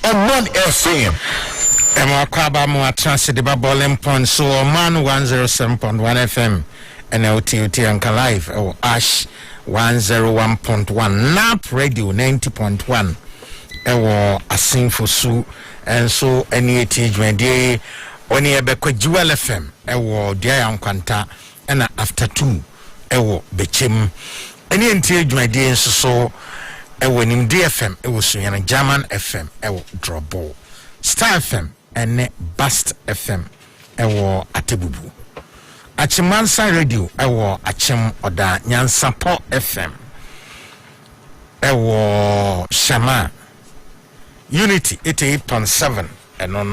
Omanfm. Emma Kwaba Mua Transit Bowling Point, so Oman 107.1 FM, and LTUT Anka Live, or Ash 101.1, NAP Radio 90.1, or a sing for Sue, and so any age when they only a Jewel FM, or Dia Anquanta, and after 2, or Bechim, any age my dear, so. When in DFM, it was in German FM, drop ball. Star FM, and Bast FM, Atebubu. Achimansa Radio, Achim Oda Nyansapo FM, Shama Unity 88.7, and no,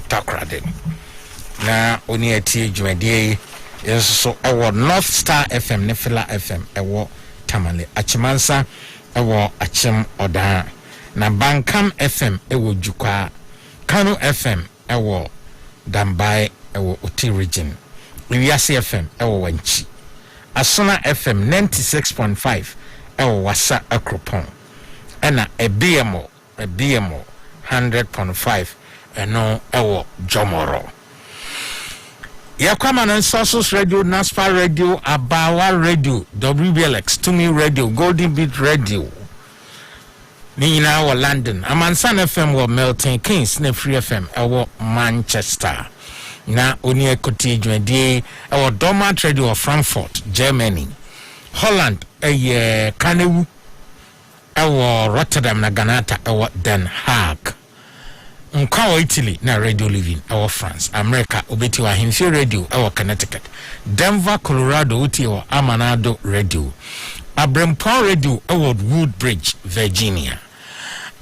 Takrade. Na only a tea, Jumadi, is so North Star FM, Nefila FM, Tamale Achimansa ewo Achim Oda na Bankam FM ewo Jukwa Kano FM ewo Dambai ewo Oti region Iwiase FM ewo Wanchi Asona FM 96.5 ewo Wasa Akropon ena BMO 100.5 eno ewo Jomoro. Yakwamanan Sources Radio, Naspa Radio, Abawa Radio, WBLX, Tumi Radio, Golden Beat Radio. Nina wa London. Amansan FM wa Milton Keynes, Free FM, wa Manchester. Na Unie Koti Jwedi, wa Dormant Radio wa Frankfurt, Germany. Holland, Kanewu, wa Rotterdam na Ganata, wa Den Haag. Nkawa Italy na Radio Living our France America obeti wa Himfi Radio our Connecticut Denver Colorado uti wa Amanado Radio Abrempon Radio our Woodbridge Virginia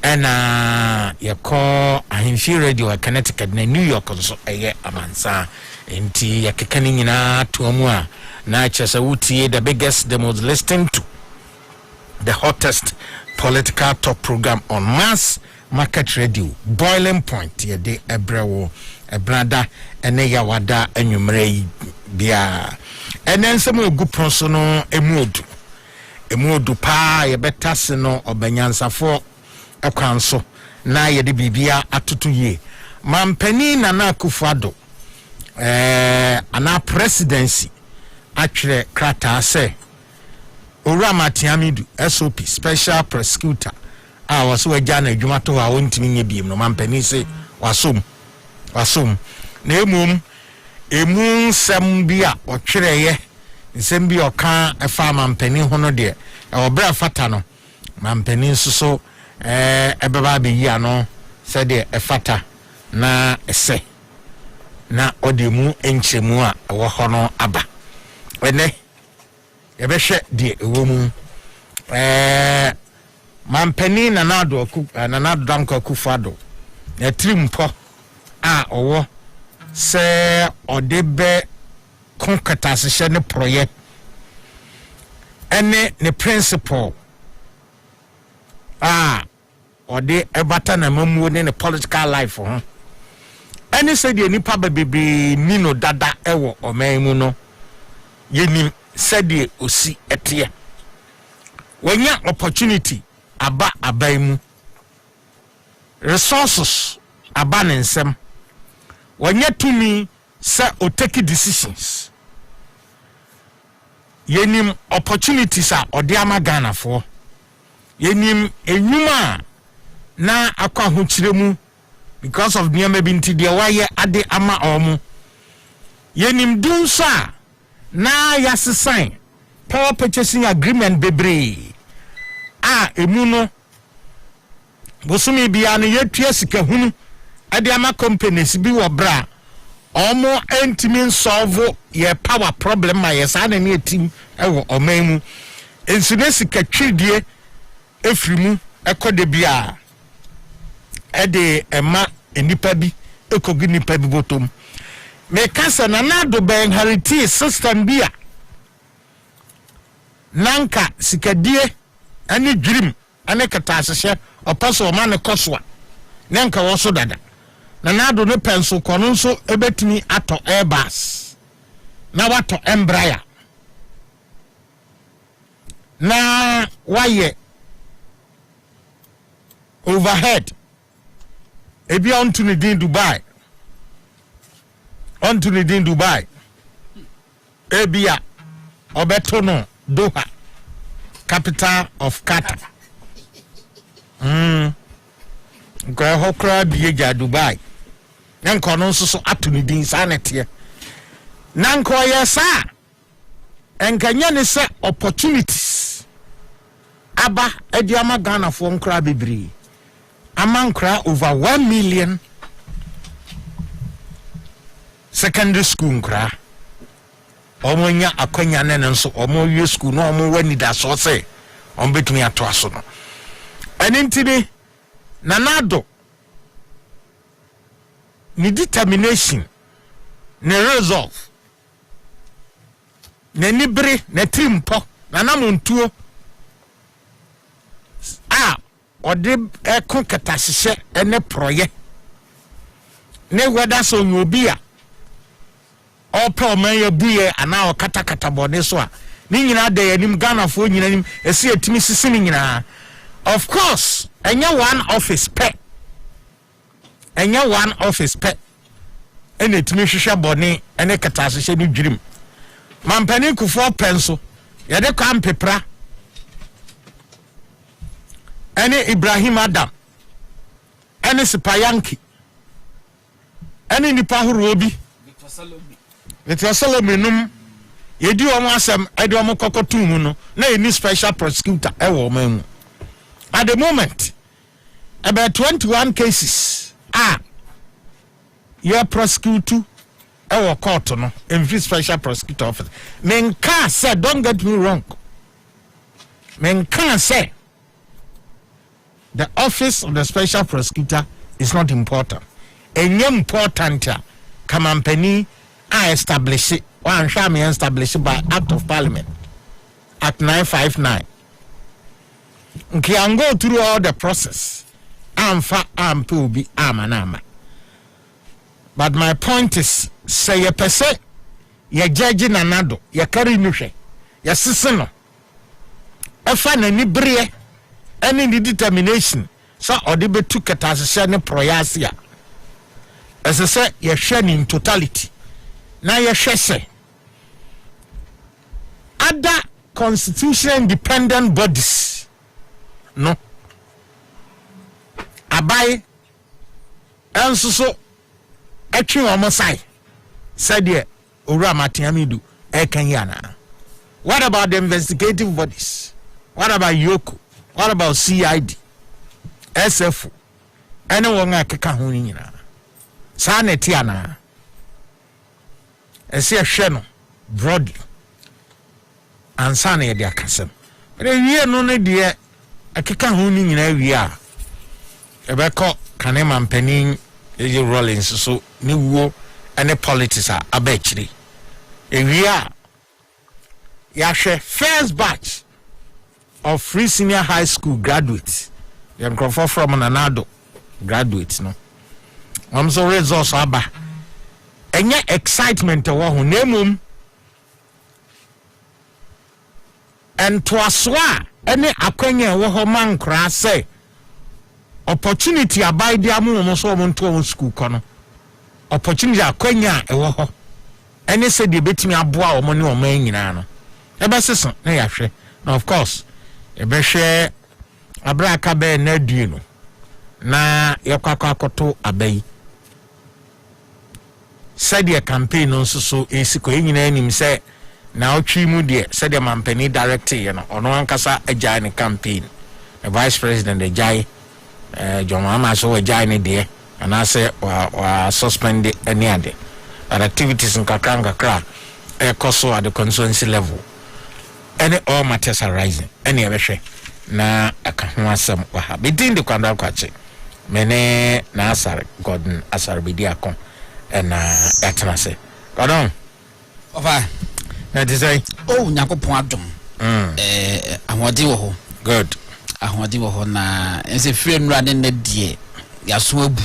ena yako Himfi Radio wa Connecticut na New York nso amansa enti yakekani nyina tuamua na chesa uti the biggest the most listened to the hottest political talk program on mass market radio boiling point ye de ebrewo ebrada ene yawada anwumre bia enen sem egu pronso no emuodu pa ye betase no obanyansafo ekwanso na ye de bibia atoto ye mampani na akufado ana presidency atwere krata se Orama Tiamidu SOP special prosecutor waso agana adwuma to a wontimi nye biem no mampani se wasom na emu nsem bia otwereye nsem bia oka efa mampani hono de obra fata no mampani nso ebeba be yi ano se de efata na ese na odemu enchemu a wo hono aba ene ebehwe de ewomu mampani nanado danko akufado na trimpo a owo se odebe konkatase ne project ene ne principle ode ebata na mamuo ne political life ho ene se de nipa bebebe nino dada ewo oman mu no yenim se de osi etie wanya opportunity aba abaimu resources aba nensem wanya tumi se o take decisions yenim opportunities a ode amagana fo yenim enyuma na akwa hochiremu because of niam binti de waye ade ama omu yenim dunsa na yasesan power purchasing agreement bebre emu no bosumi bia no yetua sika hunu ade ama companies bi wo bra omo entimi solve ye power problem ma yes ana ne etim ewo omamu ensune sika twidie efrimu ekode bia ede ema enipa bi ekogi nipa bi botom me kasa na nado be inherit system bia nanka sikadie ani dream ane katasese opaso ma ne koswa nanka wo so dada na nado ne penso kono nso ebetimi ato airbus na wato embraer na waye overhead ebi onto ne din Dubai ebia obeto no Doha, capital of Qatar. Nkwa hokra bieja Dubai. Nko no so ato ne din sanete. Nanko yesa. Enkanya ne se opportunities. Aba ediama Ghana for nkra bebri. Amankra over 1 million secondary school nkra. Omonya akwanya nene nso omo wie school no omo wani da so se on betumi ato aso no. Enintini nanado ni determination ne resolve ne nibre ne trimpo nanamontuo ode ekon katasehye ene proye ne weda so nyobi a opa oman buye ana okata bone so a ni nyina da yanim Ghana fo nyina nim esi etimi sisi ni nyina. Of course enya one office pe ene etimi hwehwe bone ene katasehye ni dwirim mampani kufo penso yede kwa mpepra ene Ibrahim Adam ene Sipayanki ene nipa horo obi Salome num yedi omo asem ede omo kokotu mu no na any special prosecutor e wo man. At the moment about 21 cases your prosecutor e wo court no every special prosecutor office. Men can say, don't get me wrong, men can say the office of the special prosecutor is not important. And important kamampani I establish it. One shall be established by Act of Parliament, Act 959. Okay, and go through all the process. But my point is, say ye per se, ye judge nanado, ye carry nushe, ye sisino. Efa na ni brie, any determination. So odibe tu katasishane proyasia. As I say, ye share in totality. Na ye shese other constitutional independent bodies no abai enso so atwi omosai said owura matiamidu ekanyana. What about the investigative bodies? What about Yoko? What about CID, SF? Anyone akeka ho nyina sa na tiana ese hwe no broadly ansa na ye dia kasem but wie no ne de akeka ho ni nyina wie a ebeko kanema mpanin eje Rollins so ni wo ene politics a abechiri ewie a ya hwe first batch of free senior high school graduates dem crofo from Nanado graduates no so results aba enya excitement wo ho nemum ento asoa ene akwanya wo ho mankra say opportunity abide amu mo so mo nto school kono opportunity akwanya e wo ho ene se de betimi aboa wo ne wo man nyina no ebe seso na ya hwe na of course ebe hwe abraka be na due no na yekwakwa akoto abai said your campaign on so esiko enyina anim say na otwi mu de said the mampani director you know ono ankasa agya ne campaign the vice president agya John Mama so agya ne de ana say wa suspend any ade but activities in kakra koso at the constituency level any all matters are rising any ebehwe na aka ho asem wa ha bedin de kwanda kwache mene na asar godin asar bidiakon and atnase pardon ofa na say oh nyakopon adom ahodi wo ho good ahodi wo ho na ense fie nura ne na die yaso abu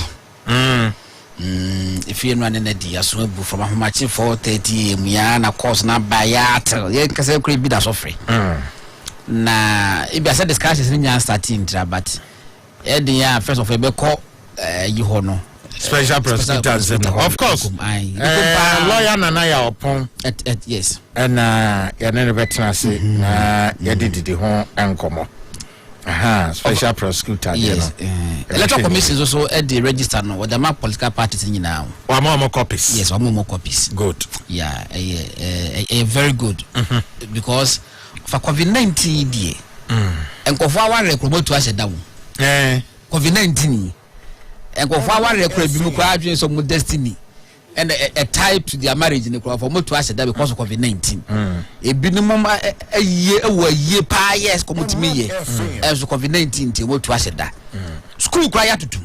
ifie nura ne na die yaso abu from ahomachi 4:30 am ya na course na bayat ye kase kure bi da so free na if I said discussions ni nya starting but ya first of all be call you ho no special prosecutor of course lawyer Nana Agyapong yes and ya ne betra say na ya didi ho enkomo special prosecutor yes electoral commission also at the register no with the map political parties nyina wa more copies yes more copies good yeah very good because for COVID-19 die enkofo awa record to ase dawo COVID-19 enkofo awa record bi mu kwa adwen so mu destiny and a type to their marriage in the crowd for more to ase that because of COVID-19 e binimum a year pa yes come to me ye as COVID-19 te more to ase that school kwa ya tutu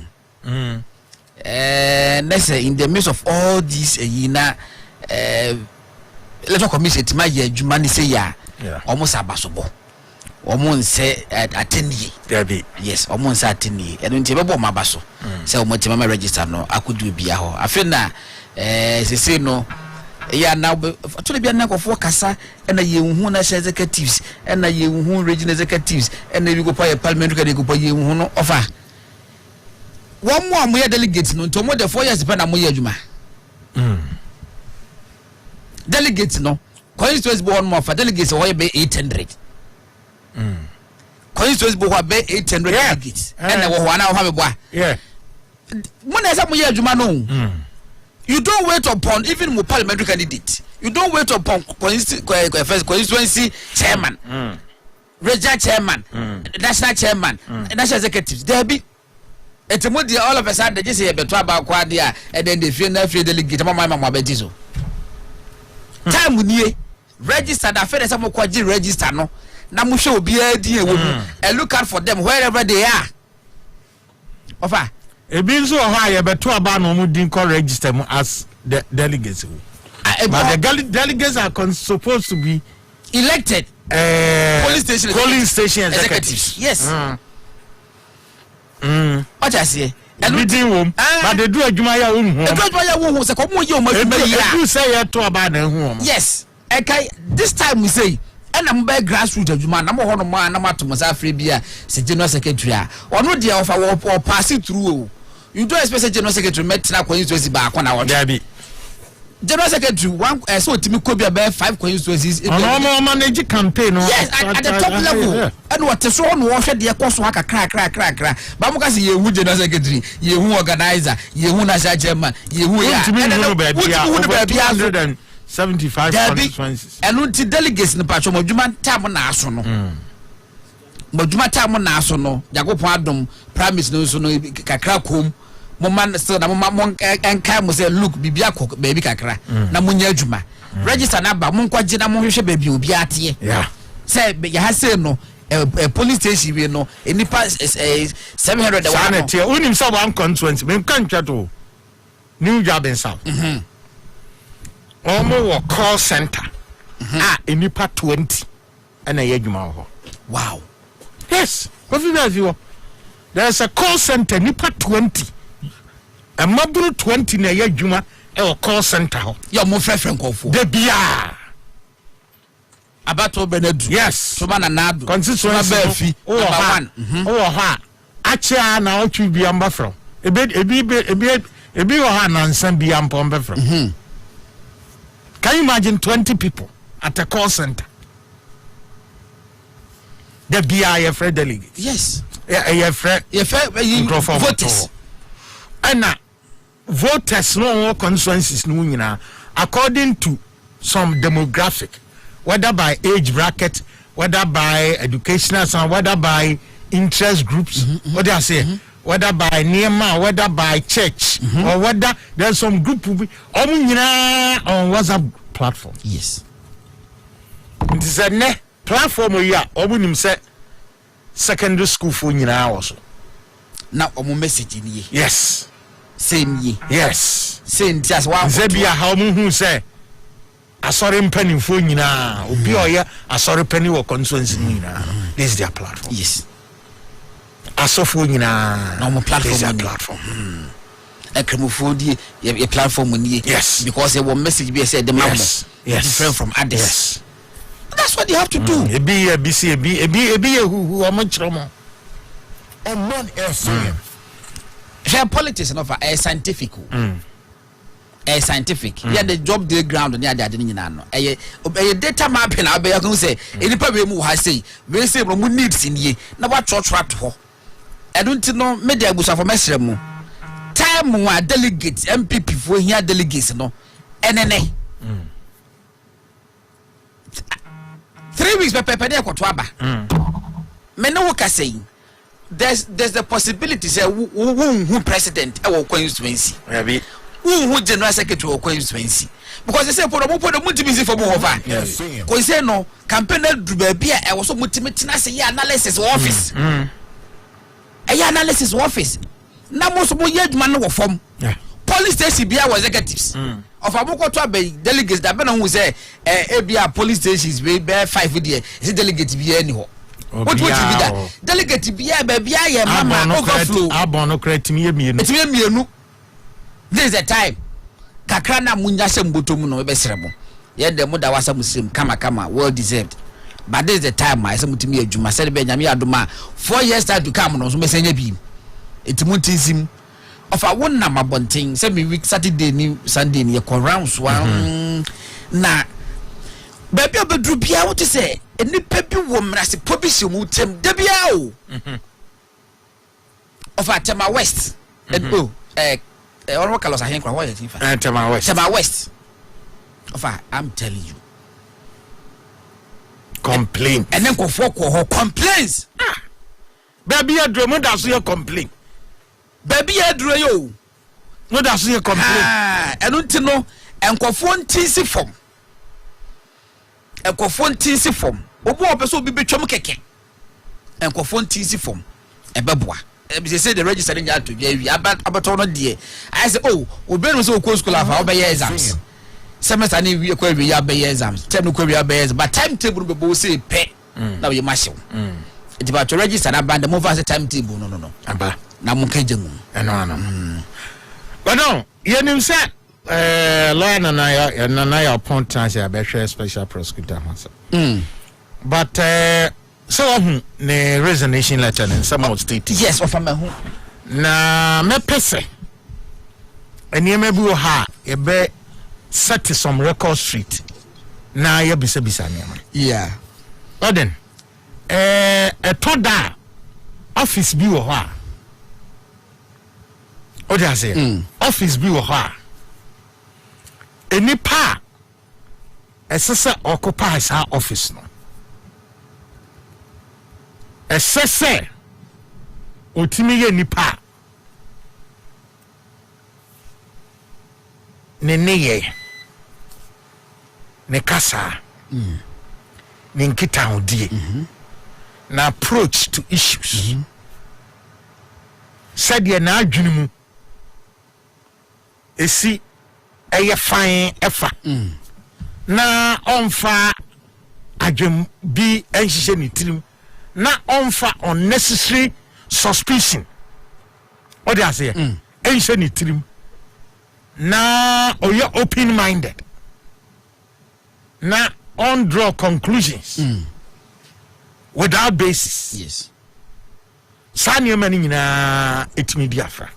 let's say in the midst of all this yina electoral commission ti ma ye adwuma ni say ya almost abasobo omo nse ateni Debbie yes omo nse ateni eno nti bebo mabaso say omo ti mama register no akudu bia ho afena sese no ya na to bia na kofo kasa na ye hu na executives na ye hu regional executives na bi go pa parliamentary ka go pa ye hu no ofa one more mo ye delegate no nto mo the 4 years pa na mo ye adwuma delegate no constituency bo one more for delegates ho ye be 800 constituency bo ho be 800 delegates na wo ho na ho be bo yeah mo na say mo ye adwuma no you don't wait upon even more parliamentary candidate. You don't wait upon constituency chairman, regional chairman, national chairman, national executives. There be it's a modi all of a sudden they just say beto about kwadia and then they feel na free delegate mama betizo. Time we register that fair some kwaji register no. Na mo show obi adi ewo mu and look out for them wherever they are. Ofa Ebin so ha ye beto aba no mu din call register mu as the delegates. But the delegates are supposed to be elected polling station executives. Yes. What I say? Meeting room. But they do adwuma ya won ho. Adwuma ya won ho se ko mo ye o ma adwuma ya. You say ye to aba na hu o. Yes. Okay, this time we say and I'm by grassroots adwuma na mo ho no ma na mato mo sa afre bia se general secretary a ono de offer or pass it through. You don't expect general secretary met na constituency ba akona wo. Debi. General secretary one so timi ko bia be 5 constituencies. No manage campaign no. Yes, at the top level. And what so no wo hwe de koso haka kra. Ba mo ka se ye hu general secretary, ye hu organizer, ye hu national chairman, ye hu ya. And then 75 constituencies. And until delegates no patcho mo dwuma tam na aso no. Mo dwuma tam na aso no. Yakopon adom promise no so no kakra kom. Mo man still na mo enka mo say look bibia kok baby kakra na mo nya adwuma. Register na ba mo nkwaje na mo hwehwe baby obi atie. Yeah. Say ya ha say no police station we no enipa 700 the one. Sanity unim say one constituency me kan twa to New Job South. Omo call center. Enipa 20 and a adwuma ho. Wow. Yes. There's a call center nipa 20. A maburu 20 na adwuma e call center ho. Your mo frefren kofo. De bia. Abato Benedu. Yes. So na nado. Constituency. Oh ha. Achia na otwi bia mba from. Ebi ha na nsan bia mpombe from. Can you imagine 20 people at a call center? The BIF delegate. Yes. Voters. And voters no constituencies no according to some demographic, whether by age bracket, whether by educational, whether by interest groups, what do I say? Whether by Nema, whether by church, or whether there's some group will be on WhatsApp platform. Yes. It is a ne platform where obunim say secondary school for nyina also. Now omo message ni. Yes. Same ye. Yes. Same just one. Zebia how mu say asori mpani for nyina obi oya asori pani wo constituency nyina. This is their platform. Yes. Asofo nyina no platform. Ekremofodi a platform ni. Yes. Because they will message be say the man different from others. Yes. That's what they have to do. Ebi who amachromo. Oman FM. Her politics no for scientific. Scientific. Yeah, the job the ground near the no. Data mapping I be going say any problem who has say we say we needs in ye. Na what church rat ho. I don't know media busa for mesrem. Time wa delegates MPP for here delegates no. NNA. 3 weeks pepe dey kwato aba. Me no work saying there's the possibility say who president e wo constituency. Maybe who general secretary or constituency because they say for the multiple for more over. Because say no campaign do be e was so multiple say analysis office. Analysis office. Na most mo yedman no form. Police station bia was executives. Of amoko to be delegates that be no who say bia police stations be 5 there. Is delegate be any ho. What would be that? Delegate bia bia ye mama overflow. Abono create me mienu. It me mienu. This is the time. Kakra na munya se mboto mu no be serebo. Ye de mu da wasa muslim kama well deserved. But this is the time I say mutimi adwuma say be nyame adoma 4 years time to come no so me senya bi. Etimuntizim of a one na mabontin say me week Saturday ni Sunday ni ye rounds one na baby obedru bia what say enipa bi wo mrase pobisi mu tem da bia o. Of a Tema West. Or Carlos Ahen Crow, Tema West. Tema West. I'm telling you. Complaint. And then go for complaints. Baby, I dream that's your complaint. Baby, I dream you. No, that's your complaint. And don't know, and go for TC form. And go for TC form. Obo person be chom keke. And go for TC form. And babwa. They say the registering yard to be about no dear. I say, oh, we been so close school of our exams. Semester we acquire exams, 10 exams, but timetable be both say pay. Now you must. It's about to register and band the move as a timetable. No. Aba. Namukejum. No. But no, you know, sir, Lawyer Nanaya upon times I be special prosecutor. But so ne resignation letter in some of state. Yes, of my home. Na me pese. And you may be ha ye be set some record street. Na ye bisa nema. Yeah. But then a toda office bi wo ha. O just say office bi wo ha. Enipa esese occupies her office no. Esese otimi ye nipa ne kasa ne nkita odie na approach to issues said ye na adwene mu esi eye fine efa na onfa adwem bi enhihye ne tirim na onfa unnecessary suspicion. What do I say? Enhihye ne tirim na oye open minded na on draw conclusions without basis. Yes. Sanya mani nyina etimi di afra.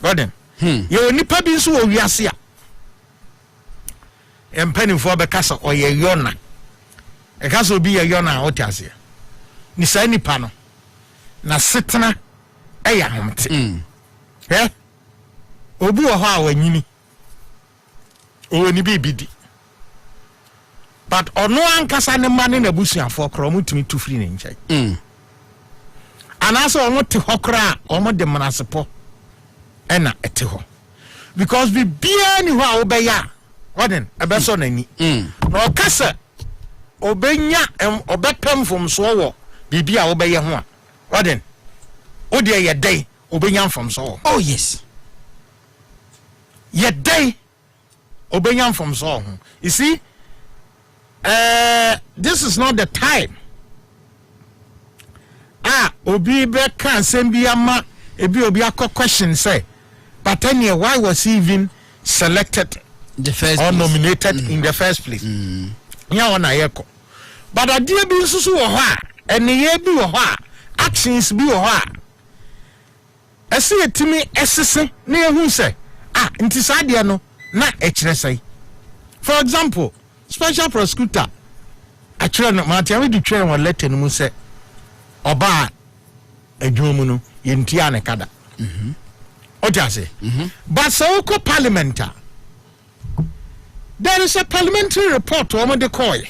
Godden. Ye nipa bi nso wo wiase a empanifo be kasa oye yona. E kasa obi ye yona o tiase. Ni sai nipa no na setena eya homte. Obi wo ho a wanyini. O ni bibidi. But ono ankasa ne mane na busuafo kro mutumi tu free ne nchai. Anaso ono te hokra omo de manasepo ena ete ho. Because we bia ni ho a obeya. Godden ebeso nani. Na okasa obenya obepem from so wo bibia obeye ho a. Godden o de ye day obenya from so. Oh yes. Ye day obenya from so. You see, this is not the time. Obi be kan sembi ama ebi obi akọ question say, but anyway, why was he even selected the first or nominated in the first place? Nya wana yeko. But adie bi nsusu wo ho a, eniye bi wo ho a, actions bi wo ho a, ese yetimi esese na ehu se nti saade no na ekire sai. For example, special prosecutor actually no matter we do try one letter no mu se oba adwumu no yentia ne kada. Ojase. But so ko parliament, there is a parliamentary report on the call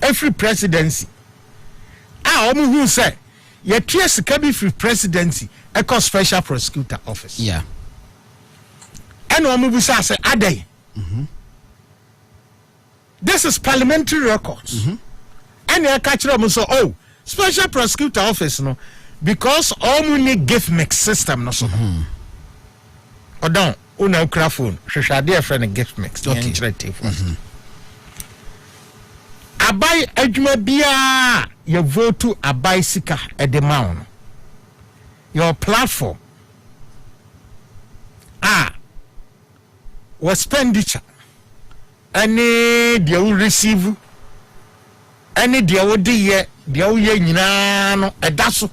every presidency. Who say ye tria sika bi free presidency e call special prosecutor office. Yeah. And omu bu say adai. This is parliamentary records. And you catch them so special prosecutor office no because omu ni gift mix system no so. Odon una ukra phone hwehwade friend gift mix. Okay. Abai adwuma bia you vote to abai sika at the mount. Your platform was expenditure. Any dia will receive any dia will de dia will ye nyina no edaso.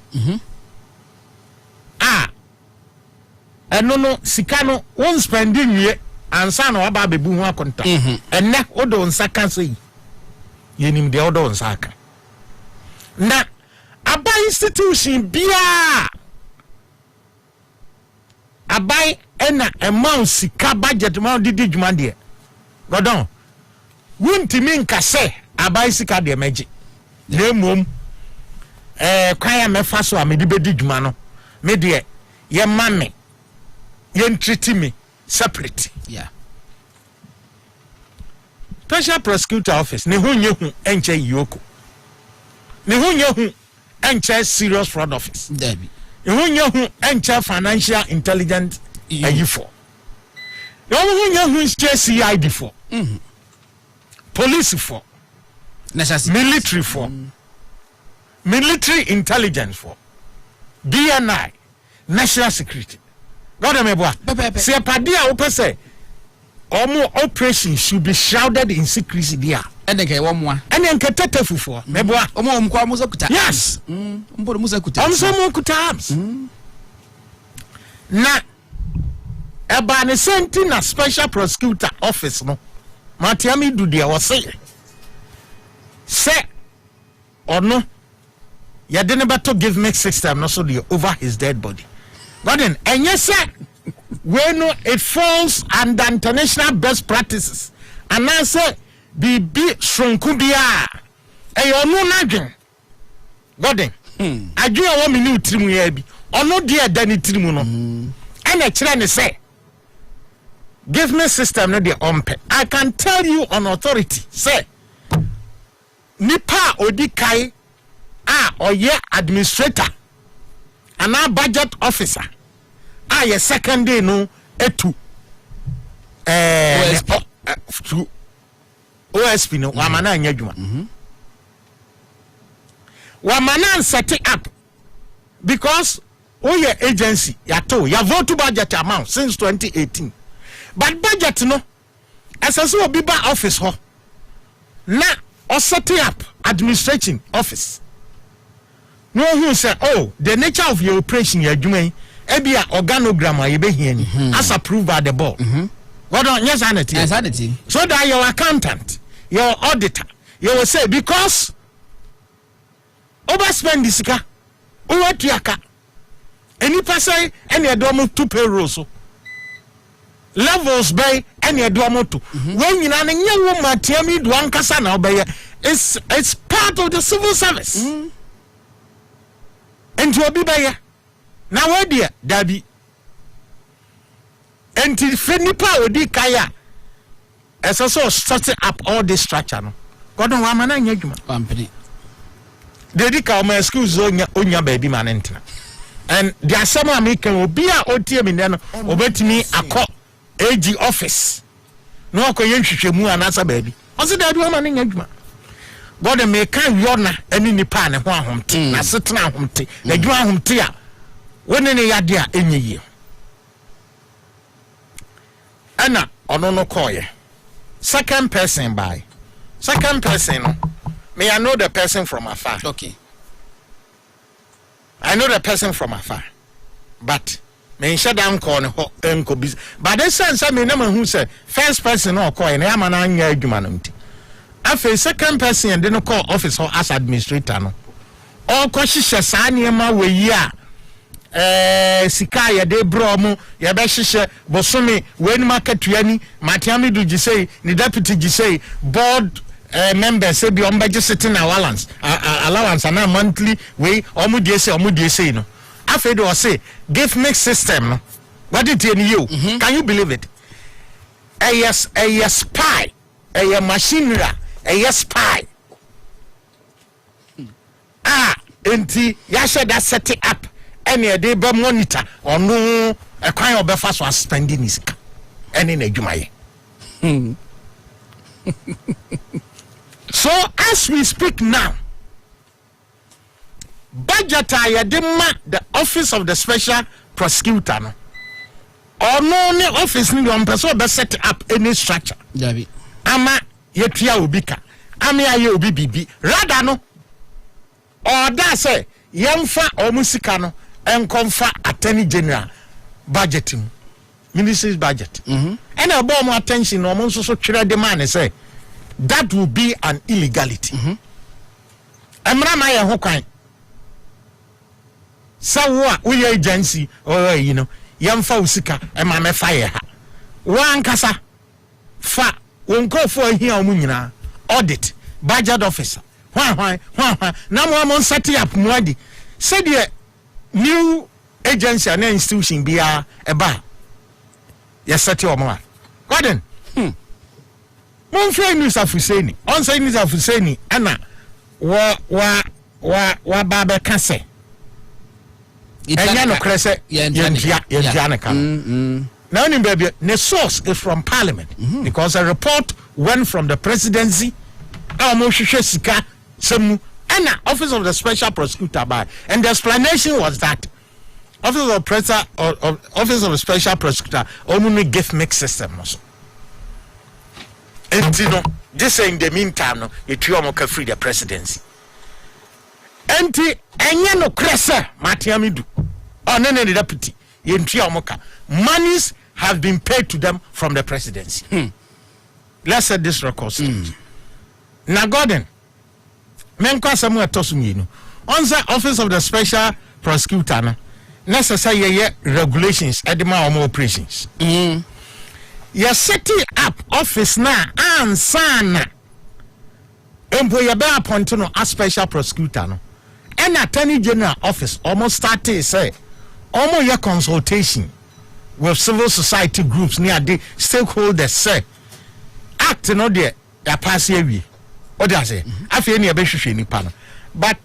No sika no won spending ye ansa na waba bebu ho akonta. Enne odo nsa kan so yi. Yenim de odo nsa aka. Na abai institution bia abai ena amount sika budget amount didi djuma de. Godon wuntimi nka se abai sika de meji. Na mom kwan ya mefa so a me di bedi djuma no. Me de ye mame yen treat me separate. Yeah. Special prosecutor office ne hunye hu enche yoko. Ne hunye hu enche serious fraud office. Debi. Ne hunye hu enche financial intelligence ayifo. Ne hunye hu enche CID for. Police for. Military for. Military intelligence for. DNI, national security. God me boa. Se padia o pese omo operation should be shrouded in secrecy there. Ene ke wo moa. Ene nke tetefufo. Me boa. Omo kwa musa kuta. Yes. Mbo musa kuta. Omso mo kuta arms. Na eba ne senti na special prosecutor office no. Matiami do there was say ono ya didn't better give me system no so the over his dead body. Godin, and yes, sir, when it falls under international best practices, and I say, be shrunkubia, a no nagging. Godin, I do a woman new trimu, or no dear Danny Trimuno. And a China say, give me system, no dear umpe. I can tell you on authority, say, Nipa Odikai, or ye administrator. And our budget officer a second day no etu OSP no wamana anya djuma wamana set it up because your agency yato ya vote budget amount since 2018 but budget no asase obi ba office ho na o set up administration office. No who say, the nature of your operation you're doing, ebia organogram you be here as approved by the board. What on yes sanity? So that your accountant, your auditor, you will say because overspend this car, overtiaka, any person any adomo to payroll so levels by any adomo to when you know you matiami duan kasa na obey it's part of the civil service. And to be by now, where dear Dabi and to Fenipa or di Kaya as also started up all this structure. No, God don't want my company. They did call my school on your baby man. And there are some American will be a OTM in then over to me a call AG office. No, Koyan and answer baby. Also, that woman in Yagma. God may can yona any nipa ne ho ahomte na setena ahomte na dwuma ahomte a woni ne yade a enye ana ono no koye second person no may I know the person from afar. Okay, I know the person from afar but me shut down corner ho enko bis but this sense I me na who say first person or call na ama na anya adwuma no nti afa second person and then call office or as administrator no or ko hihye saa niema we yi a sika ya de bro mu ya be hihye bosome we ni makatuani matiami du gisei ni deputy gisei board members say be on budget sitting allowance and monthly we omu dey say no afa do say give mix system no what did you can you believe it a spy a machinery a spy enti ya should that set it up any day be monitor or no a kind of befa so spending is any na adwumaye. So as we speak now, budget the office of the special prosecutor no or no office ni one person be set up any structure. Dabi. Ama yetua obika. Ama aye obi bibi. Rather no or that say yemfa omusika no enkomfa attorney general budgeting ministry's budget. And about more attention no mo so twere de man say that will be an illegality. Emra ma ye ho kwan. Sawa we agency or you know yemfa usika e ma me fire ha. Wan kasa fa wonko fo ahia omu nyina audit budget officer. Hwan na mo set up muadi. Say the new agency and institution bia eba. Yes set your mo. Gordon. Monfrey news afuseni. On say news afuseni ana wa baba kase. Enya no krese yentia kan. Now in baby the source is from parliament because a report went from the presidency sika semu ana office of the special prosecutor by and the explanation was that office of the special prosecutor only give mix system also. And you know, this in the meantime, no, you can free the presidency. And enya no kresa matiamidu. Oh, no, deputy. Monies have been paid to them from the presidency. Let's set this record straight. Now, Gordon, menko somewhere tosumino. On the office of the special prosecutor, no, necessary regulations at the operations. You setting up office now and son employer be appointed no as special prosecutor no and attorney general office almost started say almost your consultation with civil society groups near the stakeholders say act no there ya pass here what does say after any be hwehwe nipa no but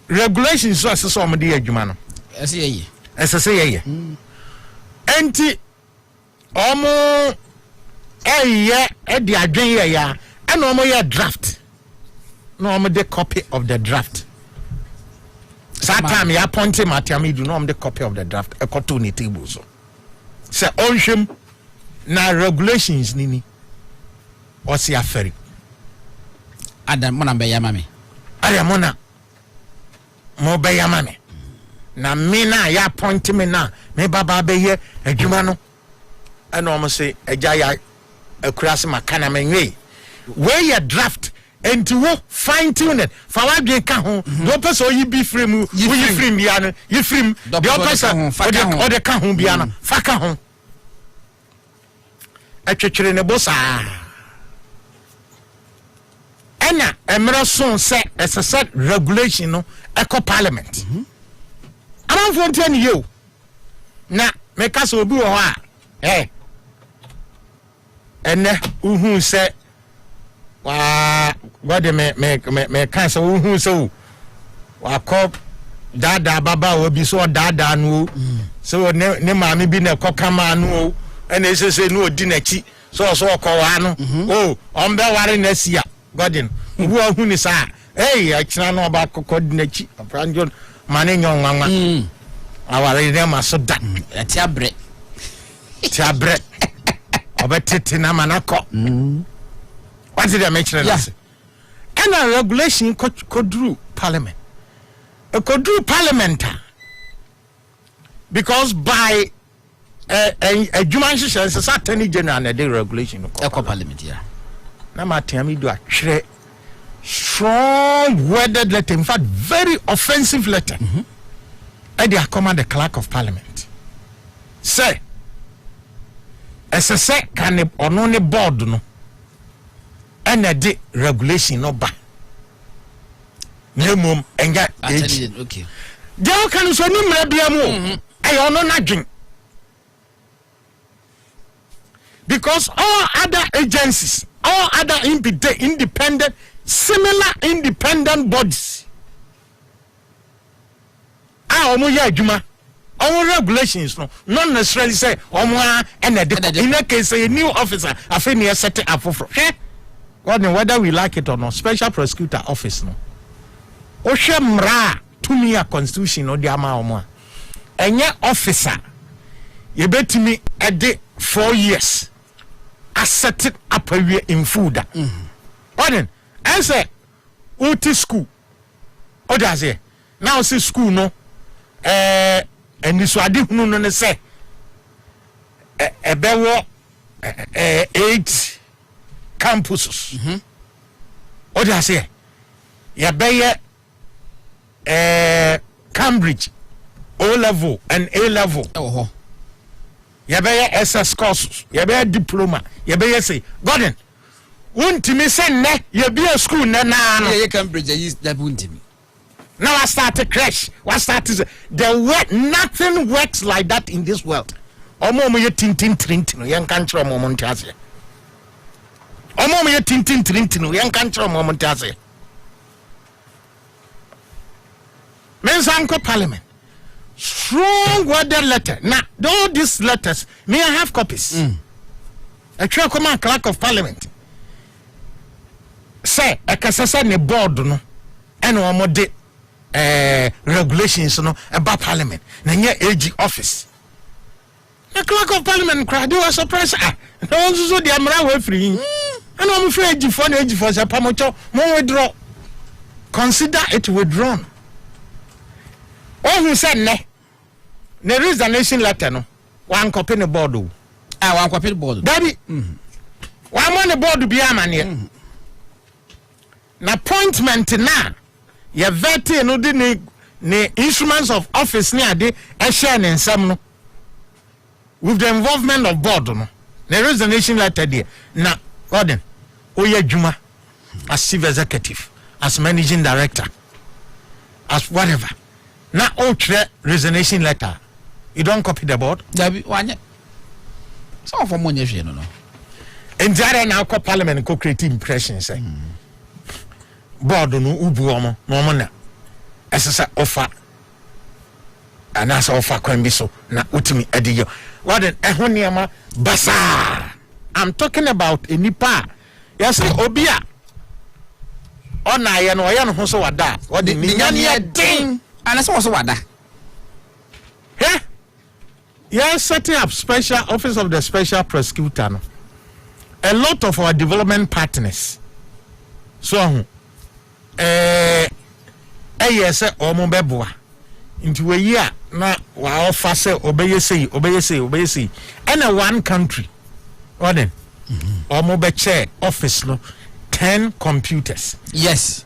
regulations so as so mo dey adwuma no ese enti omo the adwen ya and omo ya draft no omo the copy of the draft that time ya appointed Matiami do no omo the copy of the draft e koto ni table so say onhwem na regulations nini o si aferi adam mona be yamame adam mona mo be yamame na me na ya appoint me na me baba be ye adwuma no and almost say a jaya a crass makana menwe where your draft and to fine tune it for what they can no person you be free you free biano you free the person or the can biano faka home a church in a bossa ena emerason say as a set regulation no eco parliament around 14 you na make us obi o ha eh ene uhu se wa god me kan se uhu se wa ko dada baba wo bi so dada no so ne maami bi na ko kama no ene se no odi na chi so ko wa no oh on be ware na sia godin ubu ahu ni sa eh akira no ba ko di na chi franjon mane nyon nwanwa aware ne ma so da tiabre obetete na manako what did I mention that and a regulation could parliament a could parliament because by a human is a certain general and the regulation of parliament here. Now my time do a strong worded letter, in fact very offensive letter. And they command the clerk of parliament. Say, as I say, can the only board no, and a day regulation no ba. No mum and get okay. There can so no more. I know nothing. Because all other agencies, all other independent, similar independent bodies are juma. Our regulations no, not necessarily say and in that case a new officer I think set it up for whether we like it or not, special prosecutor office no. Oshemra to me a constitution or the ama and your officer you bet me a day 4 years. I set it up a year in food. Pardon, I say, what is school? What does it? Now see school no. And this I didn't know say. A bewo 8 campuses. What does it? Ya be Cambridge O level and A level. Oh. You be SS courses, you be diploma, you be say, Gordon, won't me send ne, you be a school na you Cambridge, that won't me. Now I start to crash. What started nothing works like that in this world. Omo you tintin trintin, young country momentase. Omo you tintin trintin, young country momentase. Men's uncle parliament. Strong worded letter. Now, all these letters, may I have copies? A chair command clerk of parliament. Say, a casasa ne board no, and one more regulations no about parliament. Nanya AG office. The clerk of parliament cried, they were surprised. No one saw the Amra way free. And I'm afraid AG for the Pamocho, more withdraw. Consider it withdrawn. Oh, who said ne? There is a nation letter no. One copy the board. One copy the board. Daddy. One on the board to be a man here. Na appointment na. Ya vete no de ne instruments of office ni ade e share ne nsam no. With the involvement of board no. There is a nation letter there. Na Gordon. Oye Juma as chief executive, as managing director, as whatever. Now, ultra resignation letter. You don't copy the board? Some of money, you know. And there now call parliament co create impressions. Board no ubuomo, no mana. As I offer. And as offer can be so. Na utimi ediyo. What then? Ehoniama basa. I'm talking about a nipa. Yes, obia. Ona yano yano hoso wada. What the ninyani ding. And that's also what that. Yeah. Yes, setting up special office of the special prosecutor. No? A lot of our development partners. So, yes, omo beboa. Into a year na wa offer say obey. And one country. What then? Omo be chair office no 10 computers. Yes.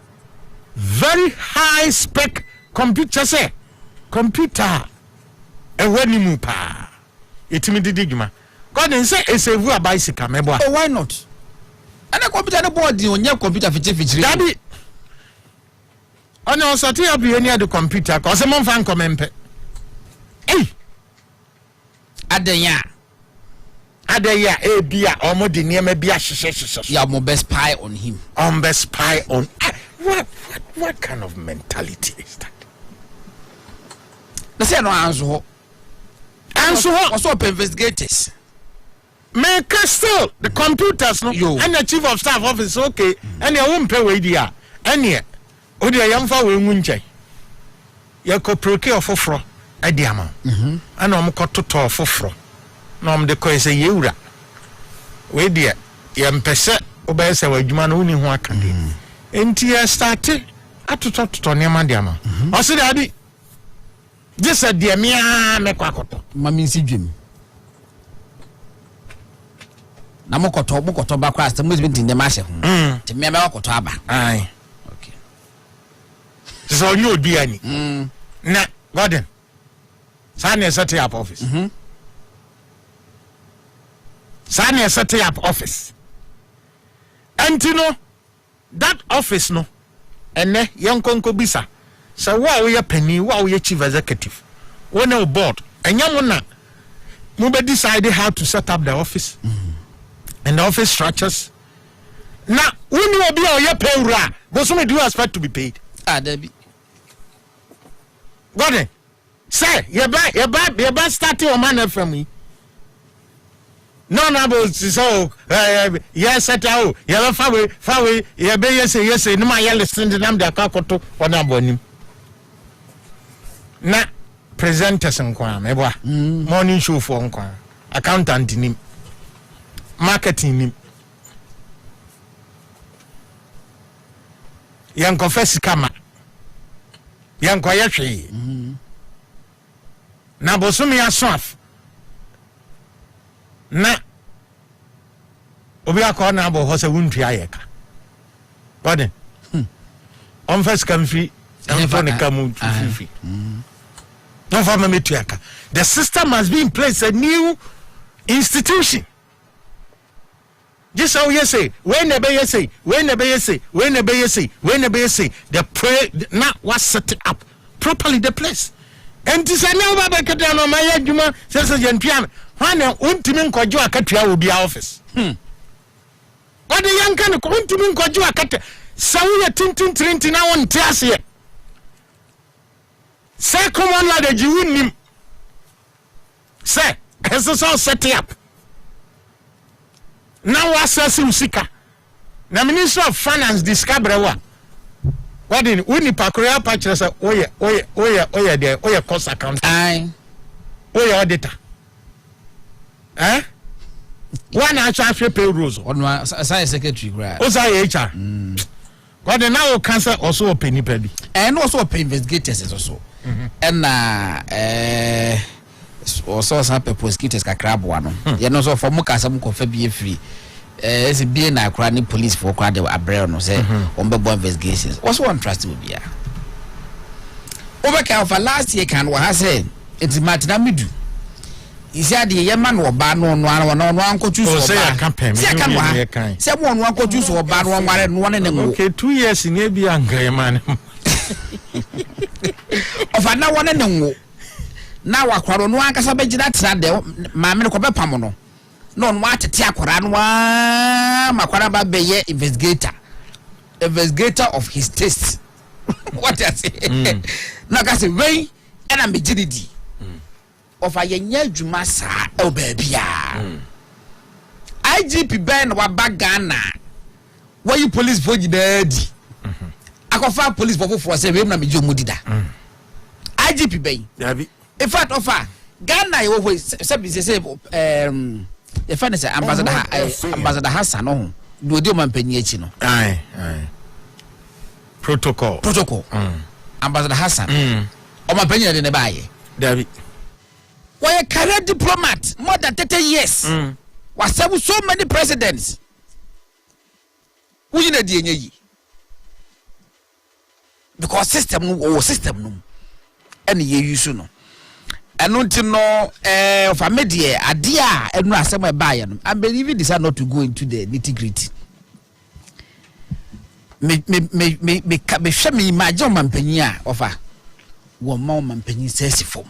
Very high spec computer say computer e wani mu pa etimi didigma God say e save a bicycle mebo. Oh, why not? And a computer no board on your computer feature Daddy on your sati up near the computer cause mon fan komempe eh adenya e bia omo de niam bia hye you mo best spy on him best spy on what kind of mentality is that? They say no answer. Also investigators. Make still the computers no and the chief of staff office okay and you won't pay with dia and here odi yam fa we ngunche ye ko procure foforo adiama and am ko toto foforo na am de ko say yewura we dia yam pese obey say wadwuma no ni ho akande enti ya start atoto nema diama o se daddy This a dear mea me kwakoto. Mami si dream. Na mokoto ba kwa sta must be in the mashe ho. Ti me wakoto aba. Aye. Okay. So you obi ani. Na Gordon. Sane set up office. Sane set up office. Antino that office no. Ene yankonko bisa. So wa we penny, wa we chief executive. When no board. Enyamona. Mube decided how to set up the office. And the office structures. Now, when you be on your pay, but some do expect to be paid. Debbie. Got it. Say, you buy starting Omanfm me. No, so yes, set out. You have far away, you be yes, no, my listen to them, the Kakoto, or Naboni. Na presenters and quam, morning show for quam, accountant in him, marketing him. Young confess kama. Young kwayashi. Na bosumi aswaf. Na obi akọ na abo ho se wuntu ayeka. Pardon. On first come free. I'm from the Kamu free. No for me to yaka. The system must be in place, a new institution. Just how you say, when the bay say, the pray not was set up properly the place. And this I never back down on my Juma says a gentleman. When a untimin Kojua Katia will be our office. But the young can untimin Kojua Katia. So we are tintin now on tears here. Say, come on, lad, you wouldn't him. Say, as it's all set up. Now what's Usika? The Minister of Finance discovered what? What in Unipakorea patches? Oh yeah, there, cost account. Aye. Auditor. Eh? One actually pay rules. On my secretary, right? Also, HR. But the now cancer also a penny penny. And also pay investigators also. And also some prosecutors ka crab one. You know, so for Muka some be free. It's a being na crani police for crowd abrel no say on be investigations. What's one trust will be? Over for last year can what has said it's matter me do. He said the Yemen or ban one go choose or say a campaign. Someone one go choose or ban one and okay 2 years in a be angry man. Of another one and no. Now I quarrel no one can say that mammy cobe pamono. No what to take Maquaraba Bay investigator of his taste. What I say? Like I say, way and I'm rigidity of a young Jumasa, oh baby. IGP Ben wa bagana. Why you police for you daddy? I can find police for 7 na mijo mudida. IGP Ben. In fact, offer Ghana you always say the finance ambassador Hassan no do the man penny no. Aye. Protocol. Ambassador Hassan. O man penny de ne baye. David. Why a career diplomat more than 30 years. Was so many presidents. Who you know because system no and ye use no. And until no of a media idea and no some buy I believe it decide not to go into the nitty-gritty. Me show me my German penya offer one more man penny says for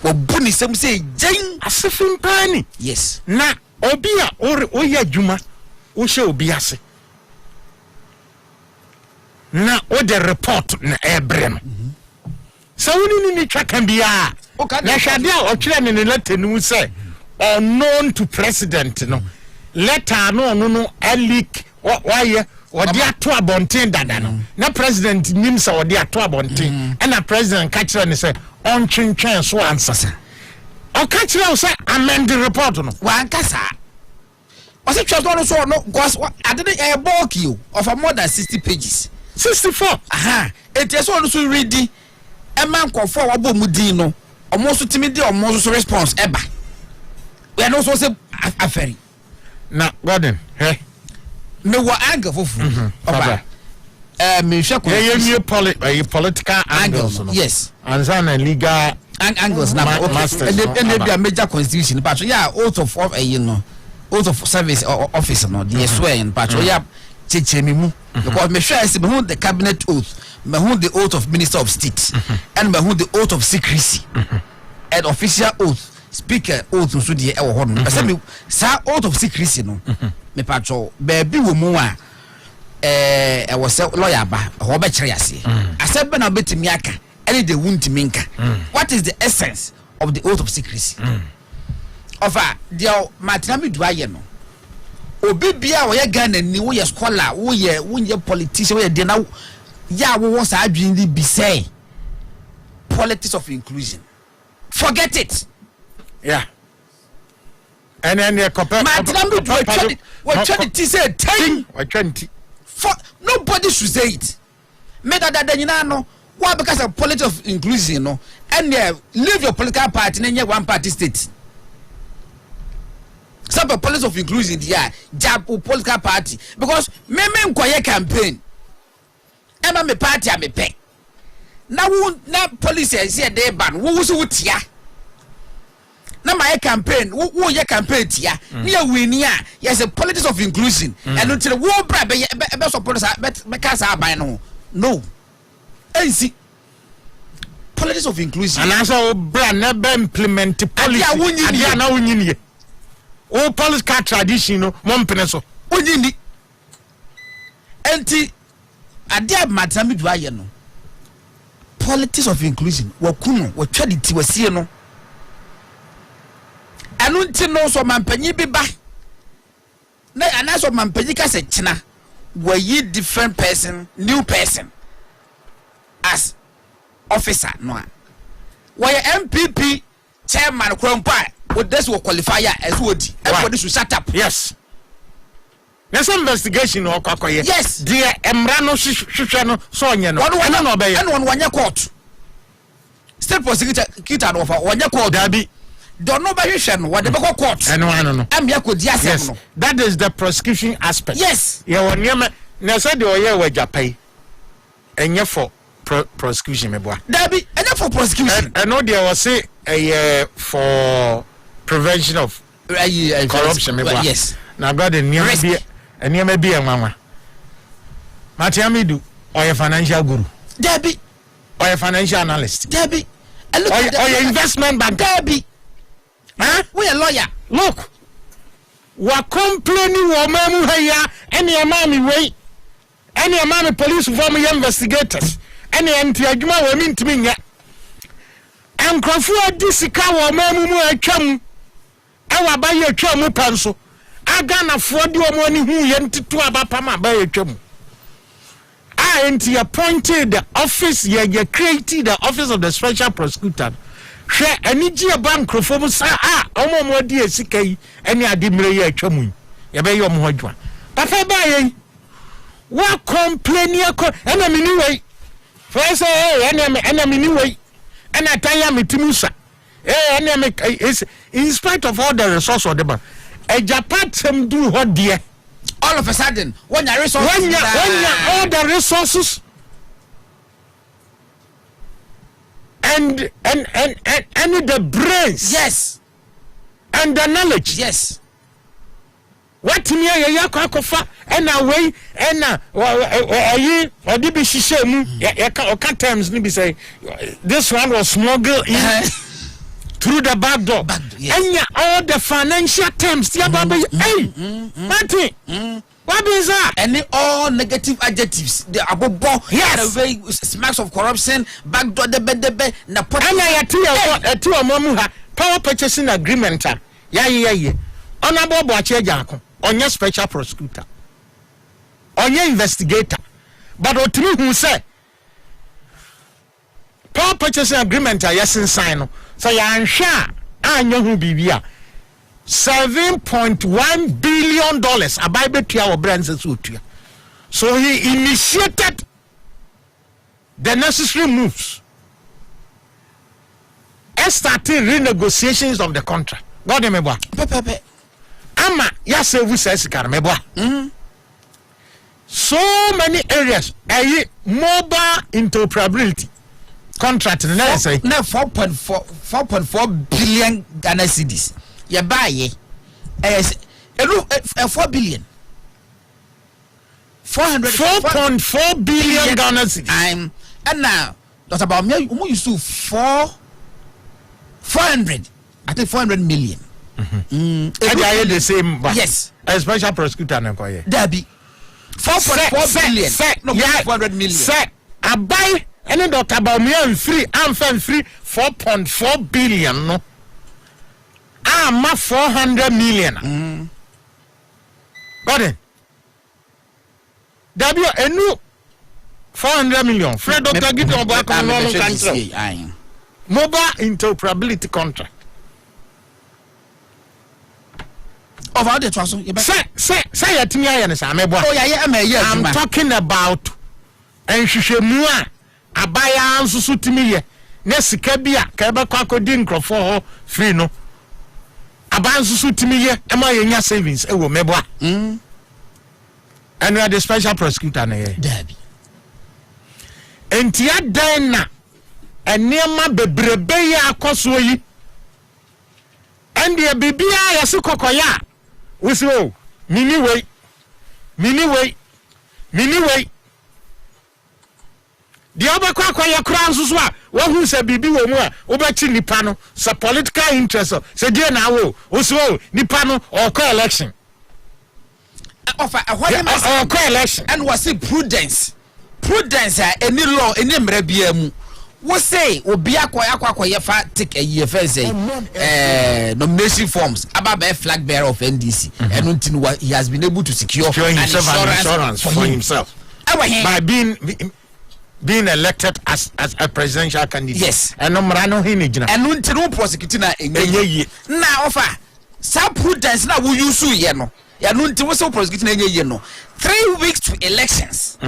or bunny some say Jane a suffering penny. Yes. Na obia or oya juma o she obiase. Na o the report na ebrem. So we need to can be na shadia o kire ne letter no say unknown to president no letter no leak why or dia to abonten dada no na president nim say or dia to abonten and na president catch her and say on twentwen so answer o catch her say amend the report no wan kasa o say twa so no because I didn't a bulk you of more than 60 pages 64 it is also reading a man called for a bomudino, almost timid, almost response, Eba. We are not so say a ferry. Now, Gordon, hey, no what angle for political angles, yes, and then legal angles now, and they be a major constitution, but yeah, oath of oath of service or office, no, the swearing, but yeah, Chichemimu, because me sure I see the cabinet oath, the oath of minister of state, and the oath of secrecy, and official oath. Speaker oath to the ever horn. I said, Sir, oath of secrecy, no, me patrol, baby, woman. I was a lawyer, Robert Triasi. I said, Ben, I bet Miaka, any the wound minka. What is the essence of the oath of secrecy? Of dear Martinami Dwayeno. Obibia, we are Ghana, new year scholar, we are politician, we are dinner. Ya, we was I dream be say politics of inclusion. Forget it. Yeah. And then you compare. What 20 said 10 or 20. Nobody should say it. Meta that you know why because of politics of inclusion, no, and leave your political party and one party state. Some politics of inclusion, yeah, jab political party because me quiet campaign. Emma me party I me pay. Now police say they ban. Who was with ya? Na my campaign wo ye campaign tia na win ya yes a politics of inclusion and until wo bra be support be ka sa aban no see politics of inclusion and also bra na be implement policy adia na wonyini o political tradition no mo mpene so wonyini enti adia matami do aye no politics of inclusion wo kunu wo twadi wasie no anunti no so mampanyi bi ba na anaso mampanyi ka se kina we different person new person as officer no we MPP chairman krompa with this will qualify as wodi everybody should shut up. Yes, there's some investigation or kwakoye. Yes, dear emra no hwehwe no so onye no and no obey and one court state prosecutor no for onye court dabi. Don't know by you what the court. I know. I'm yes, that is the prosecution aspect. Yes. Yeah, when you na said the oye we japai. Enye for prosecution me boa. Dabi, enye for prosecution. I know there was say for prevention of corruption me boa. Yes. Now God the near be enye be mama. Matiamidu oye financial guru. Dabi. Oye financial analyst. Dabi. Oye investment bank. Dabi. Huh? We a lawyer. Look, we are complaining woman here. Any amami way, any amami police form investigators, any anti-ajuma we mean to me. And Crawford disika woman mu atwam. Ewa ba ye atwam panso. Aga na fodi omoni hu ye ntitu abapama ba ye atwam. Appointed the office ye created the office of the special prosecutor. She aniji bank crofom sa omo di esika yi ene adimire ye atwamu ye be yom ho adwa papa ba ye wa complain ye ko ene mini wei for say ene mini wei ene tanya metimusa ene me in spite of all the resources of the bank Agyapong do ho de all of a sudden when your resources all the resources and the brains, yes, and the knowledge, yes. What me ya kwakofa ena wey ena ayi odi bi hihye mu ya ka terms ni bi say this one was smuggled in through the back door. Yes. Enya all the financial terms ya ba Martin. What is that? Any all negative adjectives. The abobo. Yes. The way smacks of corruption. Backdoor the bed. Na pot. Anya ya tu omamu ha power purchasing agreement. Yeah. Honorable Boache Janko. Onye special prosecutor. Onye investigator. But otimi who say power purchasing agreement yes in sign. So ya ansha anyo hu bibia. $7.1 billion abai our brands. So he initiated the necessary moves starting renegotiations of the contract. God me boa. Pepe. Ama ya save says car me boa. So many areas mobile interoperability contract na say na 4.4 billion Ghana cedis. You buy ye 4 billion. 4.4 billion Ghana cedis. And now that's about me you to 400. I think 400 million. The same yes. A special prosecutor na koye. Dabi 4.4 billion. No, 400 million. Sir, I buy any Dr. Baumian free, I'm free 4.4 billion. No, I'm 400 million. Got it? W a new 400 million. Fred Dr. Gideon back on country. Mobile interoperability contract. Over the trust. Say it me. I'm talking about and Shishemua Abaya and Susutimi. Nesikabia, Kabako Dinkro for free no. Aban Susutimi, am I in your savings? Oh, Meboa. And we are the special prosecutor. Debbie. And Tia Dana and near my Bebrebeya Kosway. And the Bibia Yasukoya. We say, mini way. The other kwakwa crowns as well. One who said Bibi Womua, Obachi Nipano, so political interest. Say, dear now, also Nipano or co-election. Or co-election. And was it prudence? Prudence, any law, any mrebiemu. We say, Obiakwa take a year first nomination forms about a flag bearer of NDC, and until what he has been able to secure insurance for himself by being elected as a presidential candidate. Yes, and Nomrano Hinijina, and until prosecuting now offer some prudence now we use yeno. Yanunti was so prosecuting yeno 3 weeks to elections.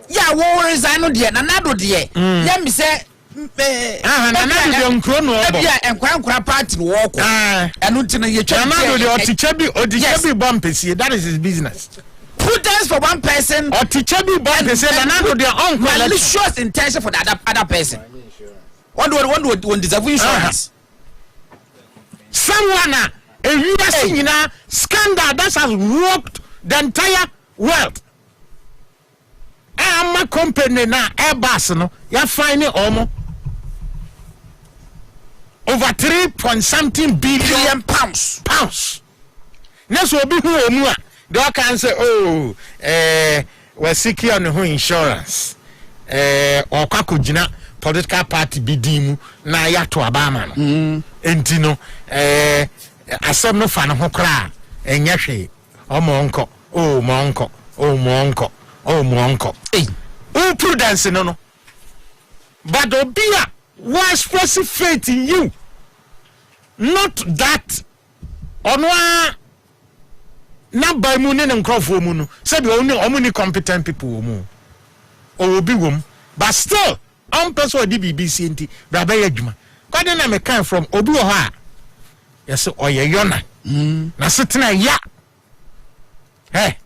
Yeah, war resign on the another day. Let me say, another chrono, and Crown party walk. And until you Tichabi bumpers here, that is his business. Prudence for one person, or Tichabi bumpers and another their own malicious intention for the other person. One would deserve insurance. Someone, a US scandal that has robbed the entire world. I'm a company now, Airbus, no, you're finding almost over 3.something billion pounds. Next will be who more. They can say, oh, we're seeking on who insurance, or Kakujina political party bidimu na ya to Obama. Entino, asem no fan hokra, enyahwe, oh monko. Oh, my uncle. Hey, oh, prudence, no. But Obia was expressing faith in you. Not that. Onwa not by mooning and crop for moon. Said only competent people. Or be womb. But still, I'm person DBBC and Rabbi Ejma. God, then I'm a kind from Obuha. Yes, or Yona. Na sitting ya. Hey.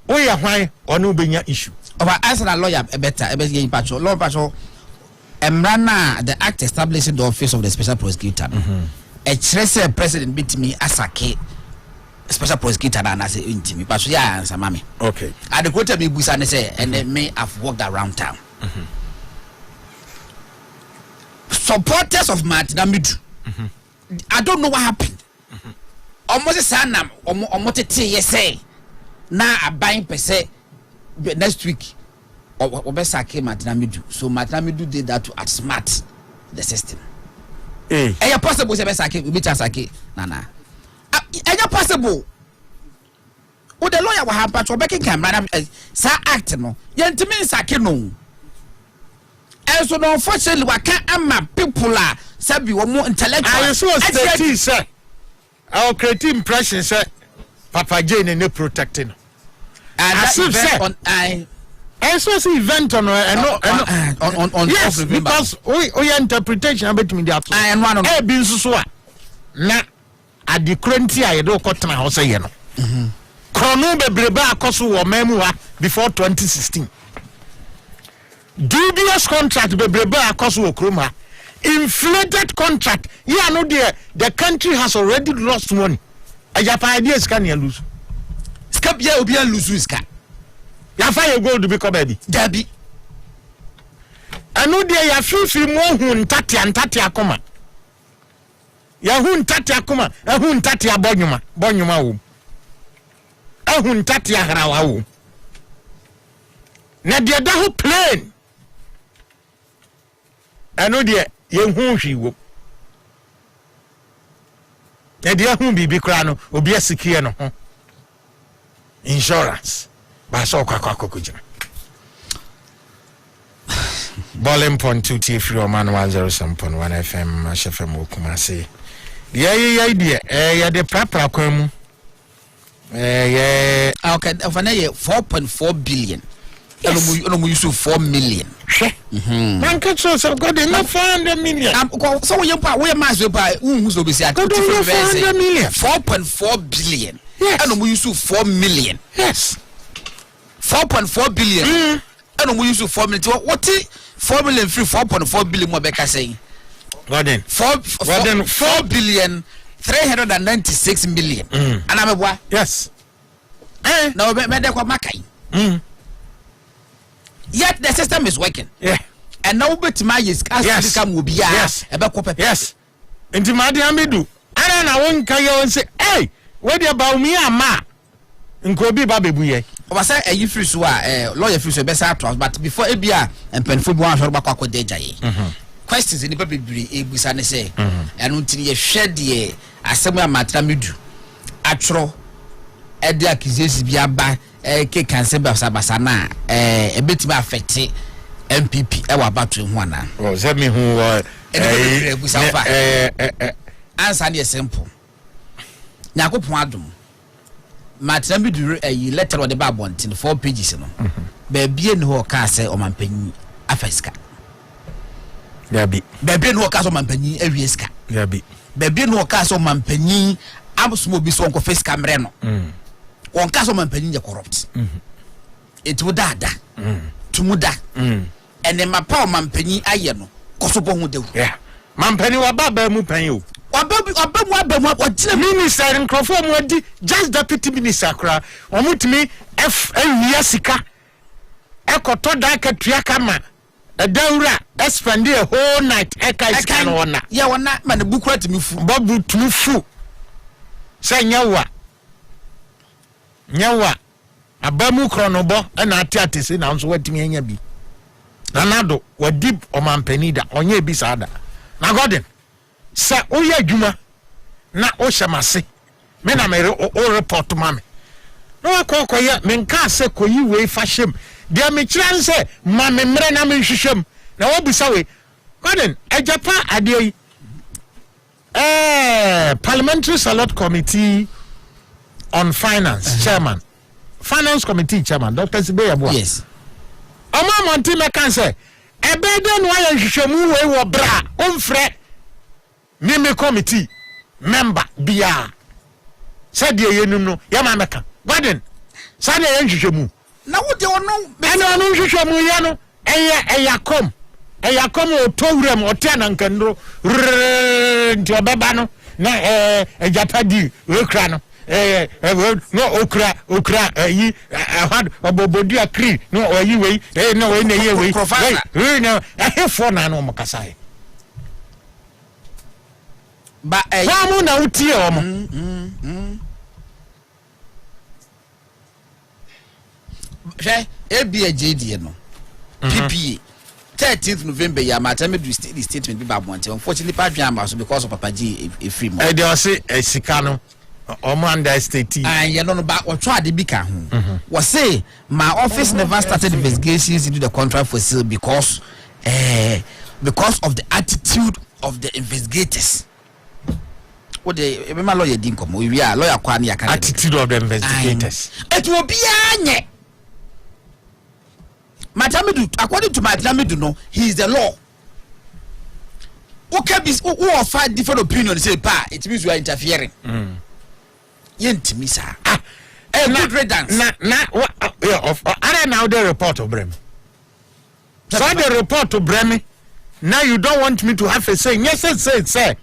Oh yeah, why or no being issue? Over as a lawyer, a better patrol, law patrol, Emrana, the act establishing the office of the special prosecutor. A treasurer president beat me as a special prosecutor and as a intimate, but yeah, answer mammy. Okay. I the quote me Busan say, and they may have walked around town. Supporters of Martin Amidu. I don't know what happened. Almost a son, almost a say. Now I buying per se next week or best came Martin. So Martin did that to outsmart the system. And you possible say best we Sake nana. And you possible. Oh, the lawyer will have patrol backing camera sa act no. Yentimi Sake no. And so no unfortunately we can't ama people are sabi or more intellectual. I so steady sir. Our creative impression sir Papa Jane and no protecting. And as if say It's event on yes, because we interpretation about me that and one of been so na at the current year you don't cut my house no chrono bebreba akoso wo memua before 2016 dubious contract bebreba akoso wo kroma inflated contract yeah no there the country has already lost money Agyapong ideas can you lose skap ya obi an lose ska ya fa you go to be baby dabi anu there ya fifi mo hu ntati akoma ya hu ntati akoma hu ntati abonyuma wo hu ntati ahrawa wo na dia da ho plane anu there ye hu hwi wo na dia hu bibi kra no obi asikie no ho insurance ba so kwakwakokuja Bolin point 2 T free Oman 107.1 FM Ashfm Okumase. Yeah idea. Yeah the prapra kwemu. Yeah okay ofana 4.4 billion. No use 4 million. Man can so God enough 400 million. So we mass by who's be say 400 million. 4.4 billion. Yes. And we use 4 million. Yes. 4.4 billion. And we use 4 million. What 4 million free 4.4 billion more Becca saying. Gordon. 4 billion 396 million. And I'm a boy. Yes. No, Makai. Yet the system is working. Yeah. And now bet my is yes. Come will be yes. Yes. Into my Amidu. And I won't carry and say, hey, what about me and ma? Nkobi babebuye. Obasa eyi free so lawyer free so best actors but before ebia empenfo bi wan hwere bakwa kodeja ye. Questions ni babebiri ebusa ne say enu ntini ye hwede asem amatra medu atro e de accusation bi aba ke kanse basa na ebetima affect MPP e wa batu hu ana. Oh say me hu ebusa fa. Answer dey simple. Nyakopon adom Matrambi do a letter or the babont in 4 pages. No, baby and who can say Omanfm Afeska. Baby no cast on Manpenny every ska. Baby no cast on Manpenny, Absmo be so on face camreno. One cast on Manpenny corrupt. It would dada to muda. And then my power Manpenny ayano, Kosopo de. Yeah, Manpenny wa baba mu penyo. Minister in Crawford Modi, just deputy minister cra. Omutimi F. Yasika. Eko to daka triakama. A daura spend a whole night. Eka is can one. Ya wana man the book to me fu. Bobu to fu. Say nyawa. Abamu chronobo and atiatis in answer what me nya bi. Nanado wa deep Omanfm da onye bisada. Na Gordon. Sa oya adwuma na o hyamase me na me o report mame no akokoya me nka se koyi we fashem dia me kiran se ma me mre na me hwehwem na wo bisa we Gordon Agyapong adey Parliamentary Select Committee on Finance chairman Finance Committee chairman Dr. Sibeyabo yes Oman monti me kan se ebede no aye hwehwemu we wo bra omfre Mimi committee member bia said ye yenum no yama meka Gordon said ye nhwehwemu na wo de ono ana no nhwehwemu ya no eyakom o towrem o tia na nkandro nti obeba no na Agyapong we kra no no okra yi had obobodi akri no oyi we no we na ye we no ehefo na no mokasai ba famu na utie omo JD no PPA 13th November ya matame do statement bi babonte unfortunately pa dwan am so because of Papa G a free mo e dey say sika no omo under state and you no ba otwa de bi ka ho we say my office never started investigations into the contract for sale because of the attitude of the investigators. What the my lawyer didn't come. We are lawyer kwani ya attitude of the investigators. It will be anye. Matamidu, according to Matamidu, no, he is the law. Okay, who are 5 different opinions say, pa, it means you are interfering. Yent misa. Good riddance. I don't know the report of Bremen. So the report of Bremen. Now you don't want me to have a say. Yes, say.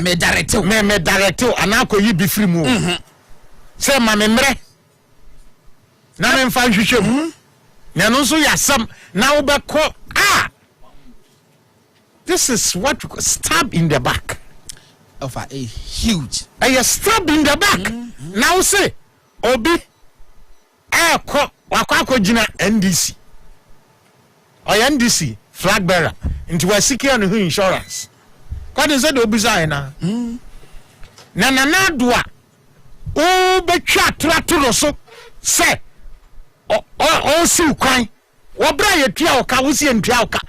Me direct you, and now could you be free move? Say, my memory. Now I'm fine. Now also you some now back. This is what you stab in the back of a huge. A stab in the back. Now say, Obi, Wakako Jina NDC or NDC flag bearer into a secure insurance. What is it? Obi Zaina. Nana dua. Oh, be chat to so say. Oh, see, crying. What bray a trialka, we see in trialka.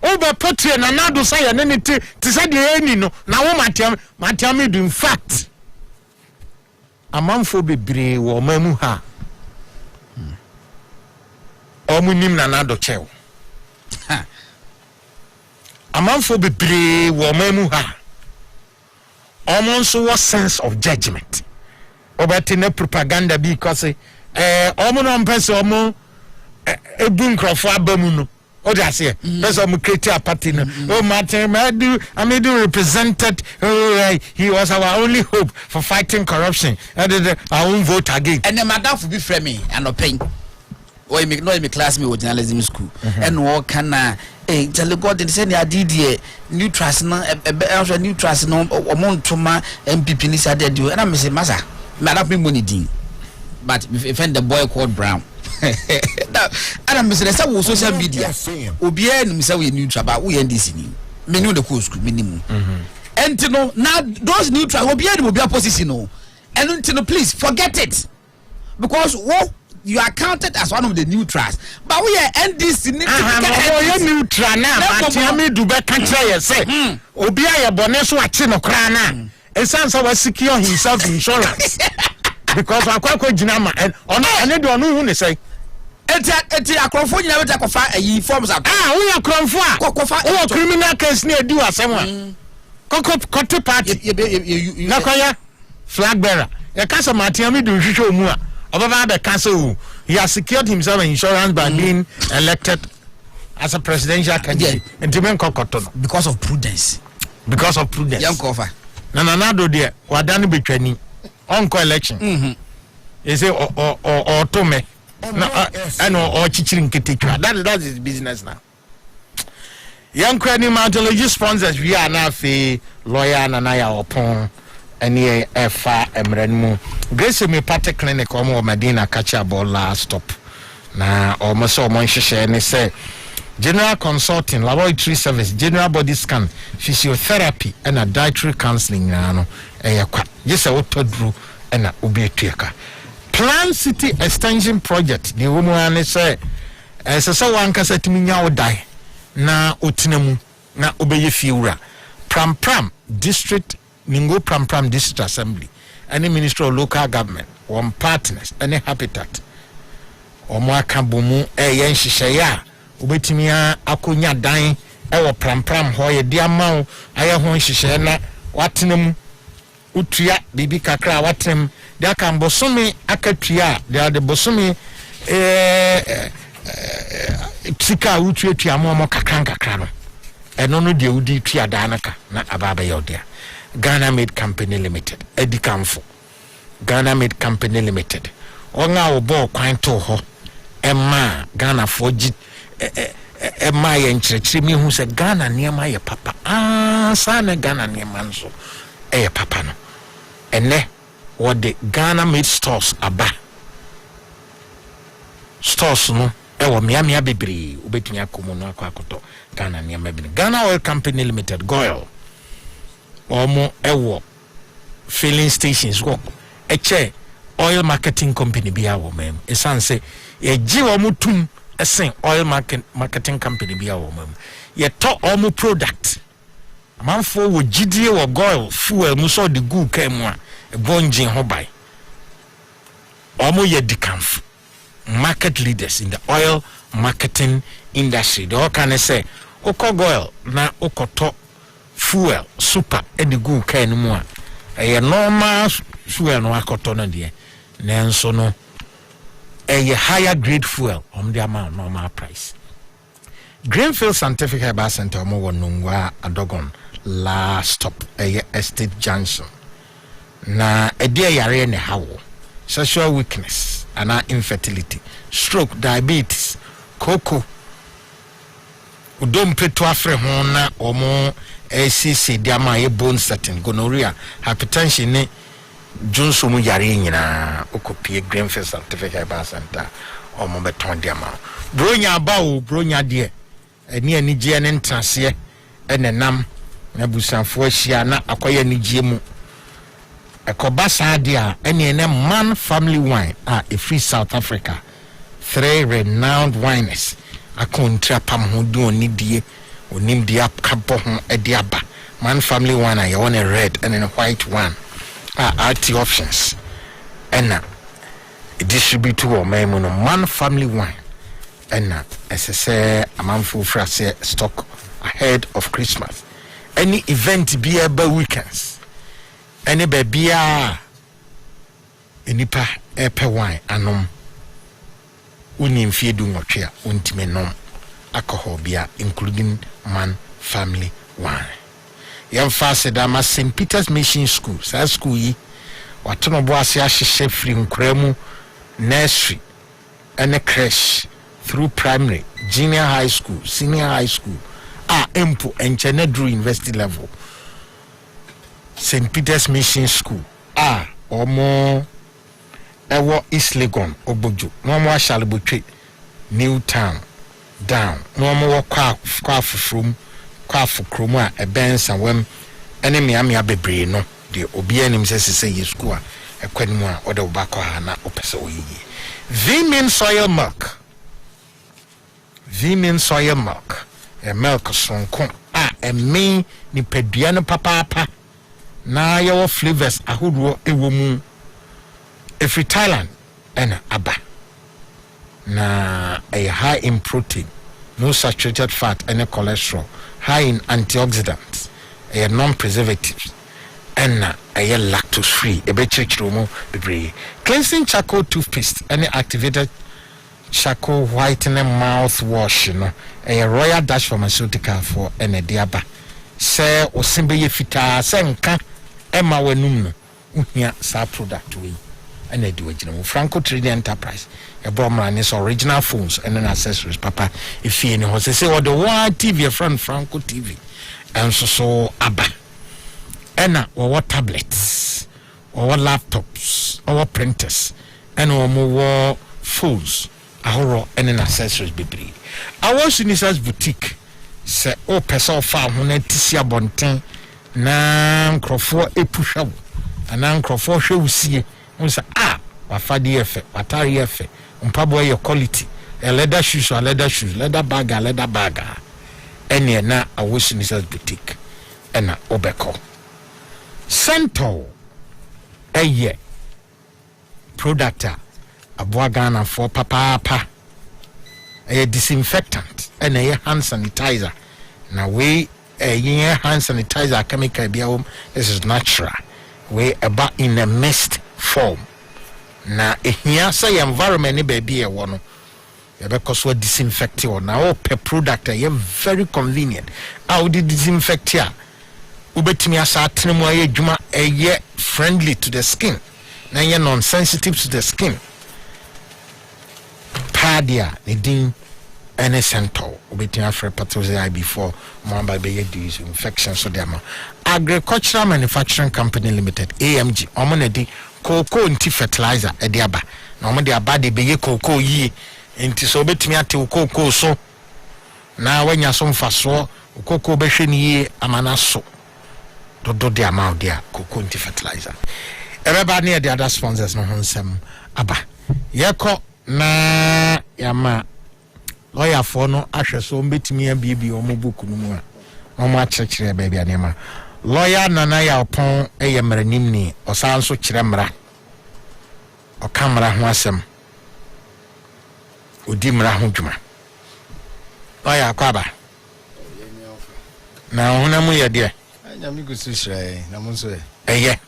Over potty and another say and anything to say the end. Now, Matiam, in fact, a month for be brave or memuha. Omunim nanado cheo. A month for be brave or memuha. Almost what sense of judgment. Obatina propaganda because Omonon person a boom crop bamuno. Oh, that's it. That's what we create a party. Oh, Martin, I represented. He was our only hope for fighting corruption. I won't vote again. And the madam will be framing and not paying. Or you make no class me with journalism school. And what can tell God and send your DDA new trust, new trust, no, or Montoma MPP is at the and I'm saying, Massa, Madam money ding. But if the boy called Brown. Now, I'm saying, social media. Obia, Missa, we new trouble, we end this in menu the course minimum. And to know now, those new trouble will be a position. And to know, please forget it because you are counted as one of the new trusts. But we are end this in new trust now. Tell me, do back country, say, Obia, Boneso, Achino Crana. And sounds our secure himself insurance. Because I quite Jinama and I don't know who they say. It's a Crawford never take off a forms up. We are Crawford. Criminal case near do as someone. Cocoa party. Nakoya flag bearer. A castle Martiami do show more. Over the castle, he has secured himself insurance by being elected as a presidential candidate in Timen Cocoton. Because of prudence. Young cover. Nanado dear, Wadani be training. Onko election. You say or tome. And or chichirin ketikra. That is business now. Young cranimatology sponsors we are now a lawyer and Agyapong and ye fa emrenmu. Grace me party clinic omo Medina catch a ball last stop. Na almost so mon share and say general consulting, laboratory service, general body scan, physiotherapy, and a dietary counseling. Yes, I would do and a Plan City Extension Project. The woman say, as a so one can say to me now die. Na Utinemu, na Obeye Fiura. Pram District, Ningo Pram District Assembly, any Minister of Local Government, one partners, any habitat. Or Mwakabumu, yen shishaya. Ubetimia akunya dying, ewa pram hoye diamau, aya hon shishena, watinum, utria, bibi kakra, watim, there can bosumi akatria, there are the bosumi, tika utria tiamo kakranka krano, and no de udi tria danaka, na ababa yodia. Ghana Made Company Limited, Edikamfo, Ghana Made Company Limited, Onga obo kwanto ho, Emma, Ghana Foji. My enchre me who said Ghana near my papa. Sana Ghana near manso. Papa no. And ne what the Ghana Made stores aba. Stores no. Miami abibri. Ubetinya kumuno kwakoto. Ghana near mebini. Ghana Oil Company Limited. Goil. Omo filling stations. Go. Eche oil marketing company biya wo mem. Esan se ye jiwa mutum. A oil marketing company be our woman. Ye talk almost product. A man for with GDA or goil, fuel, muso the goo came one, a bonjin hobby. Almost ye decamf. market leaders in the oil marketing industry. The all can say oil na okoto fuel super edigu kan mu a normal fuel no akoto no de nanso no higher grade fuel the amount normal price. Greenfield Scientific Herbal Center omo wonungwa adogon last stop estate junction na edie yare ne hawo sexual weakness and infertility, stroke, diabetes, cocoa udom peto afre ho na omo ACC diama ye bone setting, gonorrhea, hypertension ne Johnson mu yare nyina okopie Greenfield Scientific Herbal Center omo beton diama bronya bawo bronya de eni anigye ne ntrase enenam na busanfo ahia na akoye anigye mu ekoba sadia eni ene man family wine a free South Africa, 3 renowned wineries akontra pam ho do onidie onim dia kabo ho ediaba man family wine a you want a red and a white one RT options and distribute to Oman man family wine and as I say a man full frase stock ahead of Christmas. Any event be about weekends, any baby enipa epe wine anom unim fie du ngotwe untime nom alcohol bia including man family wine. Yam fast da St. Peter's Mission School sa school yi watono bo ase ahye free nkremu nursery and a creche through primary, junior high school, senior high school empo enchene drew university level. St. Peter's Mission School omo ewo East Legon Obojo no mo ashalebotwe New Town down no mo kwa from krom a ebensa wem ene miamia bebre no de obi anim sese ye school a ekwanimu a ode obakọ ha na opese oyiyi. Vmin soil milk milk sonko me ni pedua no papa na your flavors ahodo ewo mu every Thailand and aba na high in protein, no saturated fat and cholesterol, high in antioxidants, non-preservatives, and lactose free. Cleansing charcoal toothpaste, any activated charcoal whitening mouthwash, a royal dash pharmaceutical for any diaba. Say or simbe fita senka Emma wenum no sa product we. And I do it, Franco Trading Enterprise. A Bromran is original phones and an accessories, Papa. If you know, say, or the one TV, friend Franco TV, and so Abba. And or tablets, or laptops, or printers, and or more phones, a horror and an accessories, baby. I was in his boutique, say, oh, person farm, who need to see a bonten, nan crofo a push up, and nan crofo show see. Say wafadi efe watari efe mpabo your quality a leather shoes or leather shoes leather bag ene na awosi ni boutique ena obeko Cento product aboa Ghana for papa disinfectant ene hand sanitizer na we hand sanitizer chemical biya this is natural we about in a mist form na ehia say environment ni baby e wo no e be koso disinfect o na o pe product e very convenient how the disinfect ya ubetimi asa atenemu aye djuma e friendly to the skin na ye non sensitive to the skin padia ne din any cento ubetimi afre pathosis before mamba be ye disinfection so dem Agricultural Manufacturing Company Limited AMG omonedi cocoa nti fertilizer ediaba na omode abade be ye cocoa yi nti so betimi ate cocoa so na wanya so mfaso cocoa be hwe ni yi amana so dodo de amount dia cocoa nti fertilizer everybody near the other sponsors no honsem aba yeko na yama lawyer for no ahwe so betimi abiebi omobuku no mu a omo achekire baby anema lawyer Nana Agyapong mranim ni osan so kire mra o kamera ho asem odi mra ho dwuma oya kwaba na hona mu ye de anya mi go so hrai na mo so eye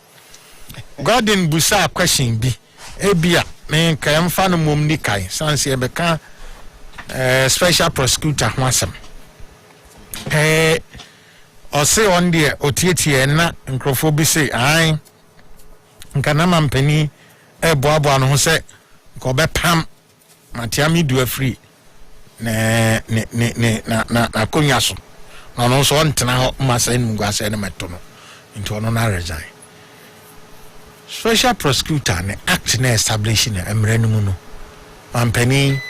Gordon busa question bi ebia me kan fa no mom ni kai sanse e be ka special prosecutor ho asem ose on de otietie na nkrofo bi say ai nkana mampani boabo no ho se ko be pam matiami du afri na konya so no so ntena ho masa nmu gwase ne meto no into no na resign special prosecutor ne act na establishing emre no mu no mampani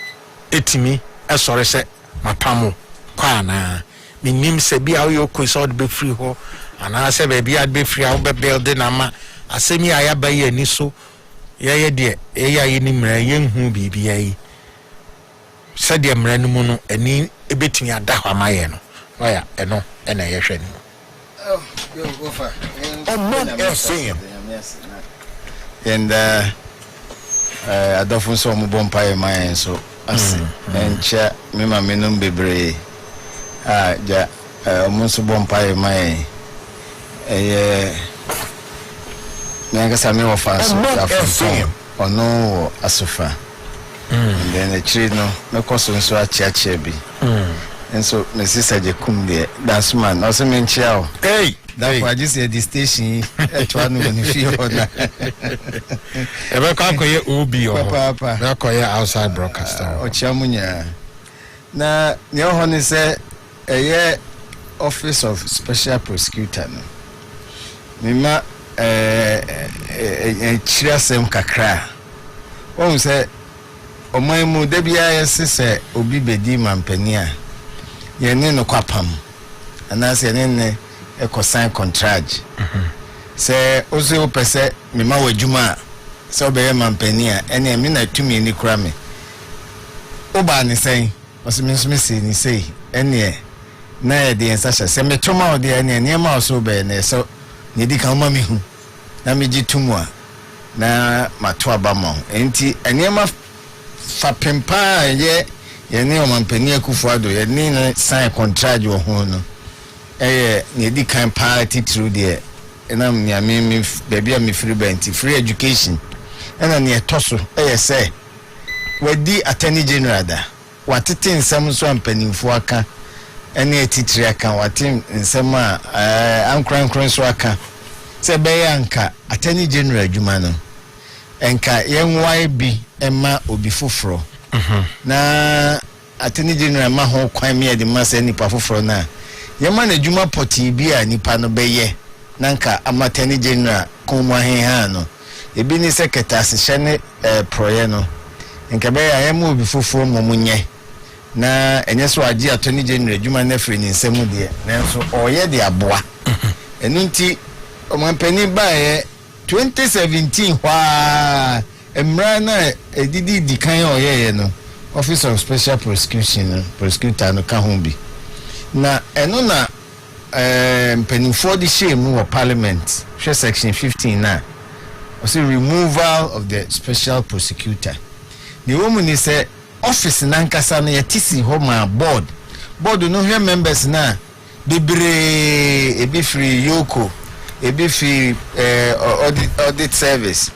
etimi esore se mapamo kwa na minim se bia wo ko so be free ho ana se be bia be free ho be building ama asemi ayaba ye ni so ye de ye ni mra ye hu bibia yi se de mra no mu no ani ebetumi ada ho amaye no oya eno ena ye hwe ni yo go fa Omanfm and adofun so mo bompa e man so asi encha me ma menum bebre ja mo so bompa e man nanga sami wa fa so afun ono asufa and then the tree no me koso so achiache bi and so me sister je kum de dance man also me nchia o hey that was just at the station at one when you feel that ebe ka koye obi o papa na koye outside broadcaster o chamunya na ne ho ne se office of special prosecutor no mima chirasem kakra o se o mai mu de bia yesese obi bedi mampania ye ne no kwapam anase ne eko sign contract se ozo pese me ma wadwuma se obeye mampania ene me na tumi ni kura me oba ni sen osimi si ni sei ene na ye de ensa se me toma ode ene ma oso be ne so ne di kan ma mi hu na me gi tumwa na mato abamon enti ene ma fa pempa ye ne o mampania kufuado ye ne sign contract wo ho no ne di kan party through there na me baby am free bent free education na ne toso say wadi attorney general da watete nsam so ampanimfo aka ene atitire aka wate nsam ankran so aka se be yanka attorney general adwuma no enka yenwai bi ema obi foforo na attorney general ma ho kwan me de masa nipa foforo na yema na juma poti bi a nipa no beye nanka amateni general komwa hen no ebi ni secretary se ne proye no nka be ya yema obi foforo momunye na enye so agi attorney general juma na free ni nsemu de nanso oye de aboa enu nti omanpani bae 2017 hwa emra na edidi dikan oye no office of special prosecution prosecutor no ka ho bi na eno na mpenifo di shame wo parliament section 15 na o say removal of the special prosecutor the woman is say office nankasa na yetisi ho ma board no here members na bebre ebi free yoko ebi free audit service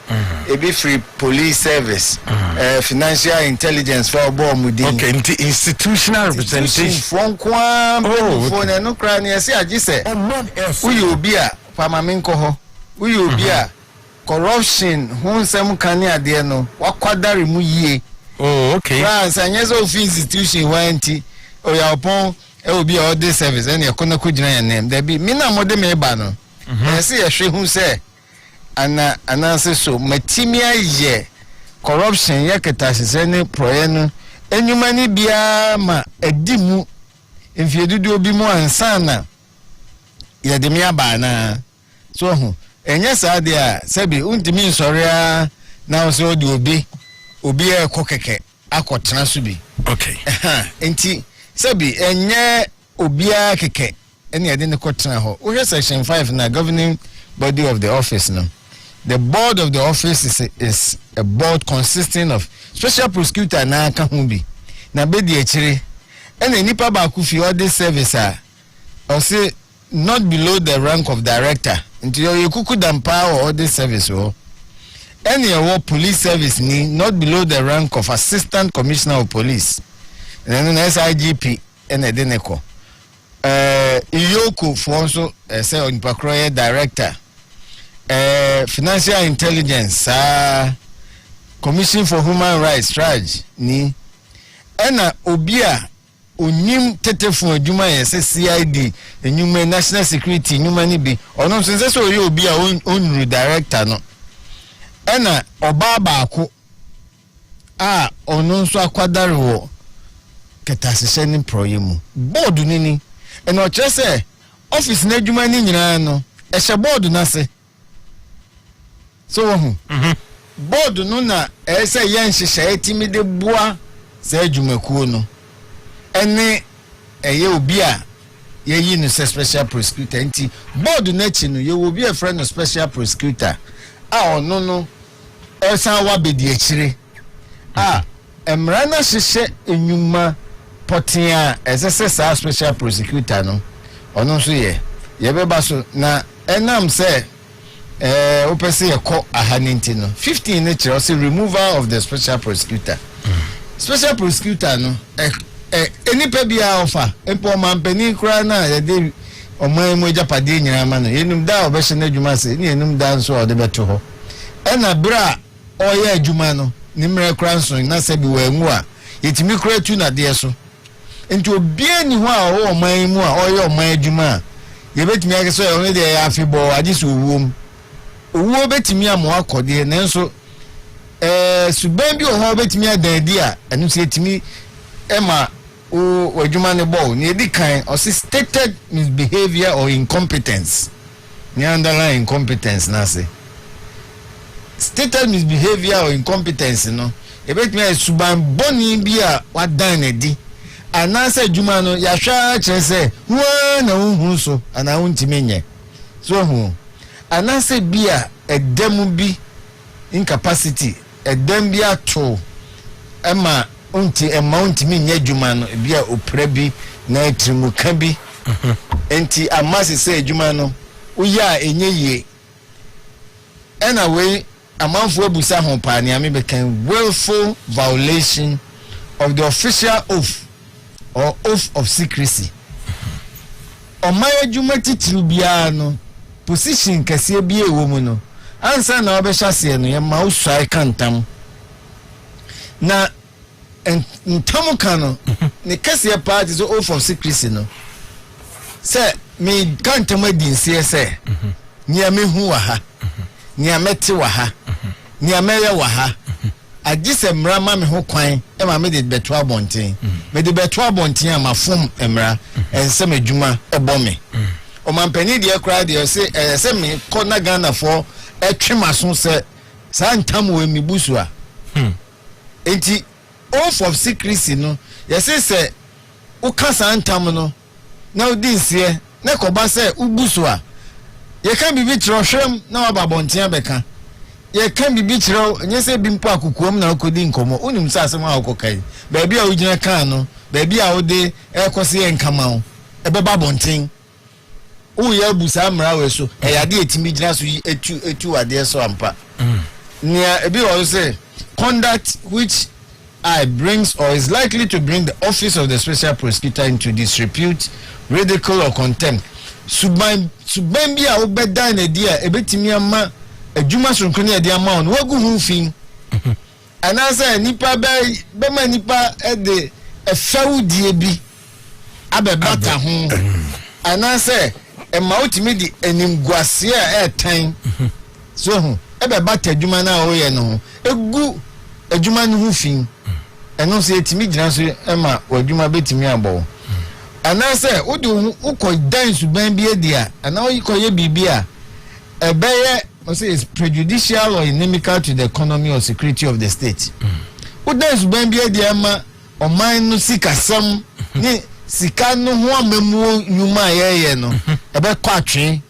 ebi free police service financial intelligence for bomudi okay institutional representation from kwa phone no kra na yesi agise uyi obi a pamaminko ho uyi obi a corruption hunsem kan ade no wakwadare mu yie okay France anyezo of institution wanti Ogyapong obi a audit service ene yakona kugina ya name there be me na mode me ba no yesi yehwe hu se ananse so matimia ye corruption yaketa sese ne proye no enyuma ni bia ma edimu enfiedudu obi mu ansana ya de me aba na so hu enye sa de a sebi untimi nsorea na so de obi e kokeke akotena so bi okay enti sebi enye obi a keke ene ade ne kotena ho wo section 5 na governing body of the office no the board of the office is a board consisting of special prosecutor na aka hu bi na bedi echire ene nipa ba ku fi audit service or say not below the rank of director until you kuku dampa or audit service o any award police service ni not below the rank of assistant commissioner of police and then SIGP ene deneko iyoko for also say on pakroye director financial intelligence commission for human rights charge ni ena obia onim tetefun adwuma yese CID enyuma national security enyuma ni bi ono sense so yo obia onru director no ena oba baako ono nso akwadare wo ketasese ni proyemu board nini ena o chese office na adwuma ni nyina no ehye board na se so wo board no na ese yen hyehyɛ etimi de boa se adwumakuo no ene eye obi a ye yi no special prosecutor nti board na chi no ye obi a friend no special prosecutor ono no esan wa bedi akire emra na hyehyɛ enyuma potia ese sa special prosecutor no ono so ye beba so na enam se opese yeko ahaninti no 15 nature also removal of the special prosecutor. Special prosecutor no any pebia offer empo mampeni kra na ye de oman mu japade nyina ma no yenum da obehye na adwuma se ne yenum da nso o de beto ho ena bra oye adwuma no ni mre kra nso na se bi wangu a yetimi kra tu na de so enti obie ni ho a o oman mu a oye oman adwuma ye betimi akeso ye onde ye afebo agiso owom owo betimi amo akode nenso suban bi oho betimi adadi a enu se etimi ema o adwuma ne ball ni edi kan or stated misbehavior or incompetence ni underline incompetence na say stated misbehavior or incompetence no e betimi suban boni bi a wadan na di anasa adwuma no ya hwa kire se wa na hu so ana untimi nye so hu anasa bia edemu bi incapacity edem bia to ema unti mi nya dwuma no bia opra bi na etrimuka bi enti amase se dwuma no uya enye ye ena we amanfo abusa ho pa ne ame bekan willful violation of the official oath or oath of secrecy omaya dwuma titiri bia no position kase bia ewo mu no ansa na obehase no ye ma usai kantam na ntamu kano ne kase party so oath of secrecy no se me kantam adinsie se nia mehu wa ha nia mete wa ha nia meye wa ha agise mra ma me ho kwan e ma me de beto abonten me de beto abonten amafom emra ensem adwuma ebo me o man pani de kra de se me kona Ghana for etwemaso se sa ntam we mi busu a enti oath of secrecy no yesi se ukasa ntam no na odinsie na koba se ubusu a ye kan bibi kiro hwem na wababonten abeka ye kan bibi kiro nyese bi mpo akukuom na akodi nkomo unim sa asem a akokai ba bia ugina kan no ba bia ode ekose ye nkama ebeba bonten uya busa mra we so eyade etimi gina so etu ade so ampa nia ebi wo say conduct which brings or is likely to bring the office of the special prosecutor into disrepute, ridicule or contempt. Suban bia obeda na dia ebetimi ama adwuma sonkoni ade ama on wagu hufin anasa nipa be ma nipa de efawudie bi abebata ho anasa ema otimi di enimguase a etan so ho ebebata adwuma na o ye no egu adwuma no hufin eno se etimi gina so ema wadwuma betimi abo anase udu uko dan suban bi edia ana oyikoye bibia ebeye o say is prejudicial or inimical to the economy or security of the state udan suban bi edia ma oman no sikasam ni sika no ho amemu nyuma yeye no ebe kwatwe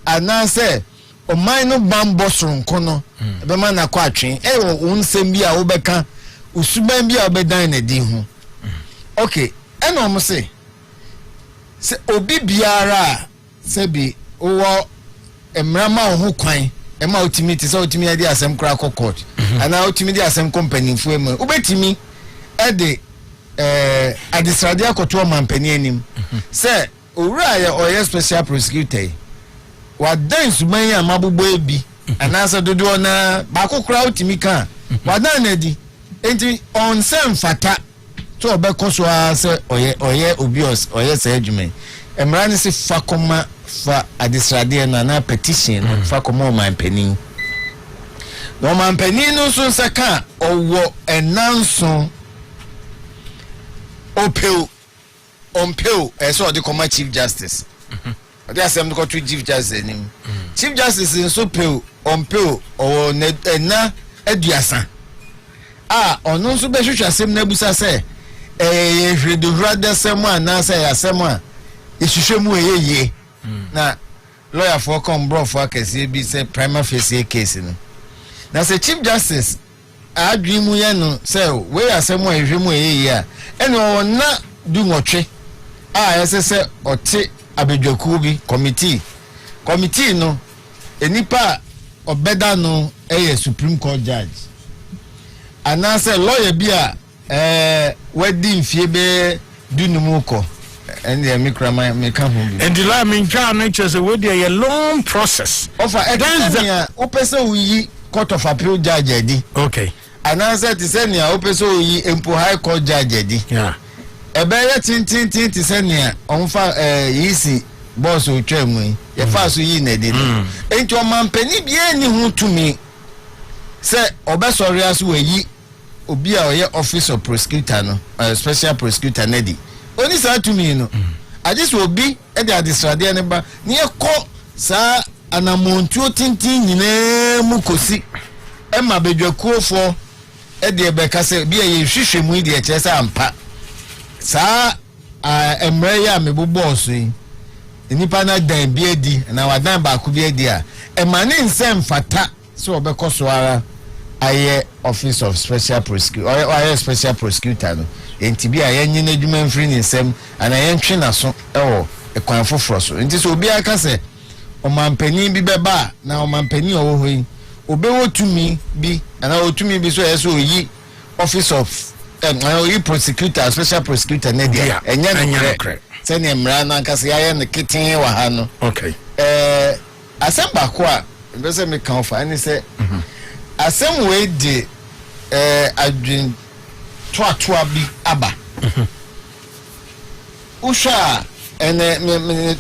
anase oman no bambo soronko no ebe ma na kwatwe ewo unsem bi a obeka usuban bi a obedan na di ho okay eno mo se obi biara se bi wo emrama ho kwan ema otimi ti se otimi ade asem kra court ana otimi di asem company fu emu obetimi e de adisrade akoto Omanpani anim se owura ya oye special prosecutor wa dance man ya mabubo ebi anasa dodo na ba kokora otimi kan wa dan na di enti on sem fata to obekoso se oye obios oye se adwumen emrani se fa koma fa adisrade na petition fa koma Omanpani no Omanpani no so saka owo enanso ompeo eso de koma chief justice ade asem de ko to chief justice nim chief justice in so ompeo o na aduasa ono nso be hwehwe asem na busa se hwedo hwada sem na se asem a ehwehwemu eyeye na lawyer for come bro for akese bi se prima facie case no na se chief justice adwimu ye no se we asem a ehwehwemu eyeye a eno na du nwotwe ese ote abedwaku bi committee no enipa obeda no supreme court judge anase lawyer bi a wedding fie be dunumu ko and the mikrama me kan ho bi and the law mean can nature say we dey a long process of a opese uyi court of appeal judge edi okay anase ti se nia opese uyi empo high court judge edi yeah ebeye tintin ti se nia onfa yisi boss otwam ye fa so yi na de enti Omanpani bia ni hu tumi se obesori aso wayi obi a oye office of prosecutor no special prosecutor nedi oni sa tumi no agis obi e de adisrade ne ba ne ekọ sa anamontuo tintin nyina mu kosi e ma bedwakuofo e de be ka se bia ye hwehwemu de e kyesa ampa sa emre ya me boboso yi nipa na dan bi edi na wadan ba ku bi edi a emane nsem fata so obekoso ara aye office of special prosecutor aye special prosecutor no enti bi aye nyi na adwuma mfiri ni nsem ana ye ntwe na so ewo ekwan foforo so enti so obi aka se Omanpani bi beba na Omanpani owo hoyi obewo tumi bi ana otumi bi so yeso yi office of oyi prosecutor special prosecutor ne dia enya no kre sene emra na nkase ya ne keten wa ha no okay asem ba ko a mbese me kan fa ani se asem we de adwin toa bi aba usha ene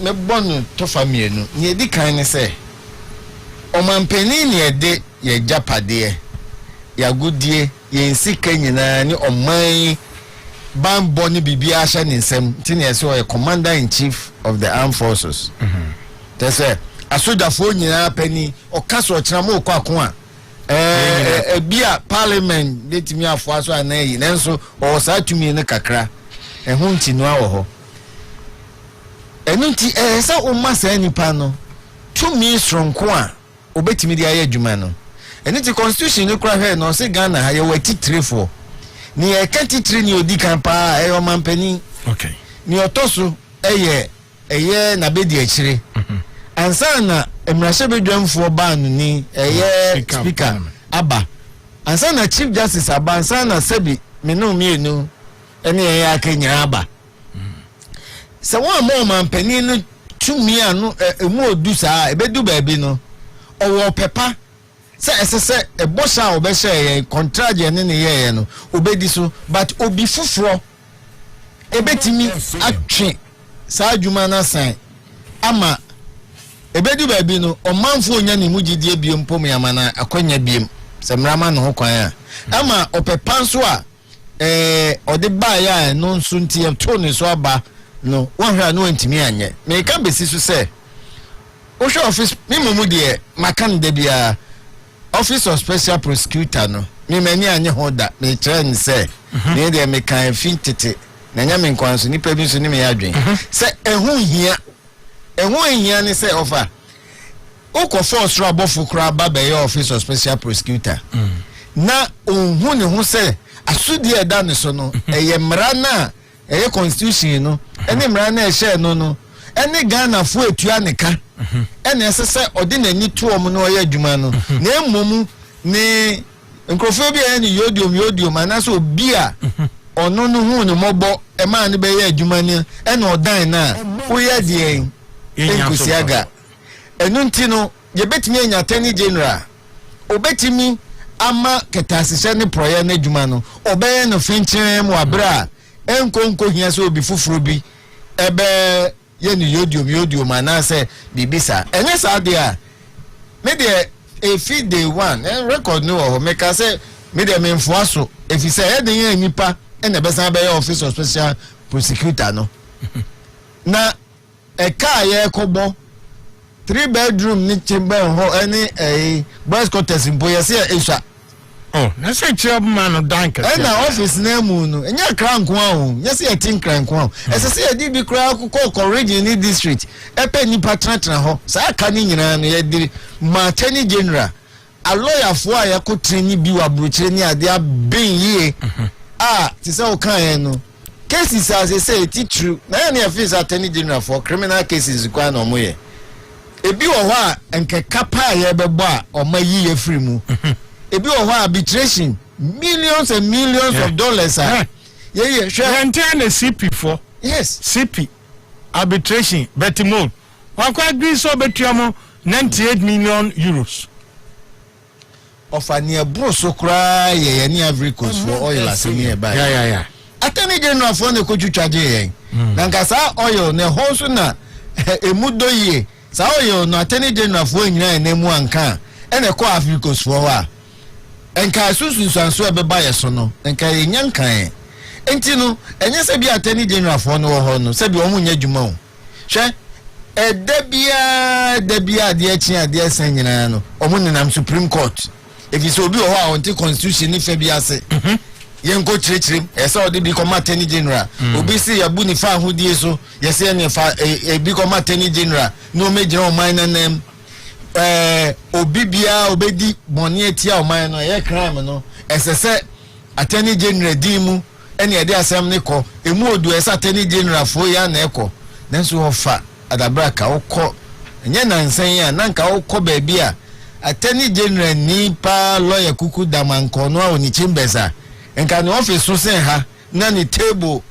me bonu to famienu ni edi kan ni se Omanpani ni ede ye japade ya gudie ye nsika nyina ni oman bambo ni bibia sha ni nsem tini ese o commander in chief of the armed forces tese asodafo nyina pani o kaso okira mo kwa ko a bia parliament letimi afo aso anayi nenso o sa tumi ne kakra ehun ntinu awo ho enunti se o masa nipa no tumi stronko a obetimi dia ya adwuma no eniti constitution ni kura hwe no se Ghana ha ye wati 34 ni e kati ni odi kan pa Omanpani okay ni otoso eye na bedi akire ansa na emrahye bedwamfo ban ni speaker aba ansa na chief justice aba ansa na sebi menu mienu ene eye akenya aba se won mo Omanpani no tumi anu emu odu saa ebedu ba bi no owo pepa se esese ebosha obehye contract ye ne ye no obedi so but obi fufuro ebetimi atwe saa adwuma na san ama ebedu ba bi no omanfo onya ne mugidie biem pom yamana akonya biem se mrama no ho kwan a ama opepa nso a ode ba ya no nso ntie to ne so aba no wonhwa no ntimi anye me ka besi so se o show office mi mumu de makan de bia office of special prosecutor no me mani anye hoda me train say me de me kan fintete na nya me nkwanso ni pa bi so ni me adwen say ehun hia ni say offer o ko force ro abofo kra ba be office of special prosecutor na ohun ne ho say asudi eda ne so no eye mra na constitution no ene mra na ehye no ene Ghana fo etua ne ka ene esese ode nani to om no oya adwuma no na emom ne nkrofo bia ne yodiom anaso obi a ono no hu ne mobo e ma ne be ya adwuma ne ene odan na oya die enkusiaga enu nti no ye betimi anya attorney general obetimi ama ketasise ne proye na adwuma no obeye no finchen mu abra enkonko hia so obi fufuro bi ebe ye ni yodiom anase bibisa enye sa de a me de efi day one record no ho make say me de me mfoaso efi say e de yan nipa ene besan be office of special prosecutor no na e ka ye kobo 3-bedroom ni chamber ho any boys quarters mboye say esha. Oh, na say chairman no danka. Na office na mu no enya kranko ahu nya say tin kranko ahu ese say di bi kra ko region ni district epe ni patratra ho sa ka ni nyina no ye di ma attorney general a lawyer fo a yakọ training bi wa brochire ni ade abin yie ti say o kan yen no cases as say it true na na office attorney general for criminal cases kwa no mo ye ebi wo ho a enke kapa ye bebo a o ma yie free mu ebi wo ho arbitration millions and millions of dollars yeah sure enter the CP for yes CP arbitration betimol wa kwa agree so betuamo 98 million euros of an ebro so kra ye ni Ivory Coast for oil as me buy yeah attorney general for ne ko twitwaje yen na nkasa oil ne ho so na emudo ye sa oil no attorney general for nyina na mu anka ene ko Ivory Coast for wa enka susu sanso e be buy so no enka ye nyankan enti no enye se bi attorney general for no ho no se bi o mu nya dwuma o hwe debia de achi ade asan nyina no o mu nenam Supreme Court if you so bi o ho a onti constitution ni fa bi ase yenko chirechire esa odi bi come attorney general obi si yabu ni fa hodie so yese ne fa bi come attorney general no mejira o man nanem obi bia obedi boni etia o man no ye crime no esese attorney general di mu ene ade asem ne ko emu odu esa attorney general fo ya na eko nanso ofa adabra ka okọ enye nansan ya nanka okọ ba bia attorney general ni pa lawyer kuku damanko no a oni chambers a enka ni office so sen ha na ni table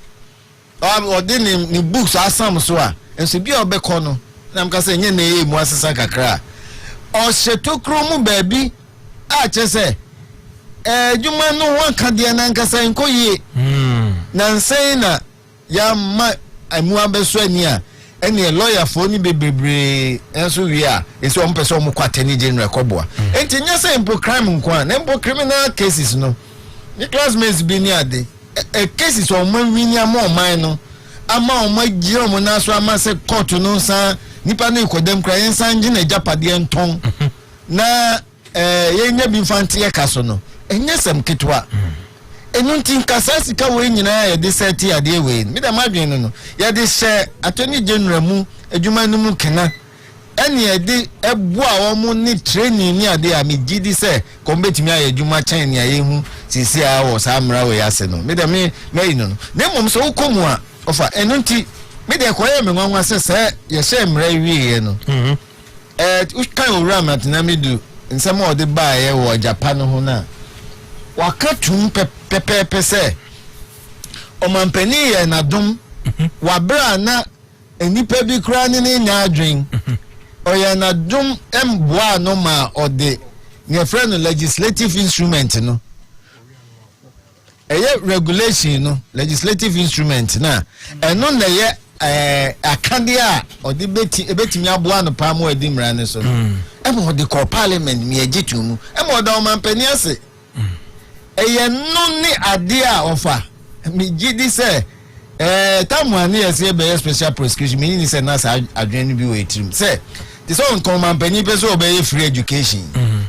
o de ni books asam so a enso bia obekọ no na mka se enye na emu asesa kakra o setokro mu ba bi a chese juma no wan ka de na nka se nko yie nansan na ya ma emu abeso ani a ene lawyer for ni bebre enso wi a ese on person mo kwate ni general koboa enti nya say impo crime nko na impo criminal cases no ni classmates bi ni ade cases on man wi ni ama man no ama o ma gire mo na so ama se court no sa nipa na ikodem kra yen san gina japade enton na yenya bi fantie ka so no enye sem ketwa enunti nkasa sika we nyina ya de seti ade we mi da madwen no ya de hye attorney general mu adwuma no mu kena ene ya de ebu a wo mu ni training ni ade a mi gidi se ko betimi aye adwuma chan ni aye hu sisi a wo sa mra we yase no mi da me no na mom so ukomu a ofa enunti mi da ko ye me nwanwa se ye hye mra wie no kan owura matina mi du nsema o de ba ye wo Japan ho na wakatum pepepe se Omanfm ye na dom wabra na enipa bi kra ni nya adwen oya na dom emboa no ma ode ne friend legislative instrument no regulation no legislative instrument na eno na ye akade a ode betimi aboa no pa mo adimra ne so emo ode call parliament mi agitumu emo ode Omanfm ase eye no ni ade a ofa mi gidi se tamwani ese be special prosecution mi ni se na sa adwen bi we trim se the so Omanfm pe so be free education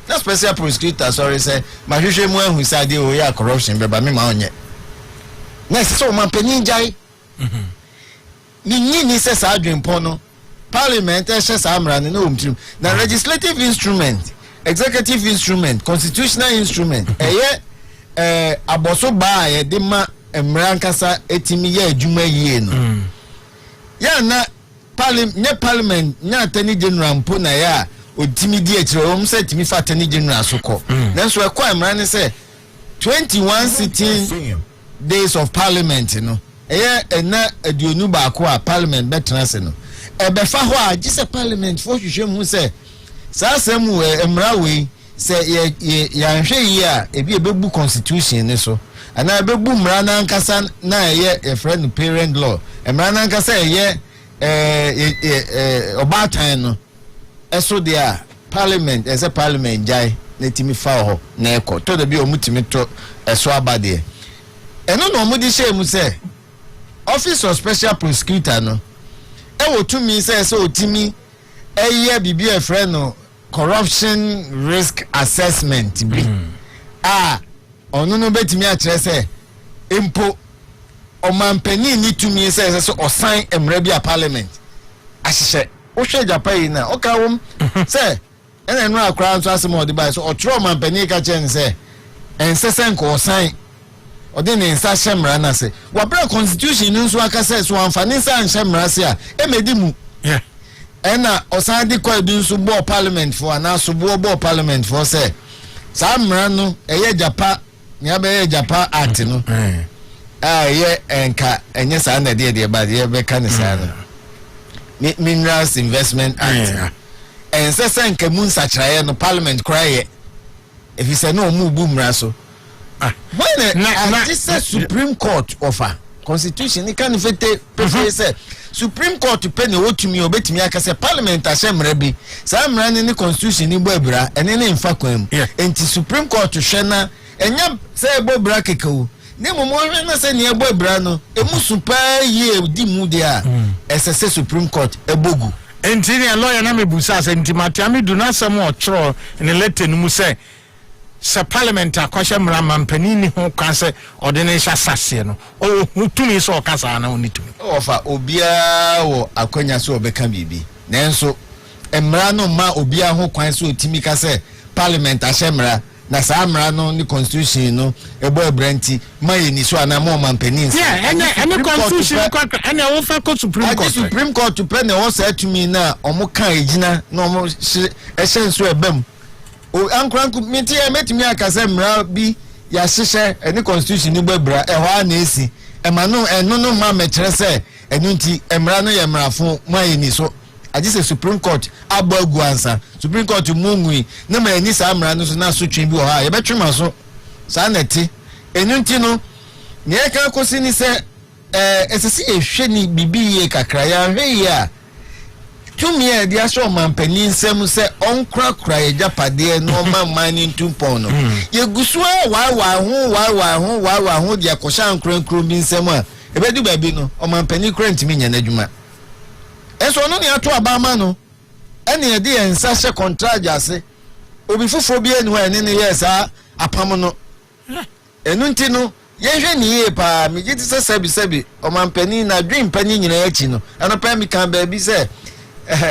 na special prosecutor sorry say ma hwehwe mu ahu sa ade o ya corruption be ba mi ma onye na so Omanfm jai ni se sa adwen po no parliament e hye sa amra ne no omtrim na legislative instrument executive instrument constitutional instrument eye aboso ba ye de ma emra nkasa etimi ye adwuma yie no ya na parliament nya attorney general mpo na ya otimi di ekire o mse timi fa attorney general soko nanso ekwa emra ne say 21 sitting days of parliament no ena aduonu ba ko a parliament betrance no ebefa ho a gise parliament fo hwehwe mu say sa samu emra we say ya hwe yi a ebi ebebu constitution ne so ana ebebu mra na nkasa na ye friend parent law emra na nkasa ye obatan no eso dia parliament as a parliament jai na timi fa ho na eko to da bi omutimi to eso abade eno no omudi shame say office of special prosecutor no e wo tumi say so otimi eye bibi e friend no corruption risk assessment bi onu no betimi a kire say impo Omanfm ni tumi say so osan emra bi a parliament ahye wo hwe Japan na o ka wom say ena no akra nso asem o de bai so otro Omanfm ka chen say ensesen ko osan odi ne nsa hyemra na say wa bra constitution nso aka say so amfani nsa hyemra say a emedi mu ena osan di ko ebi nso bo parliament for na so bo parliament for say sa mra no eye Japan ni abe Japan act no ye enka enye sa na de ba de be kan sa no minerals investment act ensesen ke mun sakraye no parliament kraye if you say no mu bu mra so when this Supreme Court offer constitution ni kan fete prefer say Supreme Court penny wotumi obetumi aka say parliament ashemre bi sa mra ni constitution ni bo abira ene ne mfa kwam enti Supreme Court hwe na enya say bo bra kekewu ni mo hwe na say ne bo abira no emu super ye di mu dia SSS Supreme Court ebogu enti ne lawyer na mebusa say enti matiami do na sam o chro ne letter no mu say sa parliament akwashe mra mampani ni ho kan say ordination sase no o hutumi so kasa na onitumi ofa obia wo akwanya so obeka bibi nenso emra no ma obia ho kwan so otimi ka say parliament ashemra na sa mra no ni constitution no ebo ebranti maye ni so ana mo mampani any constitution any offer ko Supreme Court to pen o say tumi na omo kan ejina na omo ehye so ebam o ankranku meti e metimi akase mra bi ya hyehyɛ any constitution ni gbabra e ho na esi e ma no eno no ma mekere se enu nti emra no ye mrafo maye ni so agise Supreme Court abagu ansa Supreme Court mungui na ma ni sa mra no so na so twen bi ho ha ye betwema so sa na ti enu nti no ne e ka kosi ni se esesi ehwe ni bibi ye kakra ya hwe ya tumi e dia so Omanfm nsem se onkrakra ye japade no mamani ntumpon no ye gusu wa ho dia kosha nkronkro bi nsem a ebedu ba bi no Omanfm krant mi nya nadwuma eso no ne ato abama no ene ye de ensa hye contract ase obi foforo bi enu ene ne ye sa apam no enu nti no ye hwe ni ye pa mi giti se sebi Omanfm na dream pani nyina achi no ana pa mi kan ba bi se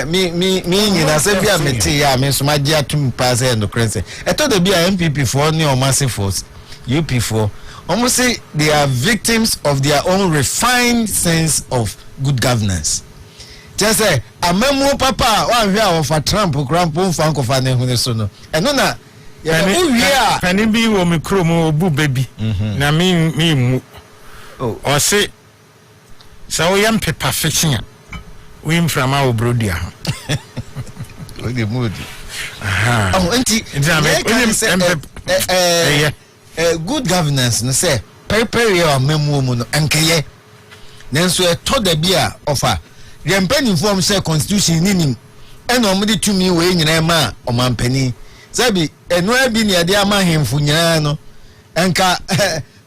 mi nyina se bia meti ya me so maji atum pass and crazy eto de bia MPP for ni Omasi force UP for almost say they are victims of their own refined sense of good governance. Just say amemu papa wan hwe a for Trump krampo mfa nkofa ne hune so no eno na ya pani bi wo me kromo obu baby na mi mu o se so yam perfection we from our brodia we the mood enti good governance no say prepare your memo mu no ankeye nenso e to da bia offer yempani form say constitution ninim eno omde tumi we nyina ma Omanfm sabi eno abi ne ade ama hemfu nyina no enka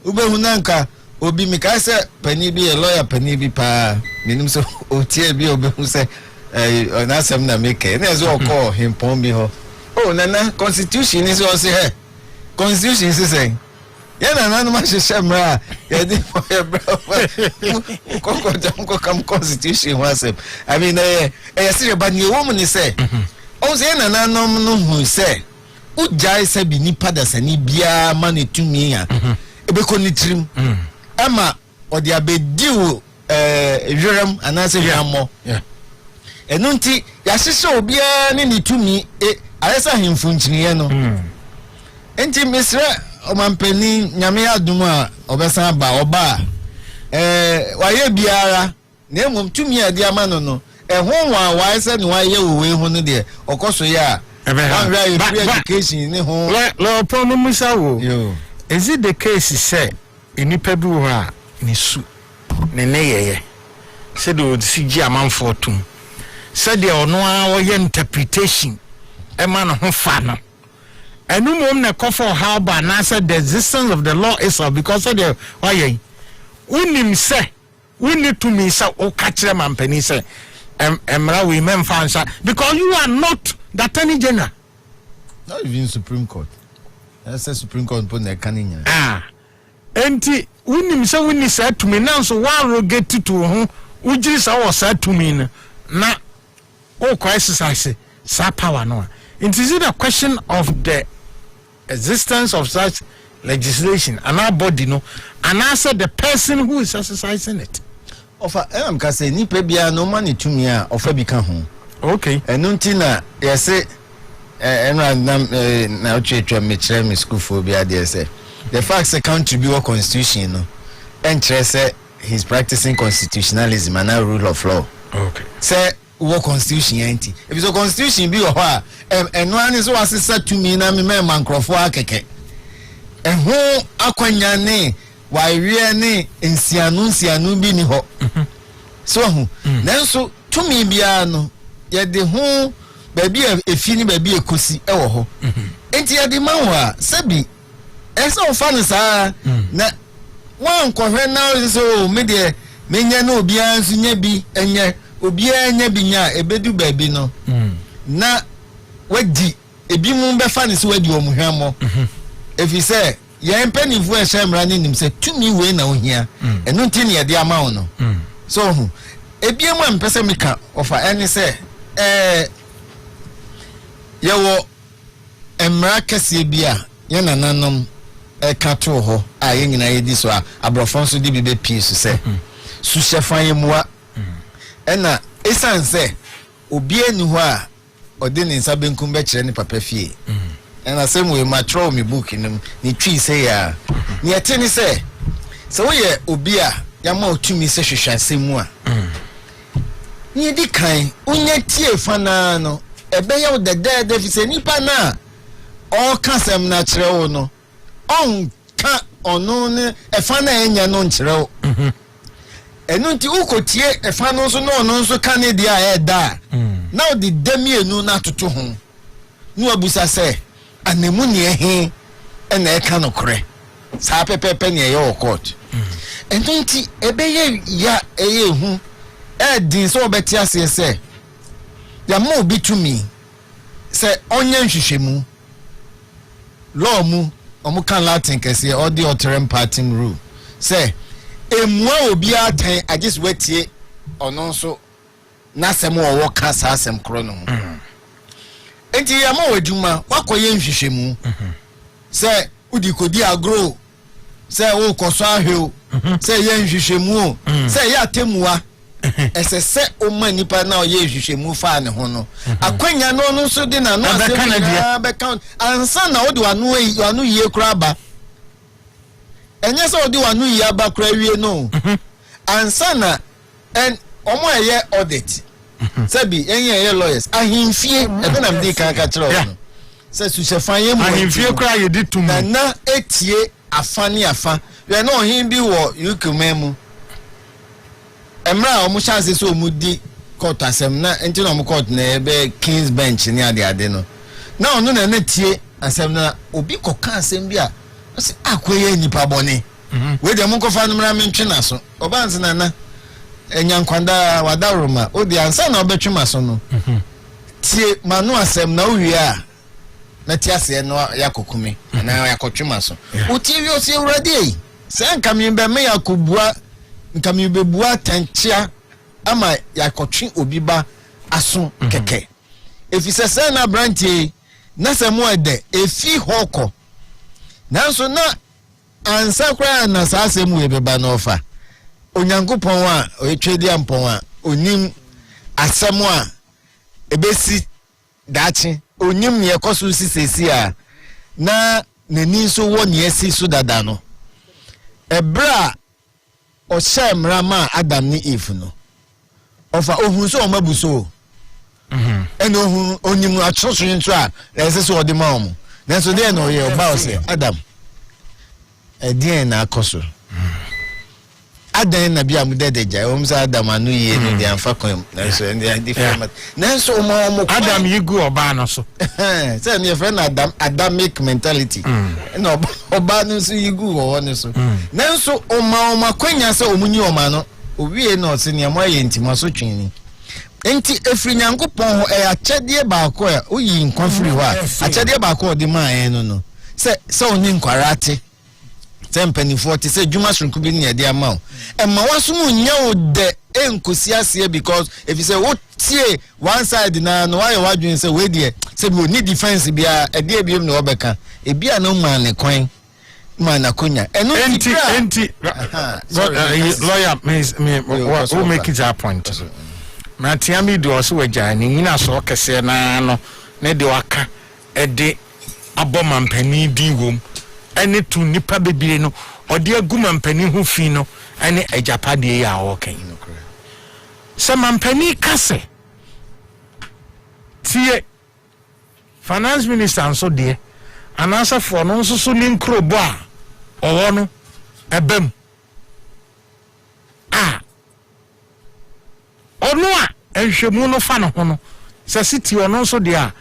ubehu nanka obi mika se pani bi a lawyer pani bi pa minim so otie bi obehu se na asem na make na so call him pon bi ho oh nana constitution is also here constitution is saying ya na ma hye mra ya di for your bro ko kam constitution was I mean say ba ni wo mu ni say o say na no hu say ujai say bi ni pada sani bia ma ne tumi ya ebe ko ni trim ama odi abediwo hwerem anase hwamo enunti ya hyehyɛ obia ne ne tumi ayesa hemfunkyiriye no enti misre omampani nyame adum a obesan ba oba waye biara na emom tumi ade ama no ehun wa waisa ni waye owe hu no de okoso ya education ni hu lo problem sawo is it the case say enipa bi wo ha ni su ne yeye said o si gi amanfo tum said de ono a wo ye interpretation e ma no ho fa no enu mom na kofo how ba na said the existence of the law is because of the why unim say we need to me say o ka kire mampani say emra we men fansa because you are not the attorney general, not even Supreme Court. That's the Supreme Court put na kaninya enti unim say we need say to me now so one rogate to ho ujiri say o say to me na o ko exercise sa power no. It is a question of the existence of such legislation and our body no and answer the person who is exercising it. Ofa am ka say ni pe bia no mani tumi a ofa bi ka ho. Okay. Enunti na yese na ochetwa me kire me school for bia dey say the fact say country be what constitution no entre say he's practicing constitutionalism and a rule of law. Okay. Say what constitution enti if so constitution bi ho a eno ani so asesa tumi na me mankrofo akeke eho akwanya ne wawie ne nsianu bi ni ho so hu nanso tumi bia no ye de ho ba bi efi ni ba bi ekosi e wo ho enti ye de ma ho a sabi ese o fa ne saa na wan kohwe na so me de menya na obi ansu nya bi enye obi anya bi nya ebedu ba bi no na wadi ebi mu be fa ne so wadi omuhwamo efi se ye mpanifu e hemra ne nim se tumi we na ohia eno nti ne ye de ama wo no so hu ebi mu ampese meka ofa eni se ye wo emra kase bia ye nananom ka to ho a ye nyina ye di so a abrofon so di bi be pie so se su chefan ye muwa ena esan se obi eni ho a ode ne nsa benkum be kire ne papa fie ena se mu e matro mi book ni twi se ya ni ete ni se so ye obi a ya ma otumi se hwehwase mu a ni di kan unya tie fana no ebe ya de fi se nipa na o kasem na kire wo no on ka ono ne efana enya no nkire wo enu nti ukotie efano so no ono nso Canada a eda na o di demienu na toto ho nu abusa se anemu ne ehe ena eka no kore sa pepepe ne ye o court enu nti ebe ye ya eye hu din so obeti ase se ya mo obi tumi se onye nhwehwemu law mu omukan Latin kese or the alterem parting rule se emua obi aten agis wetie ono so na sem wo ka sa asem kro no enti ya mo waduma wakoye nhwehwemu se udi kodi agro se wo koso ahwe se ye nhwehwemu se ya temua ese se o manipa na o ye nhwehwemu fa ne ho no akwanya no no so de na no ase be count ansa na o de wanu ye kura ba enye so o de wanu ye aba kura wie no ansa na en omo eye audit sabi enye lawyers ahimfie ebe na mdi kan ka kire no se su se fan ye mu ahimfie kura ye di tumu na etie afani afa we no hin bi wo yukumemu emra o mu chance so mu di court asem na enti no mu court na ebe King's Bench ni ade no na onu na tie asem na obi koka asem bi a se akoye nipa bone we de mu ko fa no mra mentwe na so obanse na enyankwanda wadaroma odi ansa na obetwema so no tie manu asem na owie a na tie ase no yakokumi na yakotwema so o tie o se urade se nka mi be me yakobua nka mi be bua tanchia ama yakotwe obiba aso keke efise se na brantie na se mo ede efi hoko nanso na ansa kwa na saa asem we beba no fa onyankopon a oyetwedi ampon a onim asem a ebesi dachi onim ye koso sisesi a na nani so wo ne esi so dada no ebra o shemra ma Adam ni Eve no ofa ohun so o mabuso eno ohun onim achoso nso a ese so odi ma omo nanso de no ye oba o se Adam edien na akoso Adam na bia mu dedeja o msa Adam anu ye no de amfa kon nanso en different nanso omo Adam yigu oba no so say me friend Adamic mentality no oba no so yigu wo no so nanso oma kwanya se omunyi oma no owie no se ne mo ye ntima so twini enti efri nyankopon ho e akyede ba ko a oyi nkwanfiri ho a akyede ba ko de ma en no se onyi nkwarate tempeni 40 se juma sunku bi ne de ama o e ma waso nya o de enkosi ase because if you say what tie one side na no why wadwen say we de say we need defense bia e de biem na obeka e bia no ma ne kwan ma na konya eno enti lawyer me we make it a point na tiami do so waja ni nyina so kese na no ne de waka e de abomampani di wom ene tu nipa bebire no ode agumampani ho fi no ene Agyapade ya wokan se mampani kase tie finance minister nso de anasa for no nso so ni nkrobo a owo no ebem onu a enhwemu no fa no ho no se city ono nso de a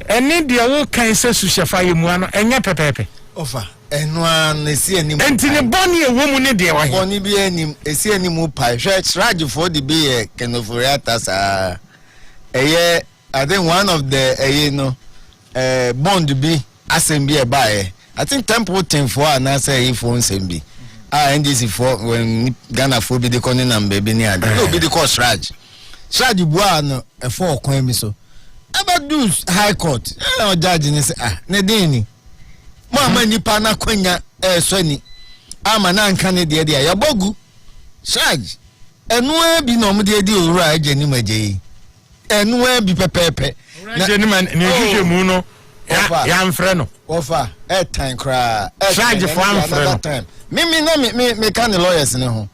eni de wo kan se suhyefa yemu ano enye pepepe ofa enu an esi anim enti ne boni ewomu ne de wa he boni bi anim esi anim pa hwe srage for the be kenoforiata sa eye I think one of the no bond bi assembly e ba I think temple thing for na say if one sembi NDC for when Ghana for be the konin and baby ni ada no be the cost srage bua no e for kwan mi so about do high court judge ni say ne den ni mo ama nipa na kwanya so ni ama na nka ne de ya bogu srage enu bi no mo de owura aje ni maje enu bi pepepe na ni man ni hwehwemu no ya mfre no ofa time kra srage for amfre me can the lawyers ne ho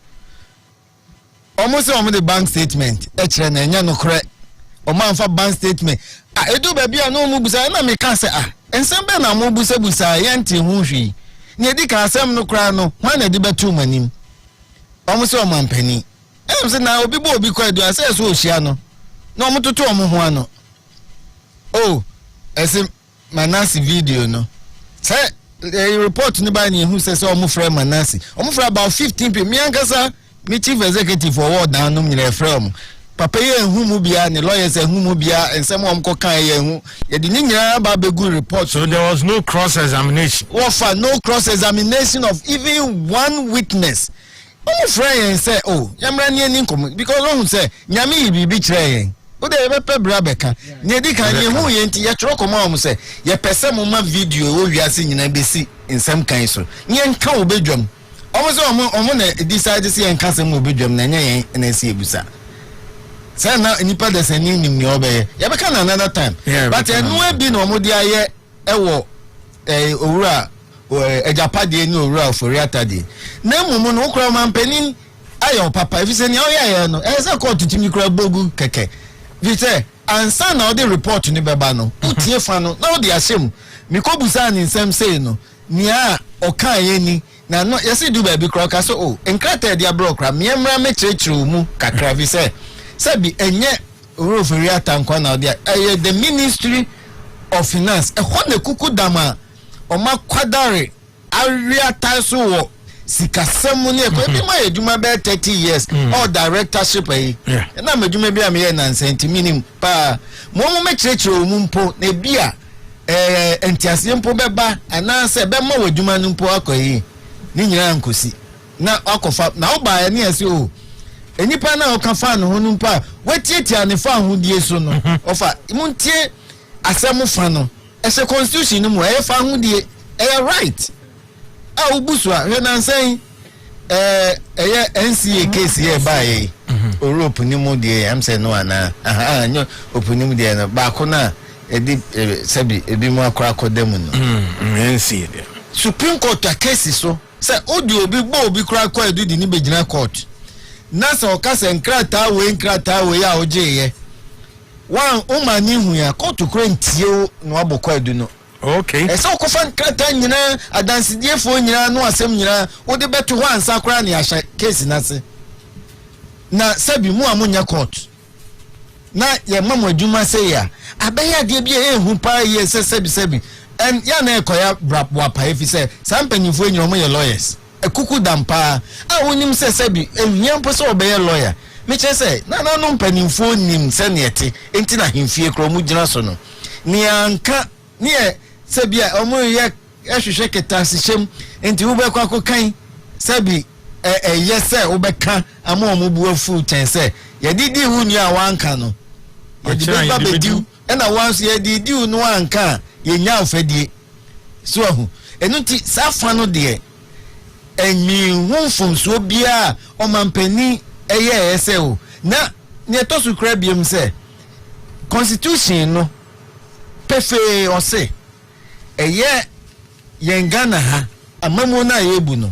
almost on the bank statement kire na enya no kre Omanfm bank statement edu ba bia no mu busa na me ka se ensem be na mu busa yente hu hwi ne di ka asem no kra no hwan na di betu manim almost Omanpani em se na obi bo obi kwa edu ase so ohia no na omututu omo ho ano ese manasi video no say report ni ba ni hu say omo frɛ manasi omo frɛ about 15 people me ankasa me chief executive for ward na no nyere frɛ omo papa ye hu mu bia ne lawyers hu mu bia ensem omo ko kan ye hu ye di ni nyira ba be good report. So there was no cross examination. Offer no cross examination of even one witness. Omo frɛ yen say yamra ni ani nkom because omo say nyame yi bibi kyerɛ yen o de be pebra beka ne di kan ye hu ye nti ye tworo koma omo say ye pese mo ma video o wiase nyina besi nsem kan so nye nka obedwam omo say omo na decide say nka sem obedwam na nya yen na esi ebusa say na nipa de say ni nim obe ye beka na another time but enu bi na omo dia ye ewo owura Agyapade ni owura oforiata de na mumu no okra Omanpani ayo papa if say ni o ya no say court timi kra bogu keke vite ansa na the report ni beba no utie fa no na odi asem mi ko busa ni nsem say no nia oka ye ni na no yesi du ba bi kra ka so enkrata dia bro kra me emra me chirechiro mu kakra vi say bi enye oroferi atankwa na odi the Ministry of Finance ho na kuku dama o ma kwadare ariata so wo sikasem ni ekwe bi ma eduma be 30 years all directorship na meduma bi am ye na nsenti minim pa mo me chirechiro mu mpo na bia entiase mpo beba ananse be ma waduma no mpo akoyi ni nyina nkosi na akofa na oba ya ni ase enipa na okafa no ho no mpo watietia ne fa ho die so no ofa muntie asem fa no ese constitution no mu fa ho die right a ubusua hwe na nsan eye NCA case here by Europe ni mu de am say no ana nyo opunim de no ba ko na edi sabi ebi mu akora kodam no NCA de Supreme Court case so say odi obi gbo obi kura kwa edu di ni begina court na say o ka say nkrata we ya oje ye wan umani hu ya court kura ntie no abokwa edu no. Okay. Esa okofa nkrata nyina adansidiefo nyina no asem nyina wo de beto ho ansa kura ne ahya case na se na sabi mu amunya court na ye mama adwuma se ya abeya de bia ehu pa ye se sabi and ya na ekoya brapwa pa efi se sampanyifo nyina mo ye lawyers ekuku dampa a wonim se sabi ehia mpo se obeye lawyer me che se na no mpanyifo nim se ne ete enti na hemfie kro mu gyina so no ni anka ni sabi a omo ye ehwehwe ketasichem enti wo be kwa kokan sabi yes ubeka ama omubu afu tense yedidi hu ni awanka no yedidi babediu ena wanso yedidi hu no anka yenya ofadie so hu enuti safa no de enyi hunfum so bia omampani eye ese o na ne to su kra biem se constitution no pefe ose eye yengana ha amamu na yebu no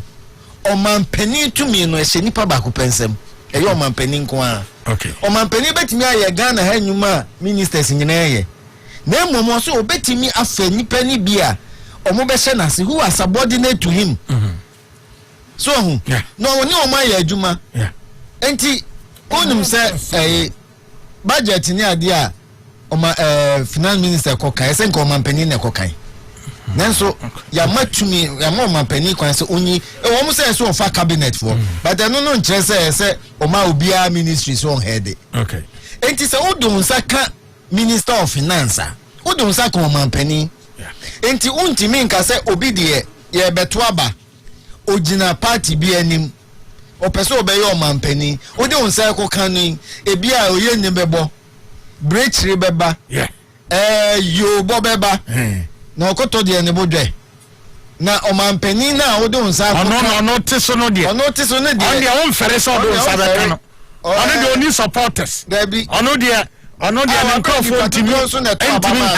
Omanpeni tumi no ehye nipa ba ko pensem eyo omanpeni nko a okay omanpeni betimi aye Ghana ha nyuma ministers nyina ye na emomo so obetimi afa nipa ni bia omo be hye nase who are subordinate to him so hu no woni omo aye adwuma enti onum se budget ni ade a finance minister ko kan se nko omanpeni ne ko kan nanso ya matumi ya mama pani kwan se onyi wo mo say so of cabinet for but no nche say o ma obia ministry so head okay enti se odun saka minister of finance odun saka mama pani enti untimi nka se obi de ye beto aba ogina party bi anim o pese obeye o mama pani odun saka ko kan ni ebi a oye ni bebo breachre beba yo bobeba na okoto de ne bodwe na omampani na wo de unsa ono tiso no de ono tiso ne de on de on fere so do unsa beka no ono de oni supporters ono de anenkrofo ntimi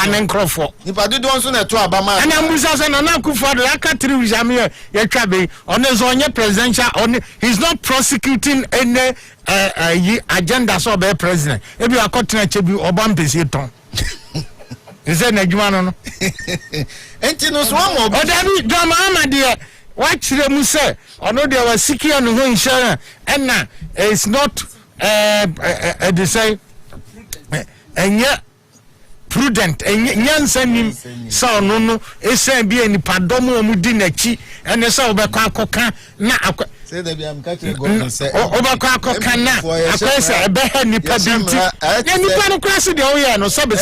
anenkrofo nipa dodo onso na to abama ana mbusa se na akufo do aka tri wijame ye twa be ono zo onye presidential on he's not prosecuting any agenda so be president ebi akotena chebi obampesi ton is it Najumano? No, enti no so mo odabi drama amade wa kire mu se ono de wa siki on ho insurance and na it's not they say enya prudent nyansanim so no esen bi enipadom omudi nachi ene so obekọ akoka na say that be am catch go say obekọ akoka na akwese ebehe nipa binti ya nipa no kwase de oye no sabe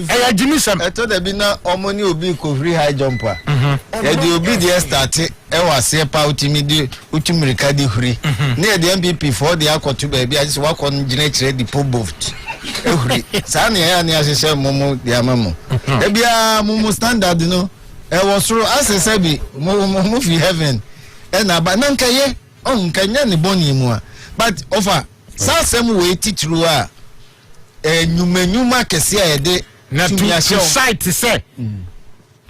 eya jimisam eto da bi na omoni obi ko free high jumper ya di obi de start e wase pa utimrika di huri na de MPP for the akotu ba bi agise wakọ ngina kire di poboft ehuri sa na ya na asese momo di amamu e bia momo standard no e wosoro asese bi momo fi heaven e na ba nanka ye on kanya ne boni mu a but offer sasem we titru a nyuma kese a yede na to site say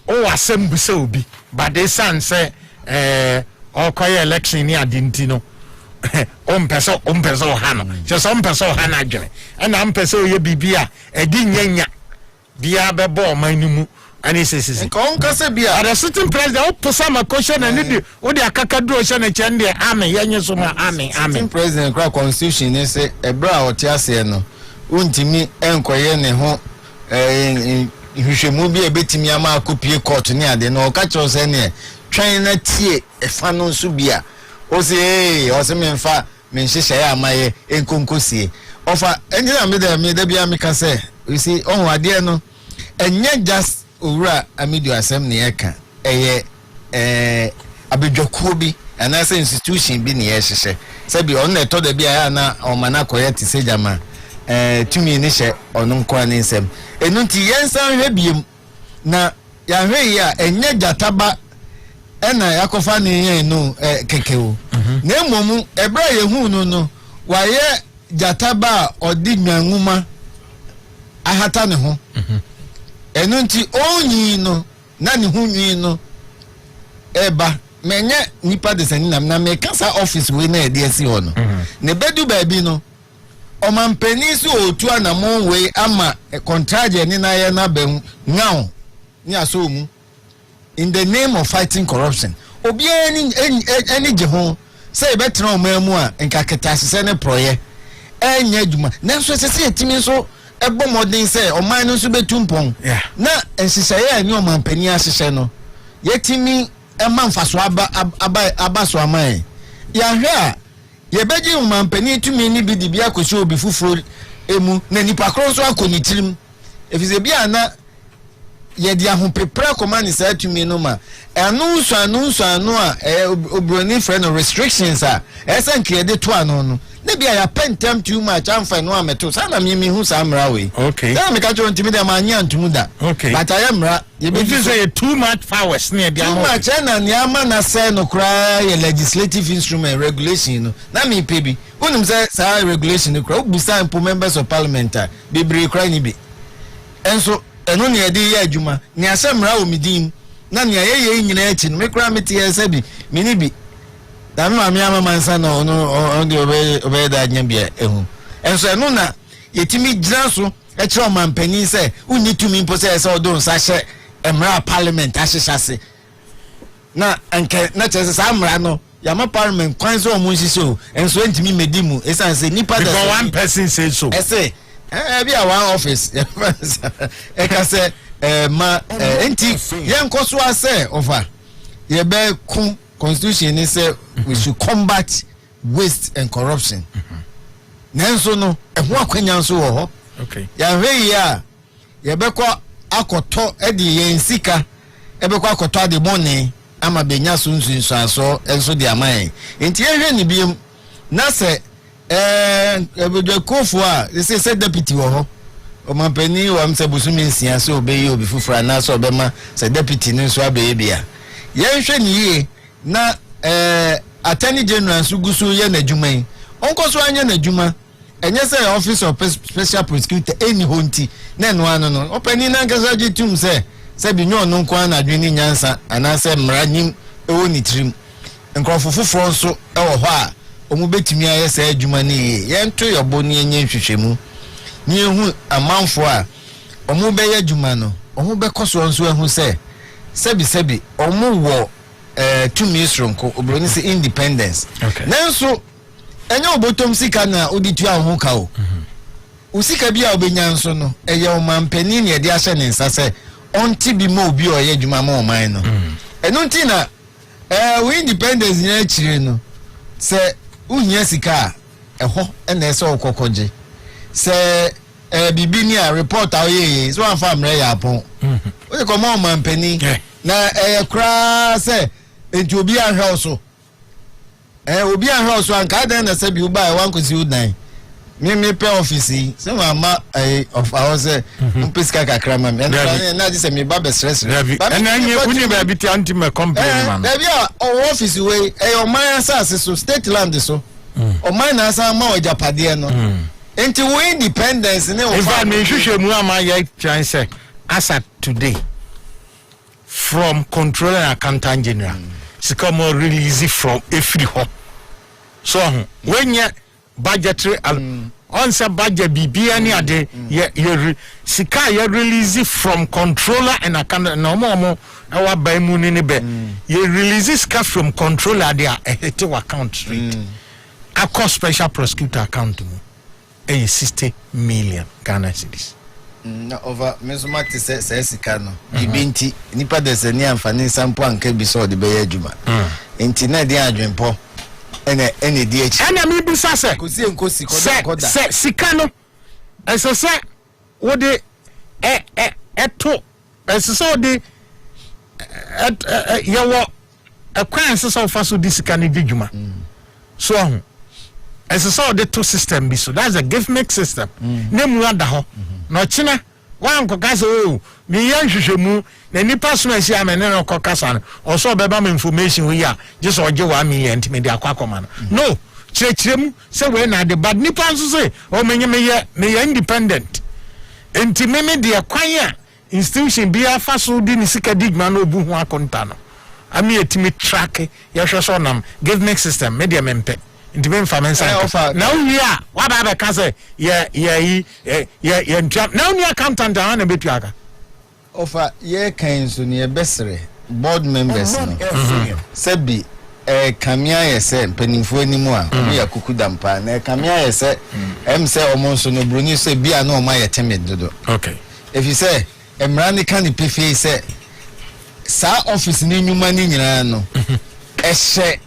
o asem bu se obi but they say okoye election ni adinti no ompeso ha no just ompeso ha na adwene na ampeso ye bibia edi nyanya bia bebo manimu ani sesese kon kase bia ada sitting president oposa ma question na nidi o de akakaduro hye na chende amen yenye so ma amen sitting president kra constitution ni se ebra oti ase no untimi enkoye ne ho hwehwemu bia betimi ama akopie court ni ade no ka cho se ne twan na tie efa no so bia o se o se menfa menhyehyɛ ya amaye enkonkosie ofa enjina me da bia me ka se you see on ade no enye just owura amidio asem ne yeka abedwakuo bi anase institution bi ne yehyehyɛ sabi on na to da bia na omana koye ti sejama tumi ne hye ono nko ani nsem enunti yensan hwe biem na ya hwe ya enye jataba ena yakofa ne yen no kekewo na emomu ebra yehu no waye jataba odi nwanuma ahata ne ho enu nti onyi no na ne hu nwi no eba menye nipa de sani na me kasa office we na ede asi ho no ne bedu baabi no omampani so otu anamon we ama contract ni na ye na be ngawo ni aso mu in the name of fighting corruption obi any jeho say better omamu a nka ketase ne proye enya adwuma nanso se etimi so ebo modern say oman no so betumpon na ensiseye ani omampani asese no yetimi ema mfaso aba so aman ya hwe a ye beji omampani tumi ni bi dibia akosi obi fufuro emu na nipa kro so akonitirim efize bia na ye dia ho prepare command say tumi no ma anu a obroni friend restrictions a esa nkede to ano no na bia ya pentem too much amfa no ameto sa na mi hu sa mra we okay na me ka cho ntimi da ma anya ntumu da okay but I am mra ye be say too much powers near the too much na niama na say no cry legislative instrument regulation no na me pebi unum say sa regulation no cry obusa impo members of parliament be bre cry ni be enso eno ne ede ye adwuma ni asemra o midim na ne ye nyina achi no me cry meti ye sabi mini bi da me ama mansa no on de obey da nyambia ehu enso eno na yetimi gyina so e kire omampani se unni tumi mpo se odon sa hye emra parliament ahyehyase na anke na chese sa amra no yama parliament kwan so omo nhihye enso entimi medimu esan se nipa da because one person says so ese bi a one office e ka se ma enti yenko so ase over ye be ku constitution ni say we should combat waste and corruption nanso no eho akwanya nso wo ho okay ya hwe ya ye be ko akoto edi yen sika e be ko akoto ade money ama benya so nsunsu aso enso de aman enti ye hwe ni biem na se ebedo kofu a se deputy wo ho omampani wa mse busumi nsia so obeyi obi fufura na so obema se deputy ni so abeye bia ye hwe ni ye na attorney general sugusu ye na djuma yi onko so anya na djuma enye say office of special prosecutor eni honti na eno anu no opani na nkasa jitum se bi nyo no nko na adwini nyansa ana se mranyim ewo ni trim nkrofofofo nso ewo ho a omu betimi aye say adwuma ni ye nto yobo ni enye hwehwemu ni ehu amanfo a omu be ye adwuma no omu be koso nso ehu sebi omu wo to misronko obroni se independence okay nanso enye obotom sika na oditu ahụ ka o usika bia obenya nso no eye omampani ne de ahye ne nsa se onti bi ma obi oye adwuma ma oman no eno nti na we independence ne achire no se uhia sika eho na ese okokoje se bibi ni a report aye so anfa mre ya apon o de ko ma omampani na kra se enti obi ahwe so obi ahwe so anka dan na se bi uba e wan kwesi udan me pe office se ma of our say mpiska kakra ma na ji se me ba be stress na nye uni ba bi ti anti me complain man na bia office we oman asase so state land so oman na asa ma ojapade no enti we independence ne o fa me hwehwe mu ama ye try say as at today from controller and accountant general sika mo release from every home so when you budgetary on say budget bibia ni ade ye sika ye release from controller and accountant no mo our buy money ni be ye release sika from controller their account rate across special prosecutor account mo 60 million Ghana cedis na over mesomati se sika no ibinti nipa de se ni amfani sampo anka bi so de be adwuma enti na de adwempo ene di echi ana mi bisa se kosi enkosi koda se sika no eso se wo de eto eso so de yewo ekwan se so fa so di sika ni dwuma so ho eso so de to system bi so that's a give make system nemu ada ho no china wan ko kasa o me yan hwehwemu na nipa so asi amene no ko kasa no oso beba me information we ya just oje 1 million ntime de akwa no chirechirem se we na de bad nipa nso se o menye me independent ntime me de kwan ya institution bi afa so di ni sika digma no obu ho akonta no ami etimi track ya hwe so nam government system media mempe ntime mfamensa na uni a wa ba be ka se ye ntwa na uni accountant an na betu aka ofa ye kan so ne besere board members no sebi kamia yese mpanimfo animu a obi yakukuda mpa na kamia yese say omonso no broni so bia na oma yeteme dodo okay if you say emrani kan pefe say sa office ni nyuma ni nyina no ehye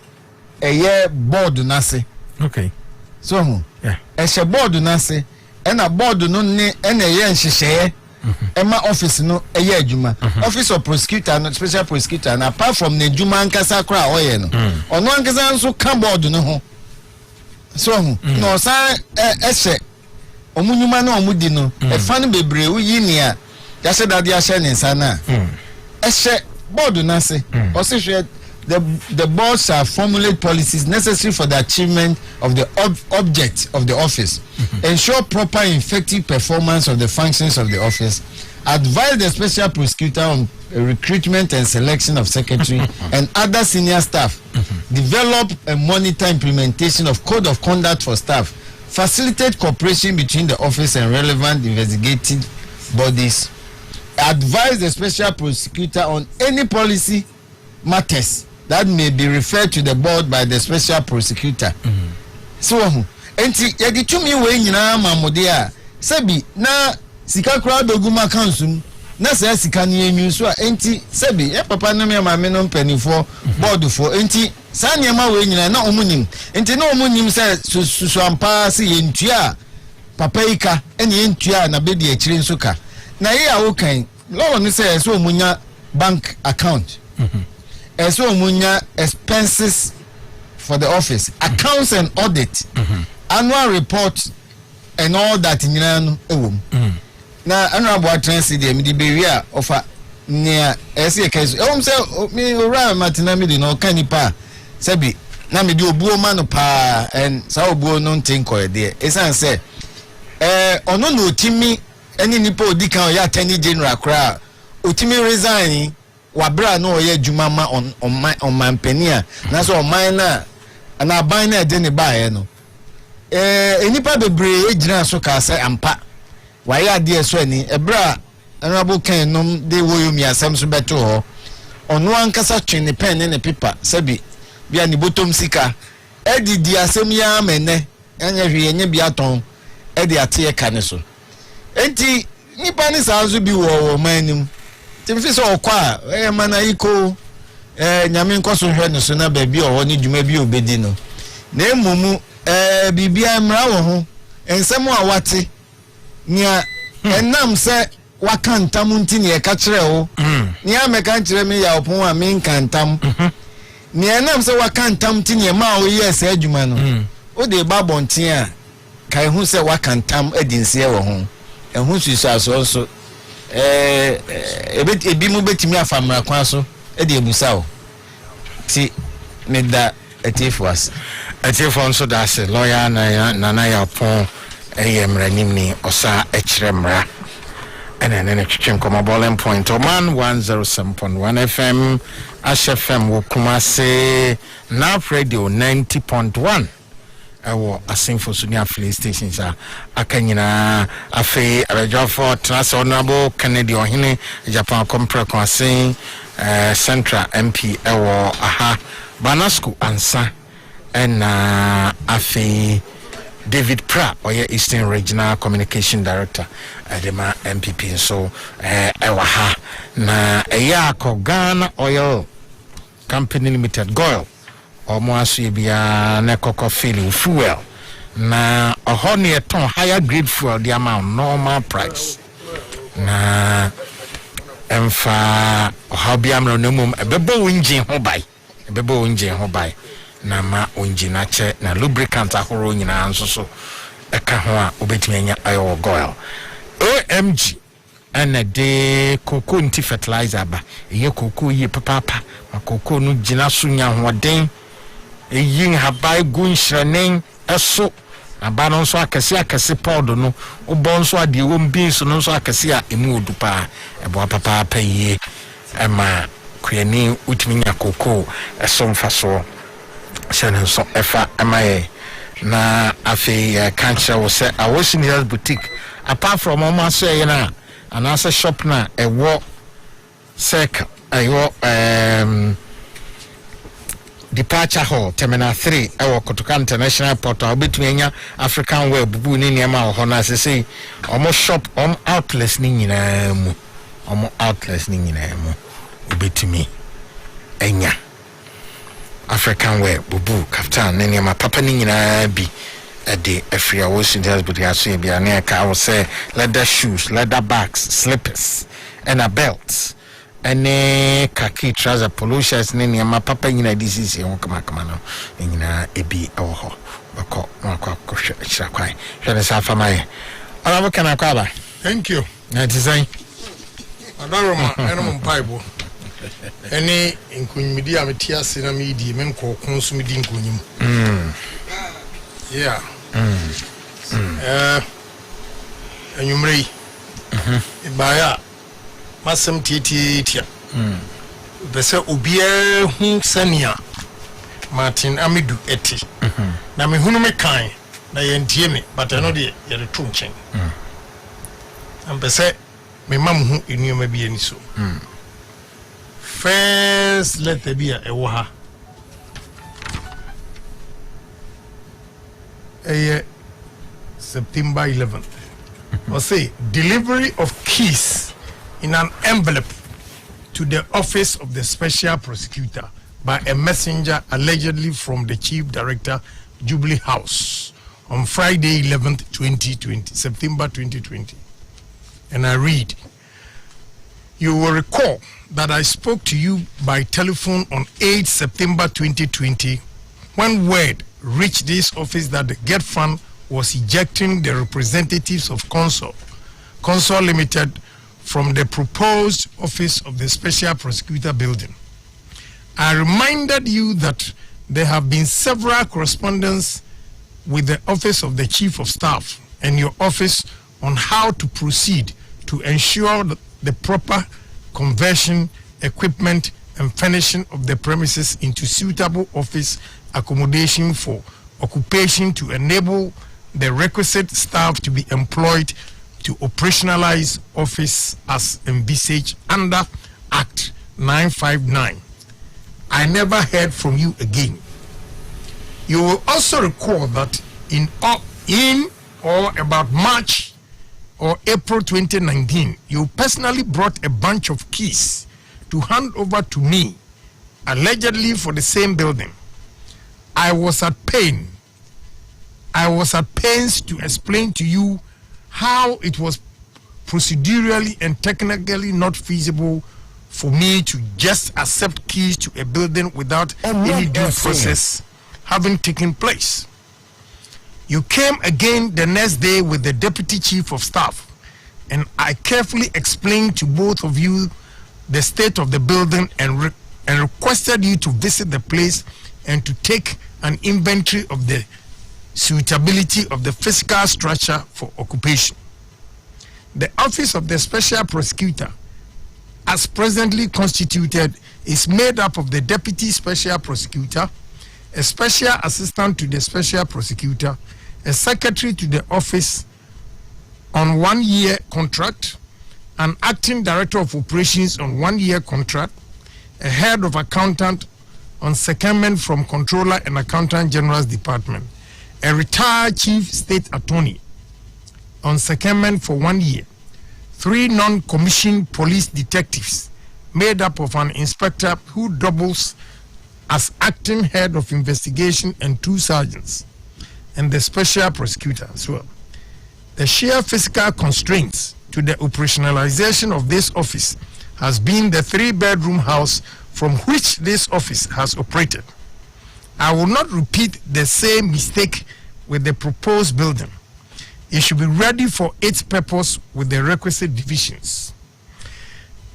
eye board na se okay so hu yeah ehye board na se na board no ne na eye nhyehyeye Emma office no eye adwuma office of prosecutor no special prosecutor and apart from the adwuma ankasa kra oye no ono ankasa nso ka board no ho so hu no sa ehye omunyuma na omudi no e fa no bebre uyi ni a ya se dade a she ne nsa na ehye board na se o se hwe the board shall formulate policies necessary for the achievement of the object of the office, ensure proper and effective performance of the functions of the office, advise the special prosecutor on recruitment and selection of secretary and other senior staff, develop and monitor implementation of code of conduct for staff, facilitate cooperation between the office and relevant investigative bodies, advise the special prosecutor on any policy matters that may be referred to the board by the special prosecutor. So, enti yadi tumi we nyina mamode a sebi na sika kra doguma kansum na se sika ne enyu so a enti sebi e papa na me mame no mpanifo board fo enti sa niema we nyina na omunim enti na omunim se susu ampa se yentua papa ika ene yentua na bedi akire nso ka na ye a wo kan law no se so omunya bank account so omunya expenses for the office, accounts and audit, annual report and all that in no now honorable transit the media offer near SA case say me ora matina me di no kanipa sabi na me di obuo ma no pa and sa obuo no ntin ko de esan say ono no otimi eni nipa odikan o ya attorney general kra otimi resign wabra no oye adwuma ma on mampania na so oman na ana ban na de ne bae no enipa bebre ejina so ka say ampa waye ade so ani ebra honorable kan nom de woyumi asem so beto ho ono ankasa twene pen ne paper sabi bia ni bottom sika edidi asem ya amene anya hwe nya bia ton edi ate ka ne so enti nipa ni sazu bi wo manim timfi so okwa mana iko nyame nkoso hwe no so na ba bi o ni dwuma bi obedi no na emumu bibia mra wo ho ensem a wate nia enam se wakantam ntini e ka kire wo nia me kan kire me ya opon a me nkantam nia enam se wakantam ntini ma o yes adwuma no o de ba bonten a kai hu se wakantam adinse wo ho ehun susu aso so ebi mu betimi afamra kwan so e de ebusa o ti me da etifwas nso da se lawyer na ya pon eyemranim ni osa ekremra ene twetwem koma bowling point Oman 107.1 FM HFM wo Kumase na radio 90.1 ewo asinfo sunia affiliate stations akanyina afi abejofo trans honorable Kennedy ohene Japan compre kwasin central MP ewo aha Banasco ansa na afi David Pra oye Eastern Regional Communication Director adema MPP so ewa ha na eya ko Ghana Oil Company Limited Goil omo aso bia na kokko fuel na ohone eton higher grade fuel the amount normal price na emfa ohobia mro no mum ebebo engine ho bai na ma engine ache na lubricant ahoro nyina nso so eka ho a obetimi anya ayo goil OMG ana de cocoa nti fertilizer ba eye cocoa ye papa ma cocoa no gina so nya hoden eyin habai gun hranen eso aba no so akese pod no obo nso ade won beans no nso akese a emu odupa ebo papa pa ye ema kweni utimi nya cocoa eso mfaso shane nso efa emaye na afi kancha wo se a washing house boutique apart from Oman say na anasa shop na ewo sek ewo departure hall terminal 3 ewo Kotoka International Port obetumi nya African wear bubu ni niam a ho na say omo shop outlets ni nyina mu obetumi enya African wear bubu kaftan ni niam papa ni nyina bi ade afria wo sintas but ya so bia na ka wo say leather shoes, leather bags, slippers and a belt and khaki trouser polo shirts ni niam papa nyina disease won kama no nyina ebi ewo ho bako ko hwehwɛ kwai hwɛ sa fa mai ala wo kana kwa ba. Thank you. Na design adaroma enom bible ene nkunyimidi ametia se na medi men ko konsumidi nkunyim yeah enyumrei ibaya masem tietia bese obia hu sania Martin Amidu eti na me hunu me kan na yentie me but I know de ye retu nchen ambese me mam hu enuoma bi ani so first letter bi a ewo ha September 11th. Or say delivery of keys in an envelope to the office of the special prosecutor by a messenger allegedly from the chief director Jubilee House on Friday 11th 2020 September 2020. And I read, you will recall that I spoke to you by telephone on 8 September 2020 when word reached this office that the Get Fund was ejecting the representatives of Consol Limited from the proposed office of the Special Prosecutor building. I reminded you that there have been several correspondence with the office of the Chief of Staff and your office on how to proceed to ensure the proper conversion, equipment, and furnishing of the premises into suitable office accommodation for occupation to enable the requisite staff to be employed to operationalize office as envisaged under Act 959. I never heard from you again. You will also recall that in or about March or April 2019, you personally brought a bunch of keys to hand over to me, allegedly for the same building. I was at pains to explain to you how it was procedurally and technically not feasible for me to just accept keys to a building without any due process having taken place. You came again the next day with the Deputy Chief of Staff, and I carefully explained to both of you the state of the building and requested you to visit the place and to take an inventory of the suitability of the physical structure for occupation. The office of the Special Prosecutor, as presently constituted, is made up of the Deputy Special Prosecutor, a Special Assistant to the Special Prosecutor, a Secretary to the office on 1-year contract, an Acting Director of Operations on 1-year contract, a Head of Accountant on secondment from Controller and Accountant General's Department, a retired Chief State Attorney on secondment for 1 year, 3 non-commissioned police detectives made up of an inspector who doubles as acting head of investigation and 2 sergeants, and the Special Prosecutor as well. The sheer physical constraints to the operationalization of this office has been the 3-bedroom house from which this office has operated. I will not repeat the same mistake with the proposed building. It should be ready for its purpose with the requisite divisions.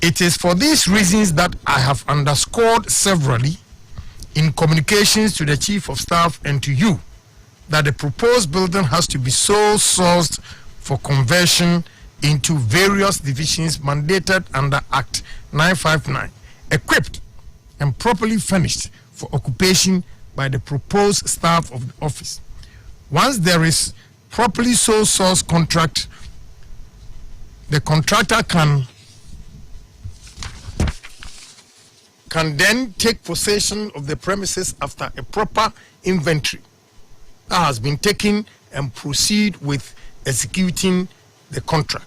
It is for these reasons that I have underscored severally in communications to the Chief of Staff and to you that the proposed building has to be sole sourced for conversion into various divisions mandated under Act 959, equipped and properly furnished for occupation by the proposed staff of the office. Once there is properly sole source contract, the contractor can then take possession of the premises after a proper inventory that has been taken and proceed with executing the contract.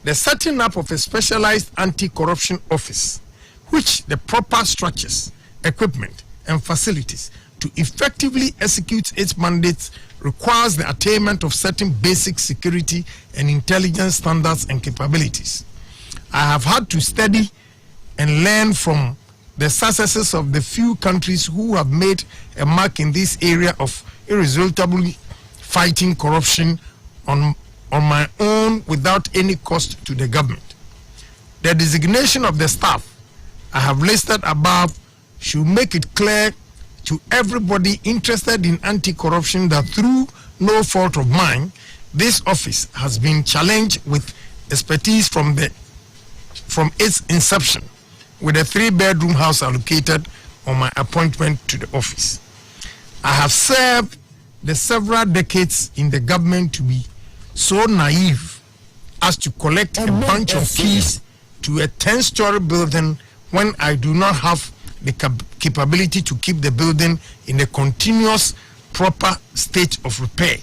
The setting up of a specialized anti-corruption office, which the proper structures, equipment, and facilities to effectively execute its mandates requires the attainment of certain basic security and intelligence standards and capabilities. I have had to study and learn from the successes of the few countries who have made a mark in this area of irresolutibly fighting corruption on my own without any cost to the government. The designation of the staff I have listed above should make it clear to everybody interested in anti-corruption that through no fault of mine, this office has been challenged with expertise from its inception, with a 3-bedroom house allocated on my appointment to the office. I have served the several decades in the government to be so naive as to collect a bunch of keys to a 10-story building when I do not have the capability to keep the building in a continuous, proper state of repair,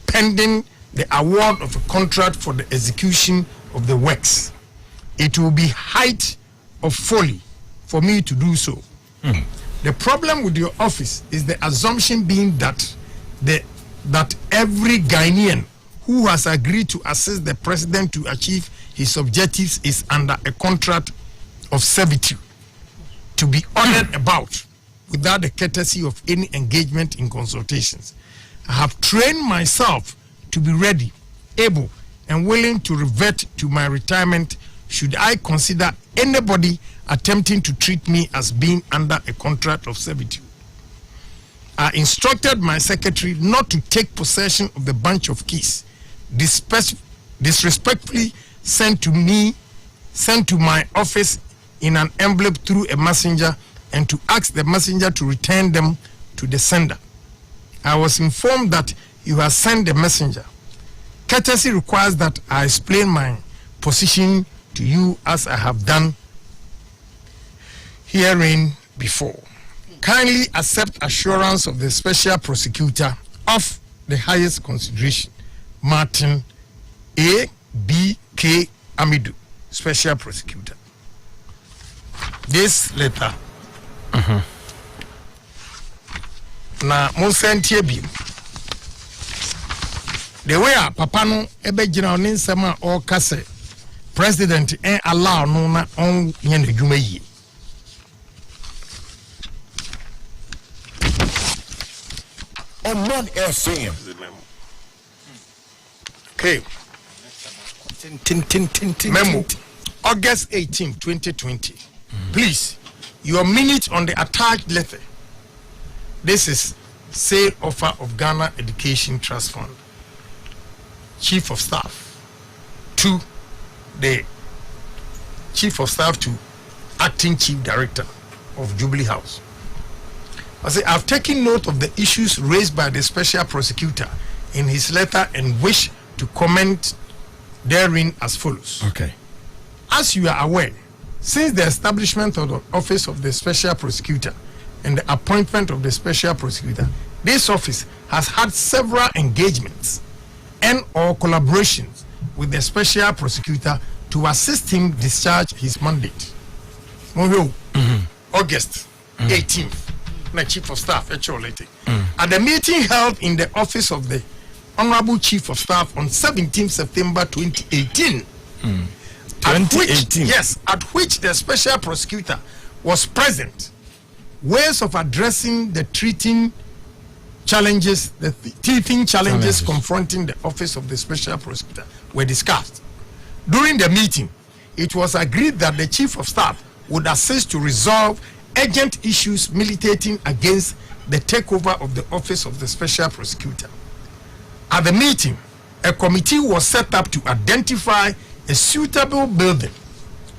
pending the award of a contract for the execution of the works. It will be height of folly for me to do so. The problem with your office is the assumption being that every Ghanaian who has agreed to assist the president to achieve his objectives is under a contract of servitude to be ordered about without the courtesy of any engagement in consultations. I have trained myself to be ready, able, and willing to revert to my retirement should I consider anybody attempting to treat me as being under a contract of servitude. I instructed my secretary not to take possession of the bunch of keys disrespectfully sent to my office in an envelope through a messenger, and to ask the messenger to return them to the sender. I was informed that you have sent the messenger. Courtesy requires that I explain my position to you as I have done herein before. Kindly accept assurance of the special prosecutor of the highest consideration, Martin A.B.K. Amidu, special prosecutor. This letter na monsentie bi the way a papa no ebe gina on nsem a o kase president allow no na on ye na dwuma yi Omanfm. Okay. Memo, August 18, 2020. Please, your minute on the attached letter. This is sale offer of Ghana Education Trust Fund. Chief of Staff to the Chief of Staff to Acting Chief Director of Jubilee House. I say, I've taken note of the issues raised by the special prosecutor in his letter and wish to comment therein as follows. Okay. As you are aware, since the establishment of the office of the special prosecutor and the appointment of the special prosecutor, this office has had several engagements and or collaborations with the special prosecutor to assist him discharge his mandate. August 18th. My Chief of Staff, at the meeting held in the office of the Honorable Chief of Staff on 17 September 2018. 2018? At which the special prosecutor was present. Ways of addressing the treating challenges, the teething challenges confronting the office of the special prosecutor were discussed. During the meeting, it was agreed that the chief of staff would assist to resolve urgent issues militating against the takeover of the office of the special prosecutor. At the meeting, a committee was set up to identify a suitable building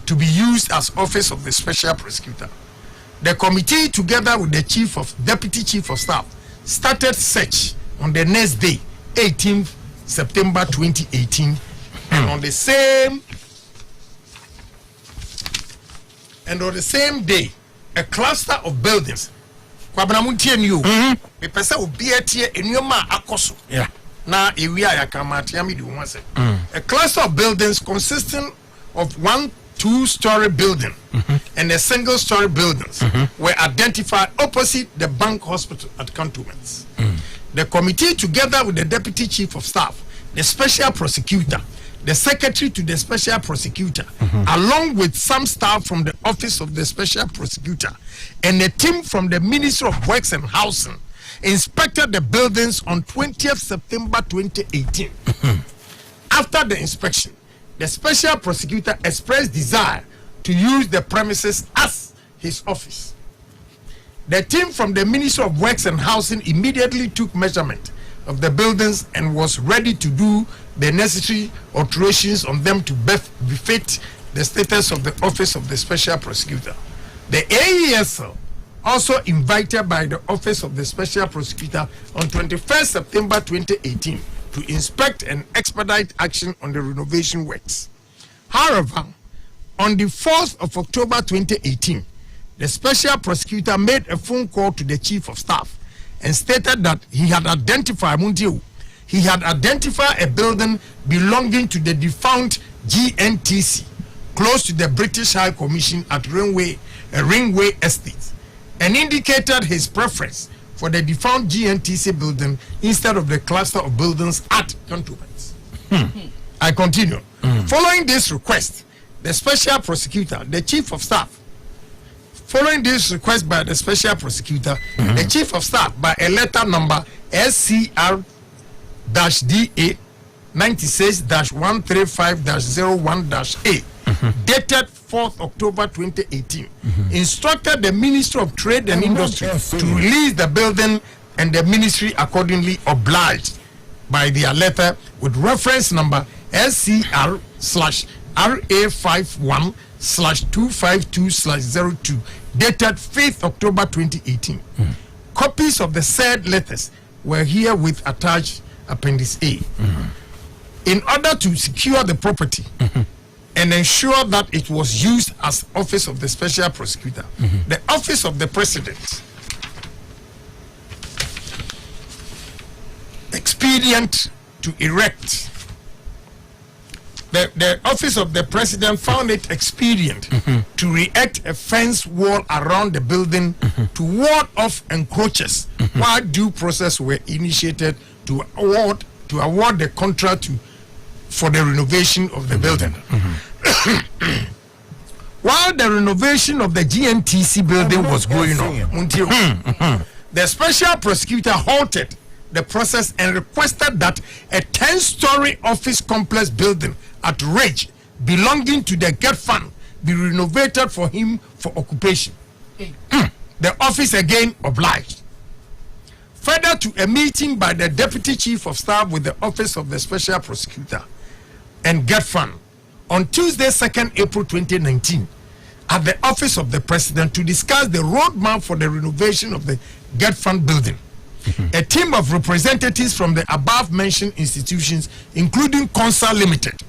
to be used as office of the special prosecutor. The committee, together with the deputy chief of staff, started search on the next day, 18th September 2018, and on the same day, a cluster of buildings. Yeah. A cluster of buildings consisting of 1 2-story building and a single-story buildings were identified opposite the bank hospital at Cantonments. The committee, together with the deputy chief of staff, the special prosecutor, the secretary to the special prosecutor, along with some staff from the office of the special prosecutor and a team from the Ministry of Works and Housing, inspected the buildings on 20th September 2018. After the inspection, the special prosecutor expressed desire to use the premises as his office. The team from the Ministry of Works and Housing immediately took measurement of the buildings and was ready to do the necessary alterations on them to befit the status of the office of the special prosecutor. The AESL, also invited by the office of the special prosecutor on 21st September 2018, to inspect and expedite action on the renovation works. However, on the 4th of October 2018, the special prosecutor made a phone call to the chief of staff and stated that he had identified a building belonging to the defunct GNTC close to the British High Commission at Ringway Estate, and indicated his preference for the defunct GNTC building instead of the cluster of buildings at Cantonments. I continue. Following this request, the special prosecutor, the chief of staff, following this request by the special prosecutor, the chief of staff, by a letter number SCR-DA 96-135-01-A, dated 4th October 2018, instructed the Ministry of Trade and Industry to release the building, and the ministry accordingly obliged by their letter with reference number SCR/RA51/252/02, dated 5th October 2018. Copies of the said letters were herewith attached Appendix A. In order to secure the property and ensure that it was used as office of the special prosecutor, the office of the president expedient to erect. The office of the president found it expedient to erect a fence wall around the building to ward off encroachers while due process were initiated to award the contract for the renovation of the building. While the renovation of the GNTC building was going on, the special prosecutor halted the process and requested that a 10-story office complex building at Ridge belonging to the GET Fund be renovated for him for occupation. The office again obliged. Further to a meeting by the deputy chief of staff with the office of the special prosecutor and GET Fund on Tuesday, 2nd April 2019, at the office of the president to discuss the roadmap for the renovation of the GET Fund building. A team of representatives from the above mentioned institutions, including Consa Limited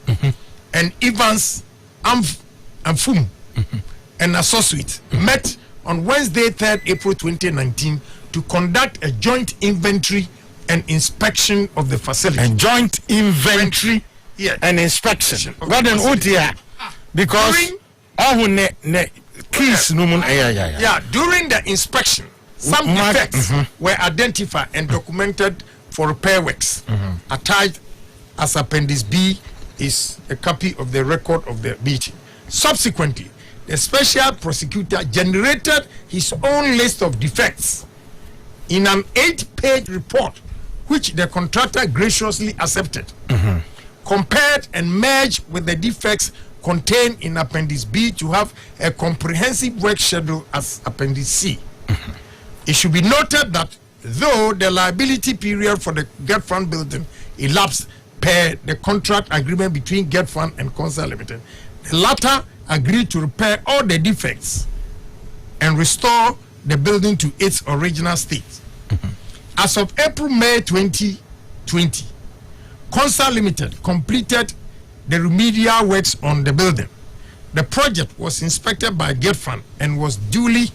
and Evans Amfum and Associates, met on Wednesday, 3rd April 2019, to conduct a joint inventory and inspection of the facility. And joint inventory and inspection. Because during the inspection, some defects were identified and documented for repair works. Attached as Appendix B is a copy of the record of the meeting. Subsequently, the special prosecutor generated his own list of defects in an 8-page report, which the contractor graciously accepted, compared and merged with the defects contained in Appendix B to have a comprehensive work schedule as Appendix C. It should be noted that though the liability period for the Get Fund building elapsed per the contract agreement between Get Fund and Consa Limited, the latter agreed to repair all the defects and restore the building to its original state. As of April-May 2020, Consa Limited completed the remedial works on the building. The project was inspected by Get Fund and was duly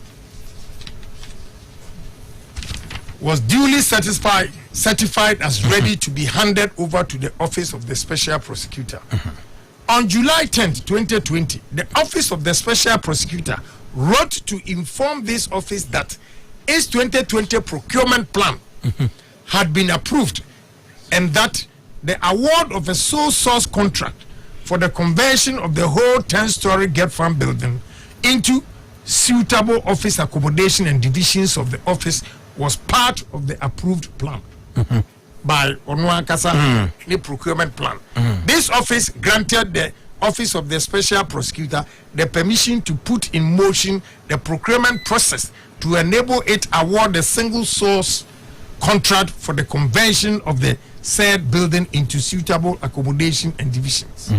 certified as ready to be handed over to the Office of the Special Prosecutor. On July 10, 2020, the Office of the Special Prosecutor wrote to inform this office that its 2020 procurement plan had been approved and that the award of a sole source contract for the conversion of the whole 10-story Get Fund building into suitable office accommodation and divisions of the office was part of the approved plan by Onuankasa, the procurement plan. This office granted the Office of the Special Prosecutor the permission to put in motion the procurement process to enable it award a single source contract for the conversion of the said building into suitable accommodation and divisions.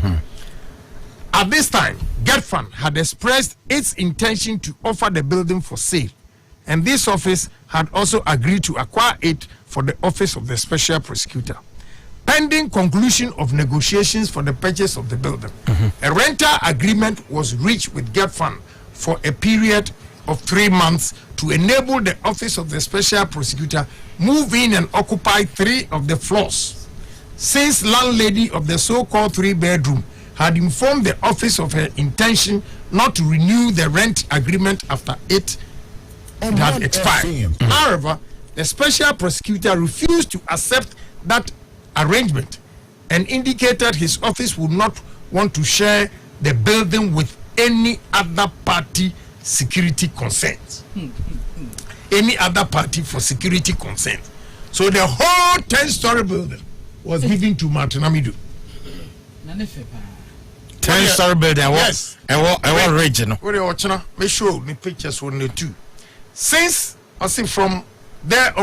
At this time, Get Fund had expressed its intention to offer the building for sale, and this office had also agreed to acquire it for the Office of the Special Prosecutor. Pending conclusion of negotiations for the purchase of the building, a rental agreement was reached with Get Fund for a period of 3 months to enable the Office of the Special Prosecutor move in and occupy 3 of the floors. Since landlady of the so-called 3-bedroom had informed the office of her intention not to renew the rent agreement after it had expired. However, the Special Prosecutor refused to accept that arrangement and indicated his office would not want to share the building with any other party security concerns. Any other party for security concerns. So the whole 10-story building was given to Martinamidu. 10-story building. Yes. And what region? What are you make sure the pictures were the two. Since I see from there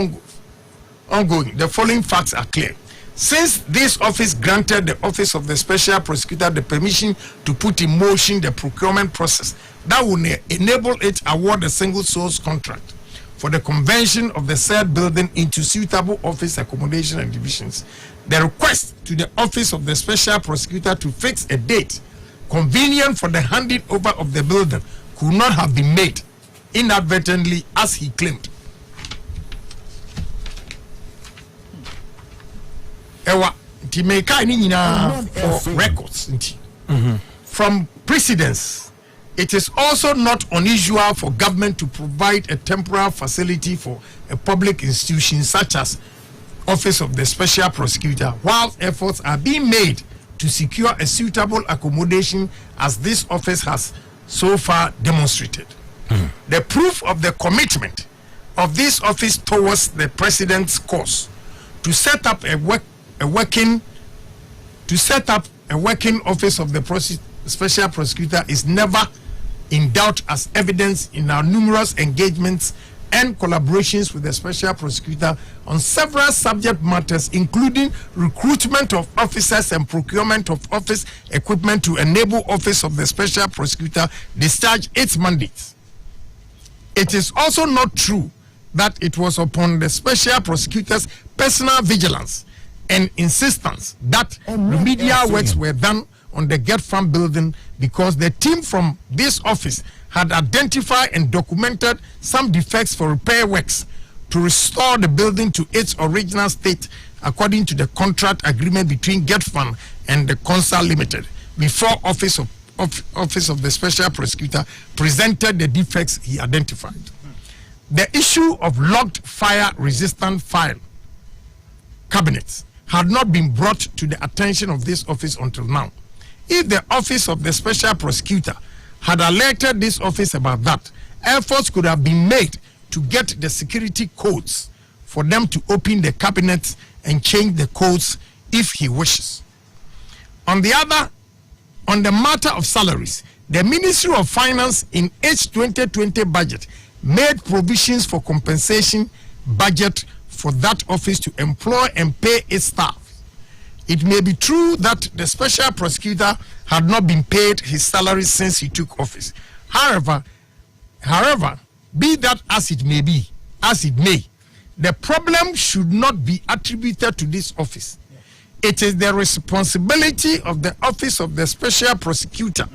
ongoing, the following facts are clear. Since this office granted the Office of the Special Prosecutor the permission to put in motion the procurement process that would enable it award a single source contract for the conversion of the said building into suitable office accommodation and divisions, the request to the Office of the Special Prosecutor to fix a date convenient for the handing over of the building could not have been made inadvertently as he claimed. For records. From precedence, it is also not unusual for government to provide a temporary facility for a public institution such as Office of the Special Prosecutor while efforts are being made to secure a suitable accommodation, as this office has so far demonstrated. The proof of the commitment of this office towards the President's cause to set up a working Office of the Special Prosecutor is never in doubt, as evidence in our numerous engagements and collaborations with the Special Prosecutor on several subject matters, including recruitment of officers and procurement of office equipment to enable Office of the Special Prosecutor discharge its mandates. It is also not true that it was upon the Special Prosecutor's personal vigilance and insistence that remedial works were done on the Get Fund building, because the team from this office had identified and documented some defects for repair works to restore the building to its original state according to the contract agreement between Get Fund and the Consa Limited before Office of the Special Prosecutor presented the defects he identified. The issue of locked fire-resistant file cabinets had not been brought to the attention of this office until now. If the Office of the Special Prosecutor had alerted this office about that, efforts could have been made to get the security codes for them to open the cabinet and change the codes if he wishes. On the matter of salaries, the Ministry of Finance in its 2020 budget made provisions for compensation budget for that office to employ and pay its staff. It may be true that the special prosecutor had not been paid his salary since he took office. However, be that as it may, the problem should not be attributed to this office. It is the responsibility of the Office of the Special Prosecutor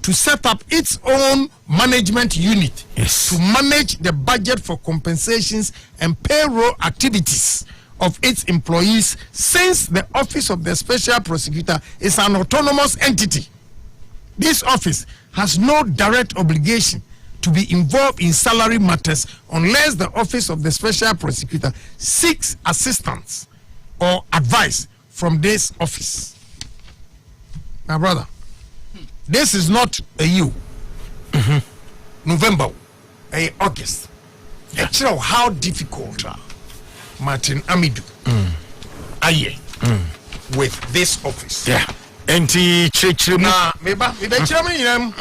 to set up its own management unit to manage the budget for compensations and payroll activities of its employees, since the Office of the Special Prosecutor is an autonomous entity. This office has no direct obligation to be involved in salary matters unless the Office of the Special Prosecutor seeks assistance or advice from this office. My brother, this is not a you. November, a August. Actually, how difficult Martin Amidu aye with this office. Yeah. Enti chechire na meba chirame yam.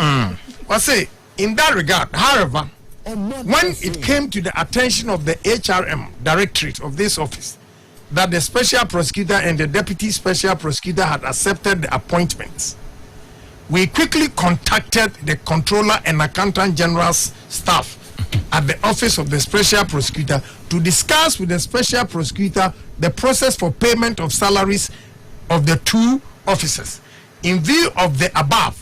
I say in that regard, however, when it came to the attention of the HRM directorate of this office that the special prosecutor and the deputy special prosecutor had accepted the appointments, we quickly contacted the controller and accountant general's staff at the office of the special prosecutor to discuss with the special prosecutor the process for payment of salaries of the two officers. In view of the above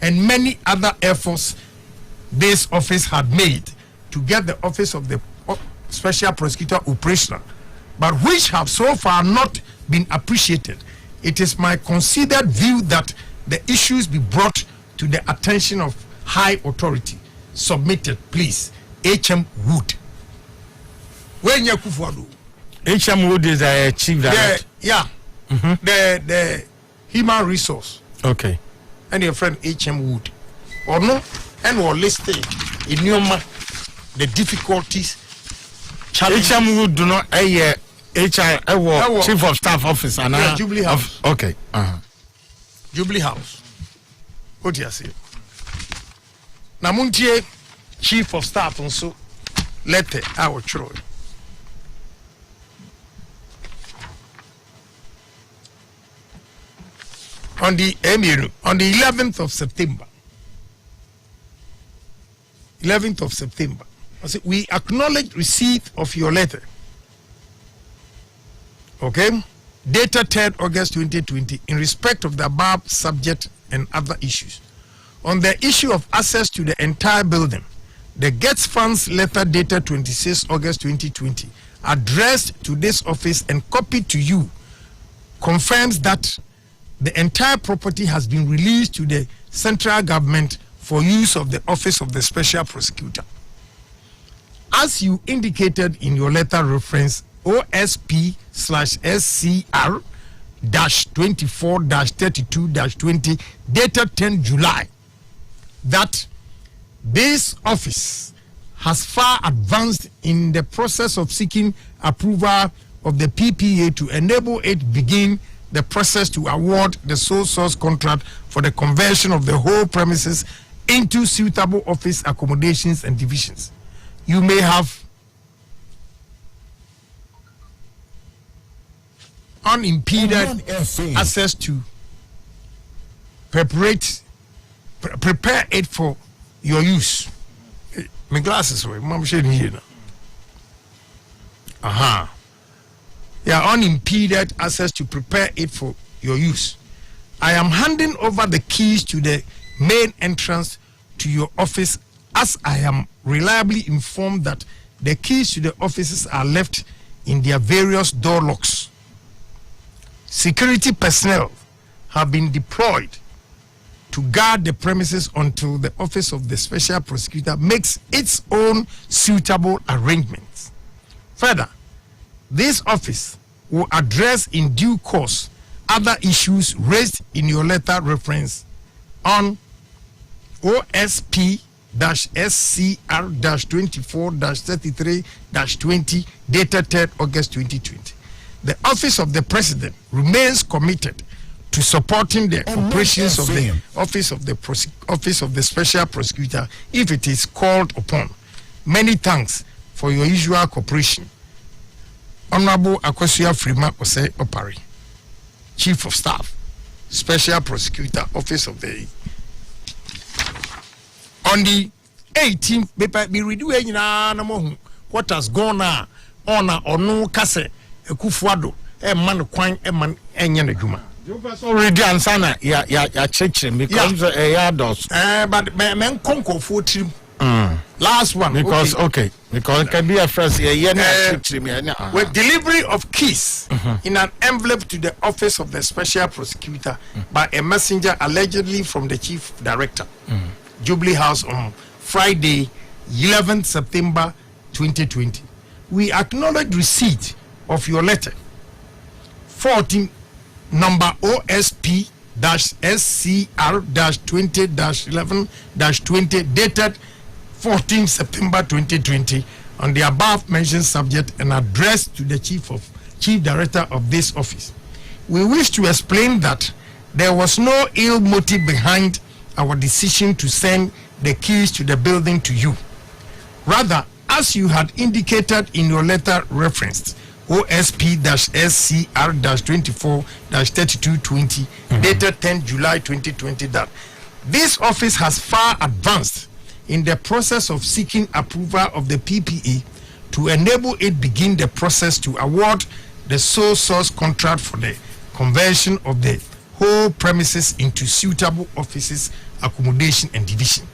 and many other efforts this office had made to get the office of the special prosecutor operational, but which have so far not been appreciated, it is my considered view that the issues be brought to the attention of high authority. Submitted, please. H.M. Wood. When you kufuado? H.M. Wood is a chief director. Yeah. The human resource. Okay. And your friend H.M. Wood. Or no? And we're listed in Newman the difficulties. H.M. Wood do not HR chief of staff office and Jubilee House. Okay. Jubilee House. What do you say? Namuntie chief of staff also letter our Troy. On the 11th of September. 11th of September. I said, we acknowledge receipt of your letter. Okay? Dated 3rd August 2020 in respect of the above subject and other issues. On the issue of access to the entire building, the Gets Funds letter dated 26 August 2020, addressed to this office and copied to you, confirms that the entire property has been released to the central government for use of the Office of the Special Prosecutor. As you indicated in your letter reference OSP/SCR-24-32-20 dated 10 July, that this office has far advanced in the process of seeking approval of the PPA to enable it begin the process to award the sole source contract for the conversion of the whole premises into suitable office accommodations and divisions. You may have unimpeded access to prepare it for your use. My glasses were mom shading here now. Yeah, unimpeded access to prepare it for your use. I am handing over the keys to the main entrance to your office, as I am reliably informed that the keys to the offices are left in their various door locks. Security personnel have been deployed to guard the premises until the Office of the Special Prosecutor makes its own suitable arrangements. Further, this office will address in due course other issues raised in your letter reference on OSP 2020-SCR-24-33-20 dated 3rd August 2020. The Office of the President remains committed to supporting the operations of the Office of the Special Prosecutor if it is called upon. Many thanks for your usual cooperation. Honorable Akosua Frima Ose Opari, Chief of Staff, Special Prosecutor, Office of the... On the 18th, we redo what has gone on or no kase ekufuado man kwan man enye na dwuma. So ready ansana ya cheche because dos but men konko fo trim. Last one because okay because it can be a first with delivery of keys in an envelope to the Office of the Special Prosecutor by a messenger allegedly from the Chief Director, Jubilee House, on Friday, 11th September 2020. We acknowledge receipt of your letter 14 number OSP-SCR-20-11-20 dated 14 September 2020 on the above mentioned subject and addressed to the Chief Director of this office. We wish to explain that there was no ill motive behind our decision to send the keys to the building to you. Rather, as you had indicated in your letter referenced OSP-SCR-24-3220 dated 10 July 2020 that this office has far advanced in the process of seeking approval of the PPA to enable it begin the process to award the sole source contract for the conversion of the whole premises into suitable offices, accommodation and division.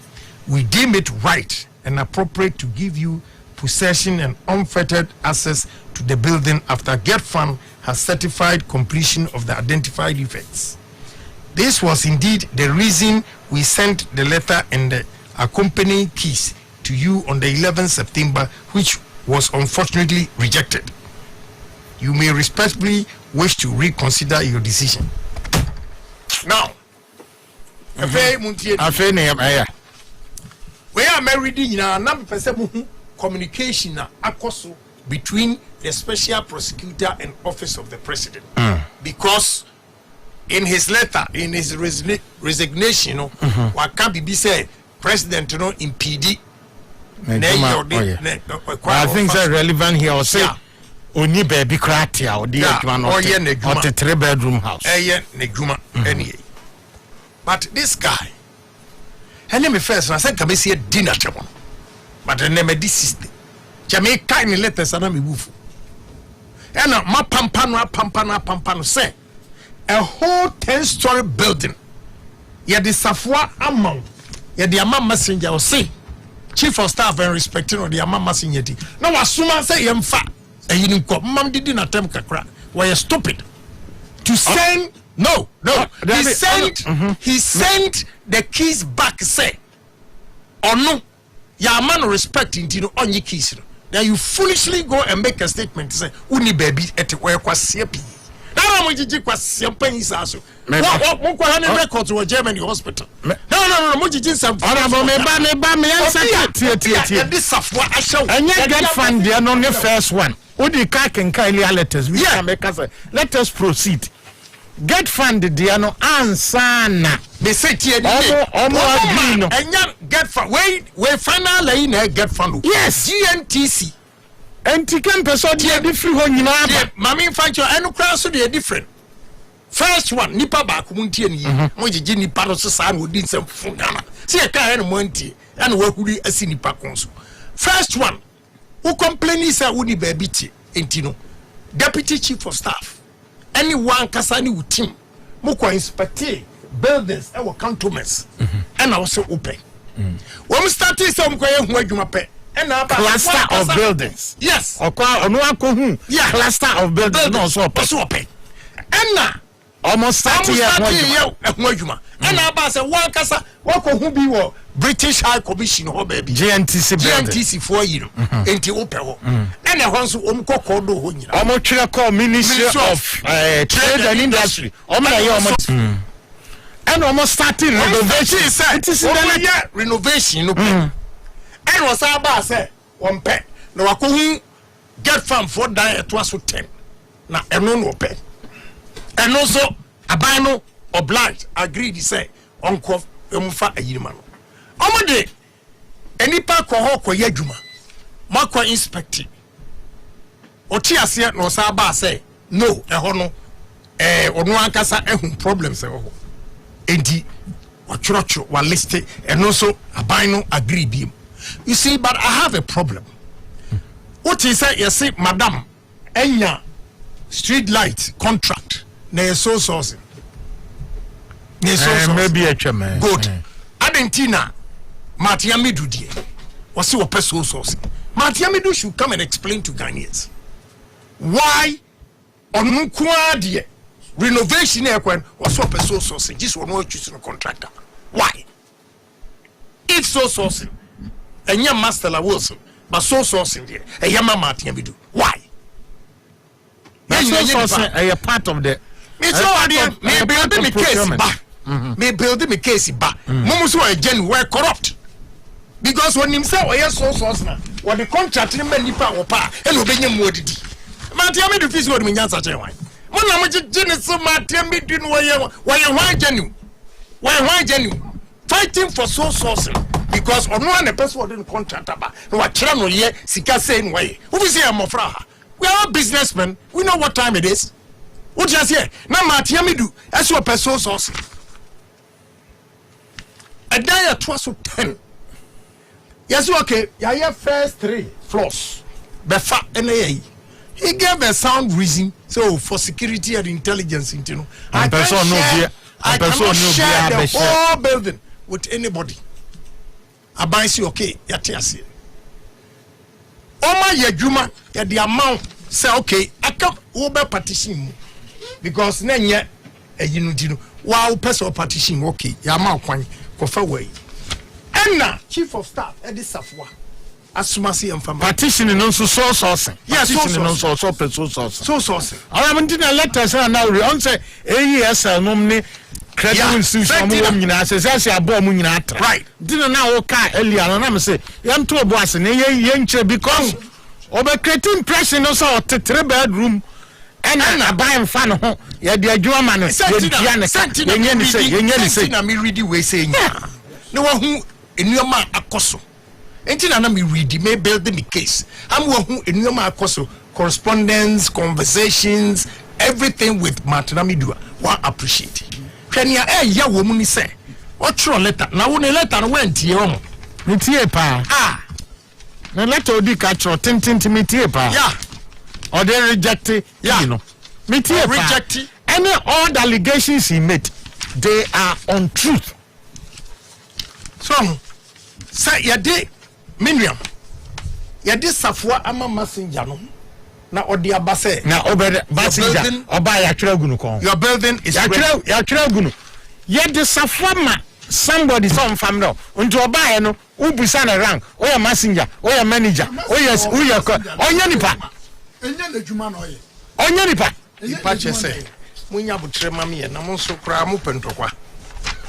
We deem it right and appropriate to give you possession and unfettered access to the building after GetFund has certified completion of the identified effects. This was indeed the reason we sent the letter and the accompanying keys to you on the 11th September, which was unfortunately rejected. You may respectfully wish to reconsider your decision. Now, we are married in a communication between the Special Prosecutor and Office of the President. Because in his letter, in his resignation, what can be said, President, impede. I think that's relevant here. Say, only baby kratia or the or the 3-bedroom house. But this guy, her name is first. I said, "Come see a dinner table." But the name of this system, Jamaica in letters and me woof. And my pampano say a whole 10-story building. Yet the Safwa amount, yet the Amam messenger will say, Chief of Staff and respecting of the Amam messenger. Now, as soon as I am fat, and you didn't come, Mam didn't attempt to crack. Why you stupid to send? No. He sent the keys back. Say, or no. Ya man respecting you know on your keys. Then you foolishly go and make a statement to say, "Uni baby at where kwasiapi." Now I'm going to kwasiapi is also. What records to a Germany hospital? No. Some. This Safwa I show. And yet get fund they are not the first one. Odi kak and kindly letters. We can make us. Let us proceed. Get funded, Diano Ansana. They say, get fund. Wait, finally, get fund. Yes, GNTC. And Tikan person, different one, you know. Mammy, find your annual class, so they are different. First one, Nipa Bakumunti and Mojini Paros would need some Funana. See a car and Monty, and work with a Sinipa Consul. First one, who complain is a Woody Baby Intino, Deputy Chief of Staff. Anyone kasani with team mukwa inspector buildings our cantonments and also open when we started some and cluster of buildings yes cluster of buildings also open and now almost 30 years and about say one kasa who be British High Commission or baby GNTC 4 years enti open and a once kodo ho nyina Ministry of Trade and Industry and almost starting renovation. It is in the renovation. No, and was about say one pet. No, I couldn't get farm for die at was 10. Now, and no pet. And also, a bino obliged agreed to say, Uncle, Umfa a human. Omade, any park or hawk or yajuma, Marco inspecting. Otiasia no saba say, no, a hono, or no ankasa problems. Enti, or church, or listed, and also a bino agree beam. You see, but I have a problem. What is that? You see, Madam, Enya street light contract. Ne so sourcing. Maybe a chairman. Good. Adentina, Matiamidu dear. Was so a so sourcing. Matiamidu should come and explain to Ghanaians why on Mukwa dear renovation aircraft was so a so sourcing. This was not choosing a contractor. Why? It's so sourcing. And your master La Wilson, but so sourcing there. A Yama Matiamidu. Why? That's so sourcing a part of the. Me building me case back. Me building me case back. Mumu so a gen were corrupt. Because when himself was so source now, when the contract in many power pa, and obeying more did. Matiami to fish what me answer to why. When I'm a genius, so Matiami didn't why genuine. Why genuine? Fighting for so sourcing. Because on one person didn't contract about no what channel ye sika saying way. Who is here mofra? We are businessmen. We know what time it is. What you say? Now, Matiamidu, as your person source. A day at 10. Yes, okay. Yeah, first 3 floors. Befa NAA. He gave a sound reason. So, for security and intelligence, I cannot share the whole building with anybody. I buy you okay. Yatiasi. Oma Yajuma, the amount say okay. I come over partition. Because nenya yinudino wa person partition okay ya ma kwan kofa way enna chief of staff edi safwa asumasi emfama partition no so sourcing yes no so person sourcing am ndina letters na we on say AESL nom ni credit institution mo nyina say abo mo nyina atra right dina na wo ka earlier no na me say yam to obo ase na ye nche because obe creating pressure no so 3 bedroom. And I buy him fan ho ya de adwuma ma no yenye say na me read we say no wa hu enuama akoso enti na me read me build the case am wa hu enuama akoso correspondence conversations everything with Martinamidua wa appreciate kwania ya wo mu ni say o tro letter na wo ne letter no went ye ho ni tie pa na letter odi ka tro tintin mi tie pa yeah. Or they reject it, yeah. You know. Reject it. Any all the allegations he made, they are untruth. So, say yade Miriam, yade safwa ama messenger no. Na odi abase. Na obere messenger. Oba ya tire gunu kon. Your building is ya tire gunu. Yade safwa ma somebody some family. Unto oba ye no, ubusa na rank. Oya messenger, oya manager, oya onya nipa. Enya na juma no ye. Onya nipa. Nipa chese. Munya butre mami ye na mo so kra mo pentokwa.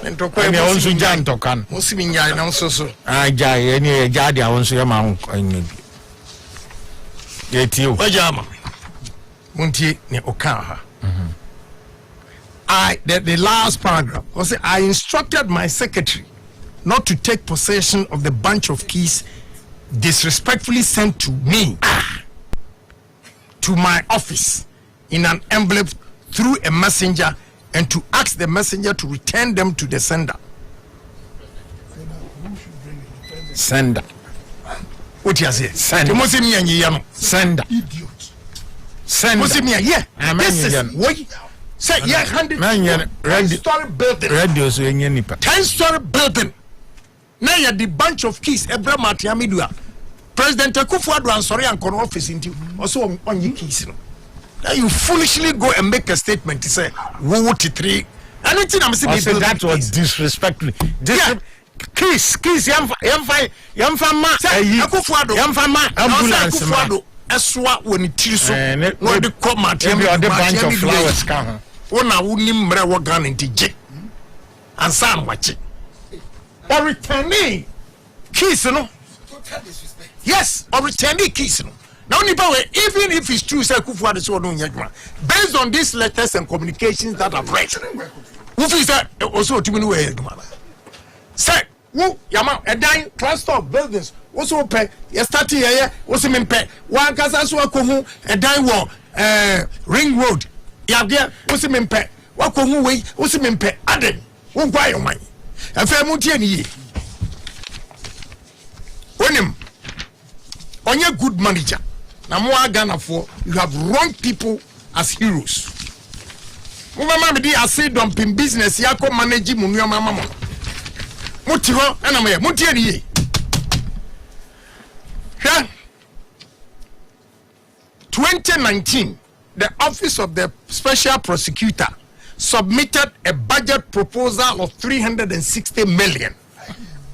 Pentokwa e onso ja ntokan. Mo simi nya na so so. Ah ja ye ni e ja dia onso ye ma onye. Ye tio. Oja ma. Muntie ne oka ha. The last paragraph was I instructed my secretary not to take possession of the bunch of keys disrespectfully sent to me. To my office in an envelope through a messenger and to ask the messenger to return them to the sender. Sender. What you say? Sender. Sender. Idiot. Sender. Yeah. This is what. Say yeah. 10-story building. 10-story building. Now you the bunch of keys. Abraham Atiamidua. President Akufo-Addo ansori ankon office nti also on your keys no. Now you foolishly go and make a statement to say wo 3 anything I'm saying that was disrespectful. Keys yamfa ma Akufo-Addo ambulance ma eswa woni tiri so no de come at the bunch of flowers ka ho wona wonim mre wo Ghana nti je and San Wachi. Or returning keys, no? Yes, or returning keys, no? Now, even if it's true, say Kufuor is so based on these letters and communications that I've read, who is that also to me? Say, who Yama a dying cluster of buildings also pay. You start here, what's him pay? One Casasu a dying wall, ring road. Yabia, what's him pay? Wakohu way, what's him pay? Aden, won't buy your money. A fair Mutiani. When him on your good manager. Now, more Ghana for you have wrong people as heroes. Mama me I say dumping business. Yako manage munuya mama. Mutiro aname mutiani. 2019, the Office of the Special Prosecutor submitted a budget proposal of 360 million,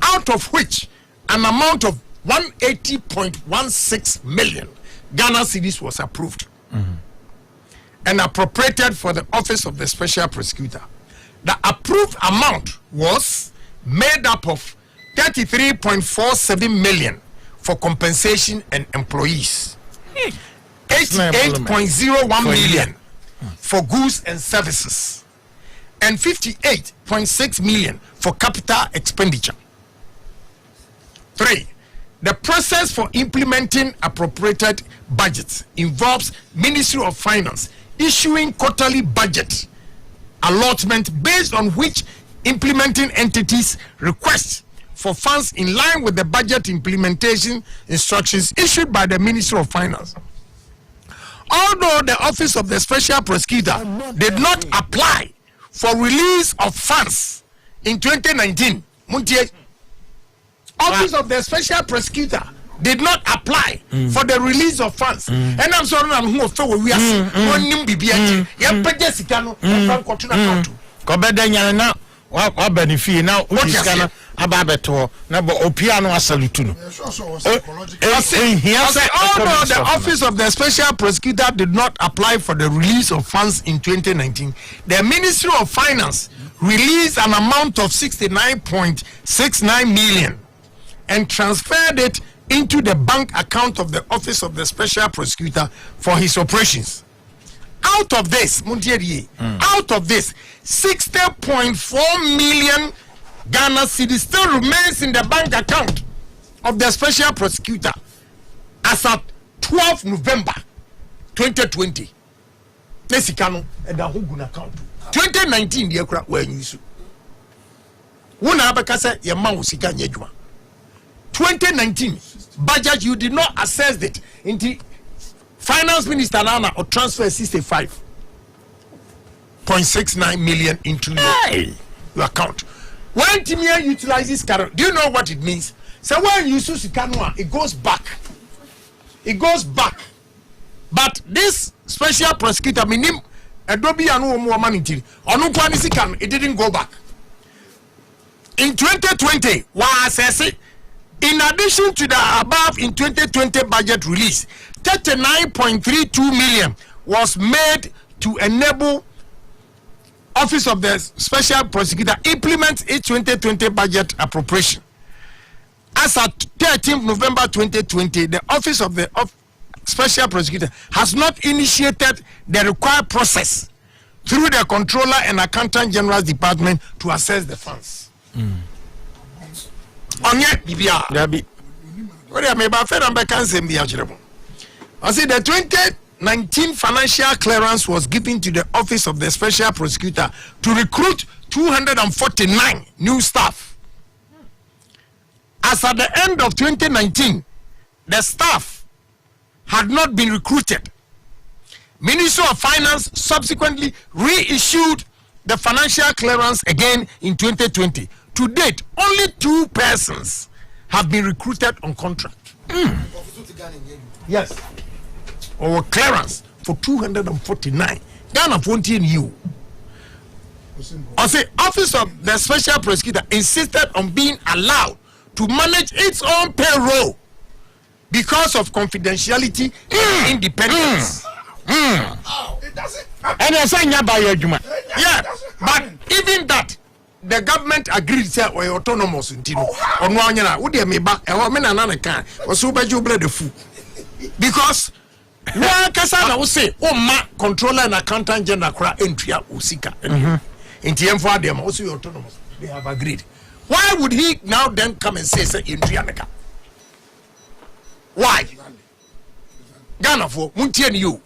out of which an amount of 180.16 million Ghana cedis was approved and appropriated for the Office of the Special Prosecutor. The approved amount was made up of 33.47 million for compensation and employees, 88.01 million for goods and services, and 58.6 million for capital expenditure. 3. The process for implementing appropriated budgets involves Ministry of Finance issuing quarterly budget allotment based on which implementing entities request for funds in line with the budget implementation instructions issued by the Ministry of Finance. Although the Office of the Special Prosecutor did not apply for release of funds in 2019, Office of the Special Prosecutor did not apply for the release of funds. And I'm sorry, I'm who we are one BBA. Now, what benefit now? What is Ghana about beto? Now, Opiano Asalutuno. Although the Office of the Special Prosecutor did not apply for the release of funds in 2019, the Ministry of Finance released an amount of 69.69 million and transferred it into the bank account of the Office of the Special Prosecutor for his operations. Out of this, out of this, 60.4 million Ghana cedis still remains in the bank account of the Special Prosecutor as at 12 November 2020. Nesikano and the Hogun account. 2019, the aircraft were in use. One abakasa yama usika nyejuma. 2019 budget, you did not assess it into Finance Minister Nana or transfer 65.69 million into your account. When Timia utilizes Karo, do you know what it means? So when you use Kanwa, it goes back. It goes back. But this special prosecutor, minim Adobe anu more money till it didn't go back. In 2020, in addition to the above in 2020 budget release, 39.32 million was made to enable Office of the Special Prosecutor implement its 2020 budget appropriation. As at 13th November 2020, the Office of the Special Prosecutor has not initiated the required process through the Controller and Accountant General's Department to assess the funds. On yet, I see the 2019 financial clearance was given to the Office of the Special Prosecutor to recruit 249 new staff. As at the end of 2019, the staff had not been recruited. Ministry of Finance subsequently reissued the financial clearance again in 2020. To date, only 2 persons have been recruited on contract. Yes. Or clearance for 249. Ghana 14 you. I say, Office of the Special Prosecutor insisted on being allowed to manage its own payroll because of confidentiality and independence. And I say, yeah, but even that, the government agreed say we autonomous ntino ono anyana wo de meba e ho me na na kan wo so beju bre the fool because wa kasa na wo say o ma controller and accountant general kra entria osika enti emfo adem wo say autonomous they have agreed. Why would he now then come and say entria neka? Why? Ghana for muntie you.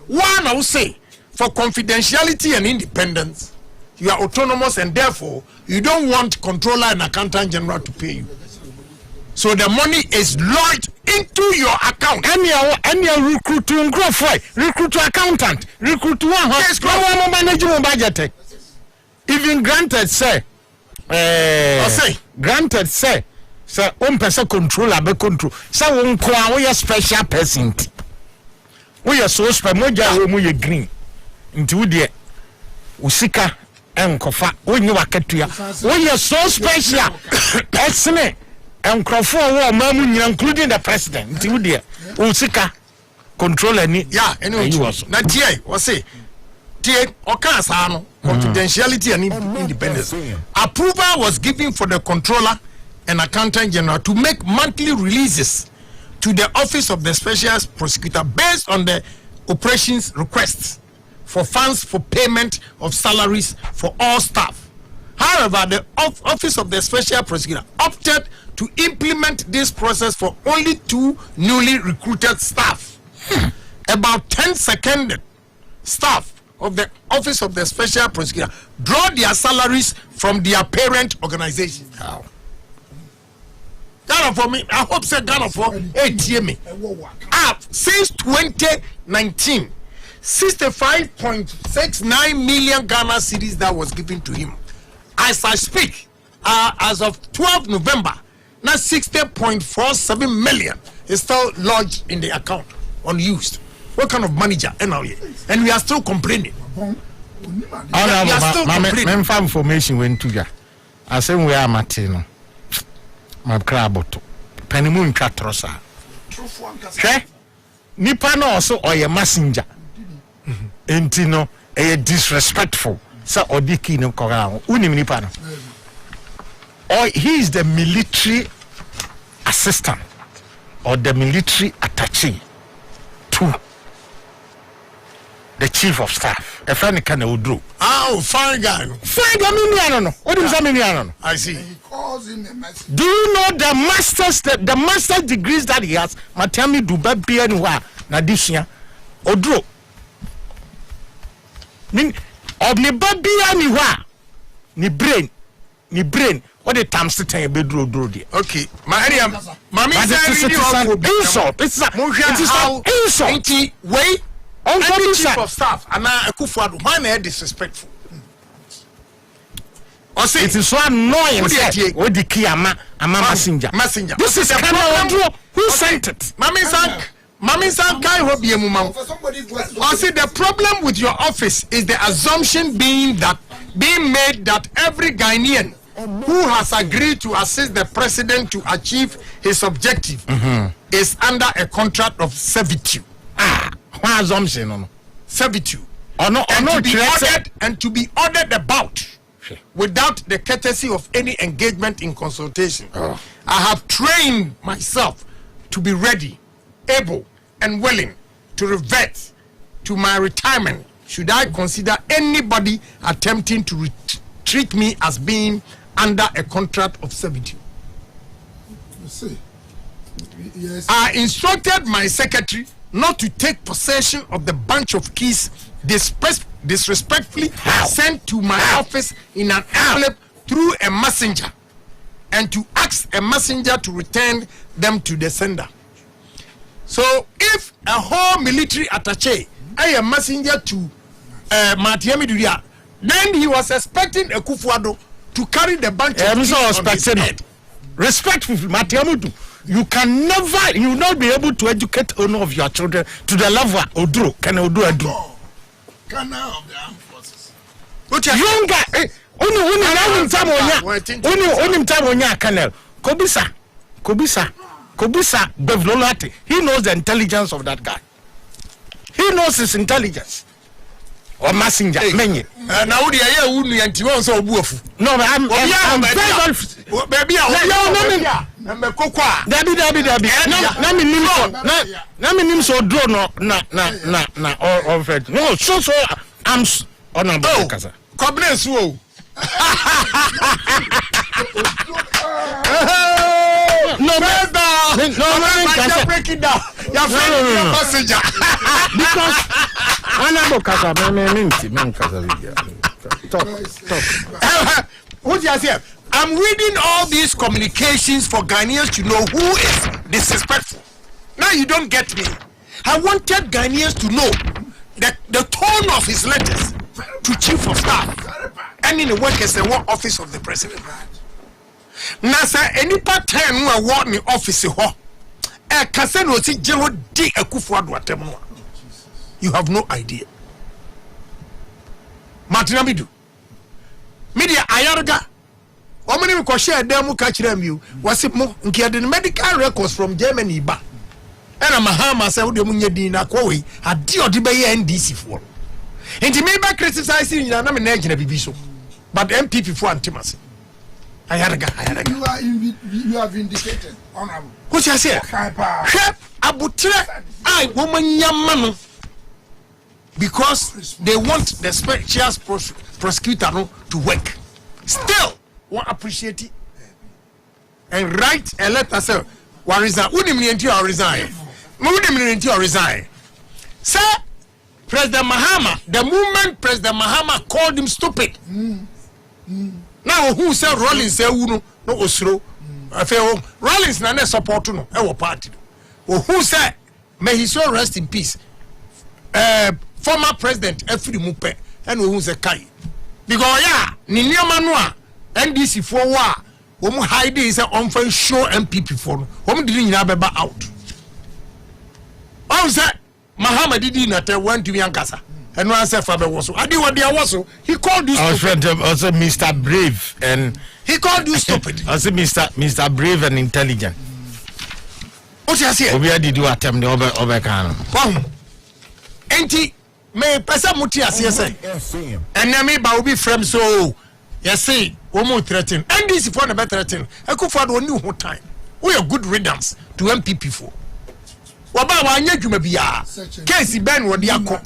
Why now say for confidentiality and independence you are autonomous and therefore you don't want controller and accountant general to pay you. So the money is lodged into your account. Any recruit to recruit to accountant, recruit to one. Yes, manage budget. Even granted say, granted say, person controller be control. So we are special person. We are so special. We are green. Into the usika enkofa. We are so special. Excellent. And Crawford, including the president, Usika control any. Yeah, anyway, now, Tia was say, Tia Okasano, confidentiality and independence. Approval was given for the controller and accountant general to make monthly releases to the office of the special prosecutor based on the operations requests for funds for payment of salaries for all staff. However, the office of the special prosecutor opted to implement this process for only 2 newly recruited staff. About 10 seconded staff of the office of the special prosecutor draw their salaries from their parent organization. How? Ghana for me, I hope say Ghana for ATM. Since 2019, 65.69 million Ghana cedis that was given to him. As I speak, as of 12 November, now 60.47 million is still lodged in the account, unused. What kind of manager? And we are still complaining. We are still complaining. Information went to ya. I say we are Martino. My craboto. Penimun Catrosa. Okay? Nipano also or a messenger. Entino, a disrespectful. So Odiki no Korao. Unimipano. Or he is the military assistant or the military attaché to the chief of staff. A friend can do. Oh, fine guy. Fine guy, no. What is that? I see. Do you know the master's degrees that he has? Matami Duba Bianwa, Nadishia, Odro. Mean of ni Babianiwa, ni brain. What the time to tell you bedroom do there? Okay, my area, Mammy, insult. It's an insult. Wait, any chief of staff, and I Kufuadu, my disrespectful. It is so annoying. What the key ama messenger. This is Kamala. Who sent it? Mammy San Kai Hobby Mumam. I see the problem with your office is the assumption being made that every Ghanaian who has agreed to assist the president to achieve his objective is under a contract of servitude. What assumption? Servitude. And to be ordered about without the courtesy of any engagement in consultation. I have trained myself to be ready, able, and willing to revert to my retirement should I consider anybody attempting to treat me as being under a contract of servitude. Yes. I instructed my secretary not to take possession of the bunch of keys disrespectfully sent to my office in an envelope through a messenger, and to ask a messenger to return them to the sender. So if a whole military attaché a messenger to Matiami Duria, then he was expecting a Kufuado to carry the bunch of keys on his head. Respectful, Matiamudu. You will not be able to educate one of your children to the level Odro can Odro. Colonel of the armed forces. Younger, Kobisa Bevlolati. He knows the intelligence of that guy. He knows his intelligence. or messenger menye na wo de aye wu nu anti won so obu afu no I'm very baby na me kokwa dabi na me nim so draw no na all fed no so I'm honorable kasa kobnes wo no break it down your friend passenger because honorable kasa me kasa talk what you say? I'm reading all these communications for Ghanaians to know who is disrespectful. Now you don't get me. I wanted Ghanaians to know that the tone of his letters to Chief of Staff and in the work as the war office of the president. Now, sir, any part 10 who are working in office, you have no idea. Martina Bidu. Media Ayarga. How many we share them catch them you? Was it more the medical records from Germany ba? And a Mahama said the Munyadina Koi had deal to be NDC for. And he may be criticizing you and Bibiso. But MPP for Antimas. Ayarga. You have indicated honorable. What's I say? Abutre I woman yamano. Because they want the special prosecutor to work. Still, we appreciate it. And write a letter, say, what resign? Who didn't you resign? Who didn't you resign? Sir, President Mahama, the moment President Mahama called him stupid. Now, who said Rollins say, no, Osro? Rollins na support no, our party. Who said, may his soul rest in peace? Former President Efri Mupe, and who say Kai. Because, yeah, Ninia Manua, NDC for war, whom hide is an unfair show MPP for whom didn't have out. Also, Mahama didn't went to Yankasa. And one said Faber was so. I did what there was so. He called you stupid. Also, Mr. Brave and he called you stupid. Also, Mr. Brave and intelligent. What you say? Obi did you attempt the over can. Enti me pesa muti asese. And na me ba obi frame so. You see, woman threaten. And this for the better threaten. I could find one new time. We are good riddance to MPP for. Waba wa anya dwuma bia. Case Ben wo dia ko.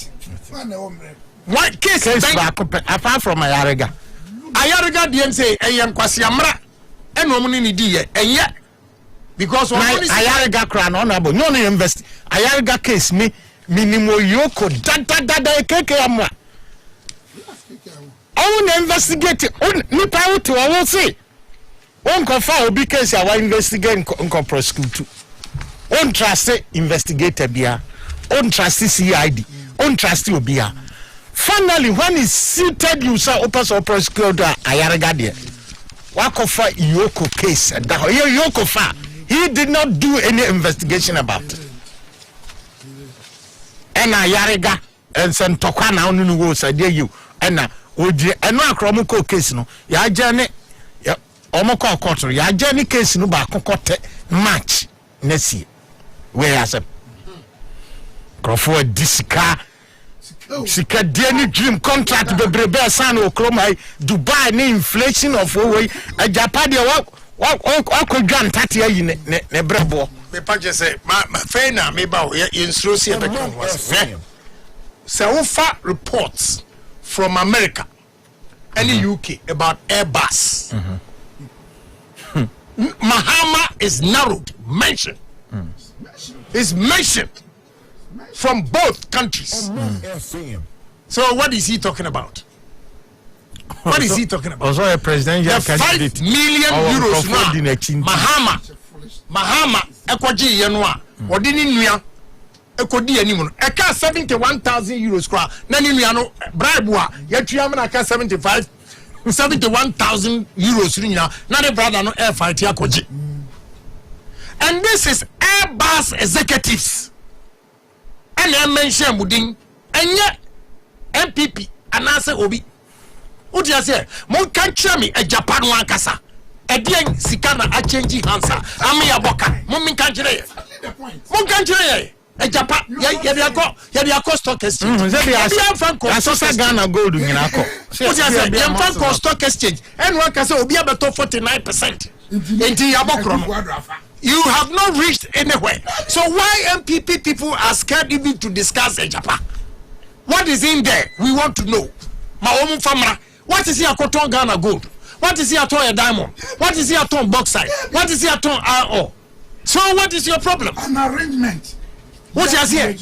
What case back apart from Ayarga. Ayarga dem say eyen kwase amra. Eno mo ni di ye. Enye because Ayarga crown honorable. No invest. Ayarga case me minimo yoko da keke amwa. I want to investigate. Nipa out to I will say. One confirm obi case I investigate and prosecute. On trust investigator bia. On trust CID. On trust obia. Finally, when he seated you say open so prosecutor Ayarga there. Wakofa Yoko case. Yoko fa. He did not do any investigation about it. And Ayarga and Santoka now no go say there you and oje eno akromuko case no ya jane ya omoko court ya jane case no ba kokote match nesi we asem crofo disika sika any dream contract bebrebe san okromai Dubai ni inflation of way Japan dey wa kodwan tate ayi ne brebo me pa je say ma fe na me ba insuro see be kan was so we reports from America and the UK about Airbus. Mahama is narrowed, mentioned. Is mentioned from both countries. So what is he talking about? What is he talking about? Also a president the 5 million euros now. Mahama ekwaji yenwa odini nua ekodi animu eka 71,000 euros kwa na ni nua no bribe a yatua me na ka 71,000 euros ni na the brother no air fight akoji. And this is Airbus executives and I mention mudin enye MPP anase obi what you say mo kan tell me Agyapong wan kasa sika na a change hands am ya boka mo min kan kire ye mo kan kire ye Ejapa yɛde stock exchange Asasa Ghana gold nyina akɔ yɛmfa stock exchange and one can say obi abeto 49% enti yabokro no. You have not reached anywhere. So why MPP people are scared even to discuss Ejapa? What is in there? We want to know. Omanfm, what is here cotton Ghana gold? What is here a diamond? What is here bauxite? What is here RO? So what is your problem? An arrangement. What is here?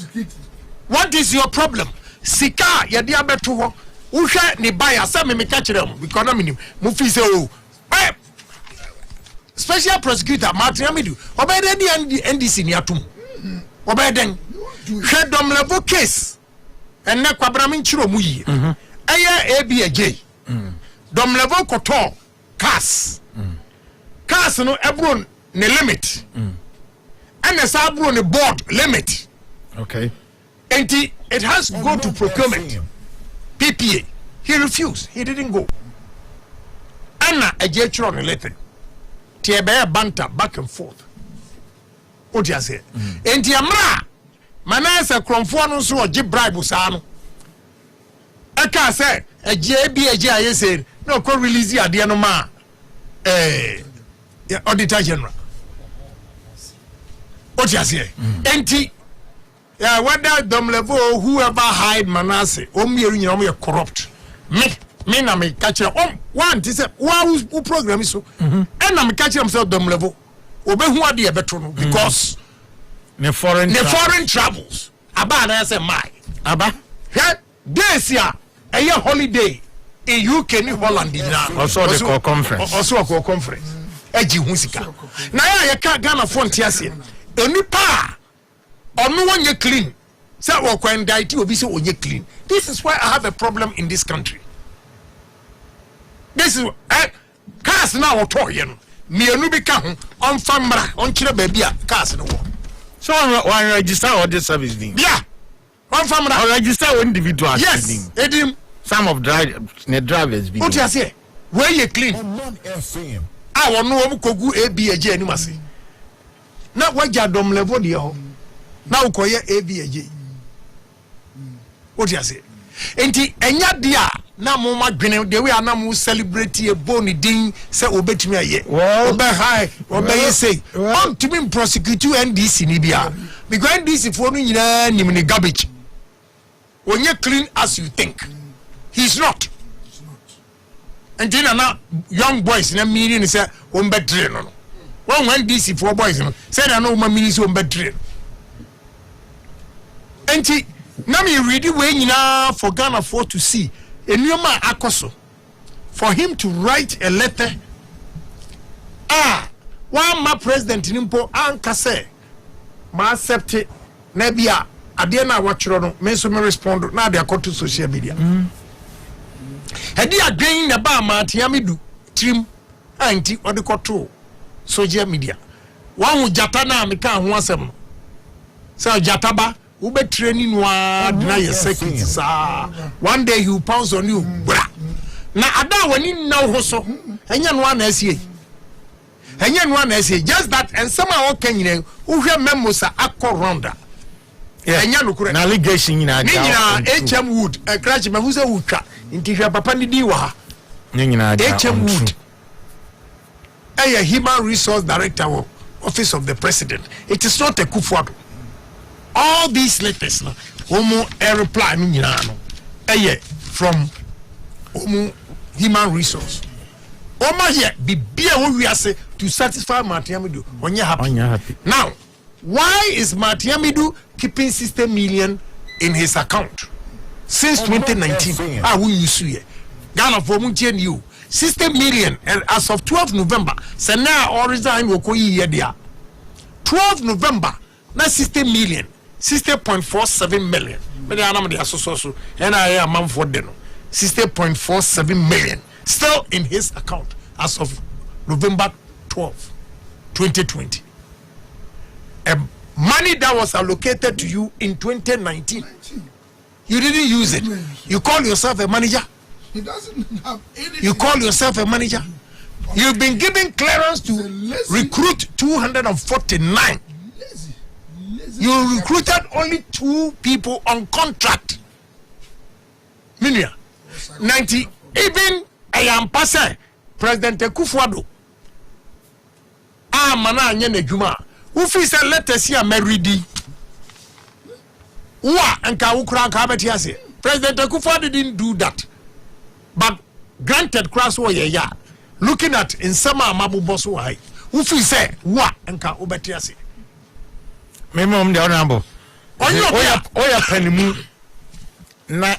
What is your problem? Sika yadi abeto ho. Uhwe ni buyer say me catch them because na minim. Mu fi say o. Special prosecutor Martin Amidu obeden the NDC ni atum. Obeden. Hwe dom level case. Enne kwabram nchiro mu yi. Eye ABJ. Dom level koto cars. Cars no ebron ne limit. And the sabro ne board limit. Okay. And it has to go to procurement. PPA. He refused. He didn't go. Anna a jetron elected. Tiebe banter back and forth. What you say? And Tiamra Manasa Cromphone so a bribe usano. I can't say a JBA said no co release ya dianoma auditor general. What you say? And whether dom level whoever hide Manasseh, you corrupt. Me na me catch one this who program is so and I'm catching himself dom level. Obe who are the better because the foreign travels. Aba na say my Aba this year a year holiday in UK in Holland also the core conference. Also a core conference. Eji husika. Na ya ka Ghana frontier say eni pa onu wonye clean. Say we ko indict obi say onye clean. This is why I have a problem in this country. This is cars now or toy me a nubi can on famra on chira baby cars no. So one register or this service thing. Yeah. One famra or register individual. Yes. Edim some of drivers be. What you say? Where you clean? Omanfm. I want no kogu ABJ ni masi. Na waja dom level dia ho. Na ukoye ABJ. What you say? Enti enya dia na mo madwene the way na mo celebrate a boni din say obetumi aye obe high obe say on to me prosecute NDC ni bia because NDC for no nyina nim ni garbage onye clean as you think he's not and then na young boys na meaning say on bedre no when NDC for boys no say na no ma meaning say on bedre enti na me read we nyina for Ghana for to see Enyoma akoso for him to write a letter one ma president nimpo anka say ma accept na bia ade na watchro no me so me respond na ade akoto social media ade adwen na ba ma tiamidu trim anti ode koto social media wan hu jata na me ka ho asem say jata ba ube training wa deny your security sa one day he will pounce on you bra na ada wani na ho so enya no na asie just that and somehow can you uhwe memo sa akoronda enya no kure na allegation nyina HM Wood e crash me hu se wutwa nti hwe papa ni di wa ha nyina HM Wood human resource director office of the president. It is not a kufuado. All these letters now, a reply from human resource. To satisfy Martiamidu when you're happy. Now, why is Martiamidu keeping 60 million in his account since 2019? I will use you. Ghana for you 60 million as of 12 November. So now all resign will go here. 12 November, not 60 million. 60.47 million. But I am the association, and I am man for them. 60.47 million still in his account as of November 12, 2020. Money that was allocated to you in 2019. You didn't use it. You call yourself a manager. He doesn't have anything. You call yourself a manager. You've been given clearance to recruit 249. You recruited only 2 people on contract. Minia 90 even I am passing President Kufuado. Mana anye na djuma. Who fi say let us see Ameridi. Wa anka ukura anka beti ase. President Kufuado didn't do that. But granted cross wo ye ya. Looking at in sama amabubo so hai. Who fi say wa anka obeti ase. Me mom de honorable. Oya panimu na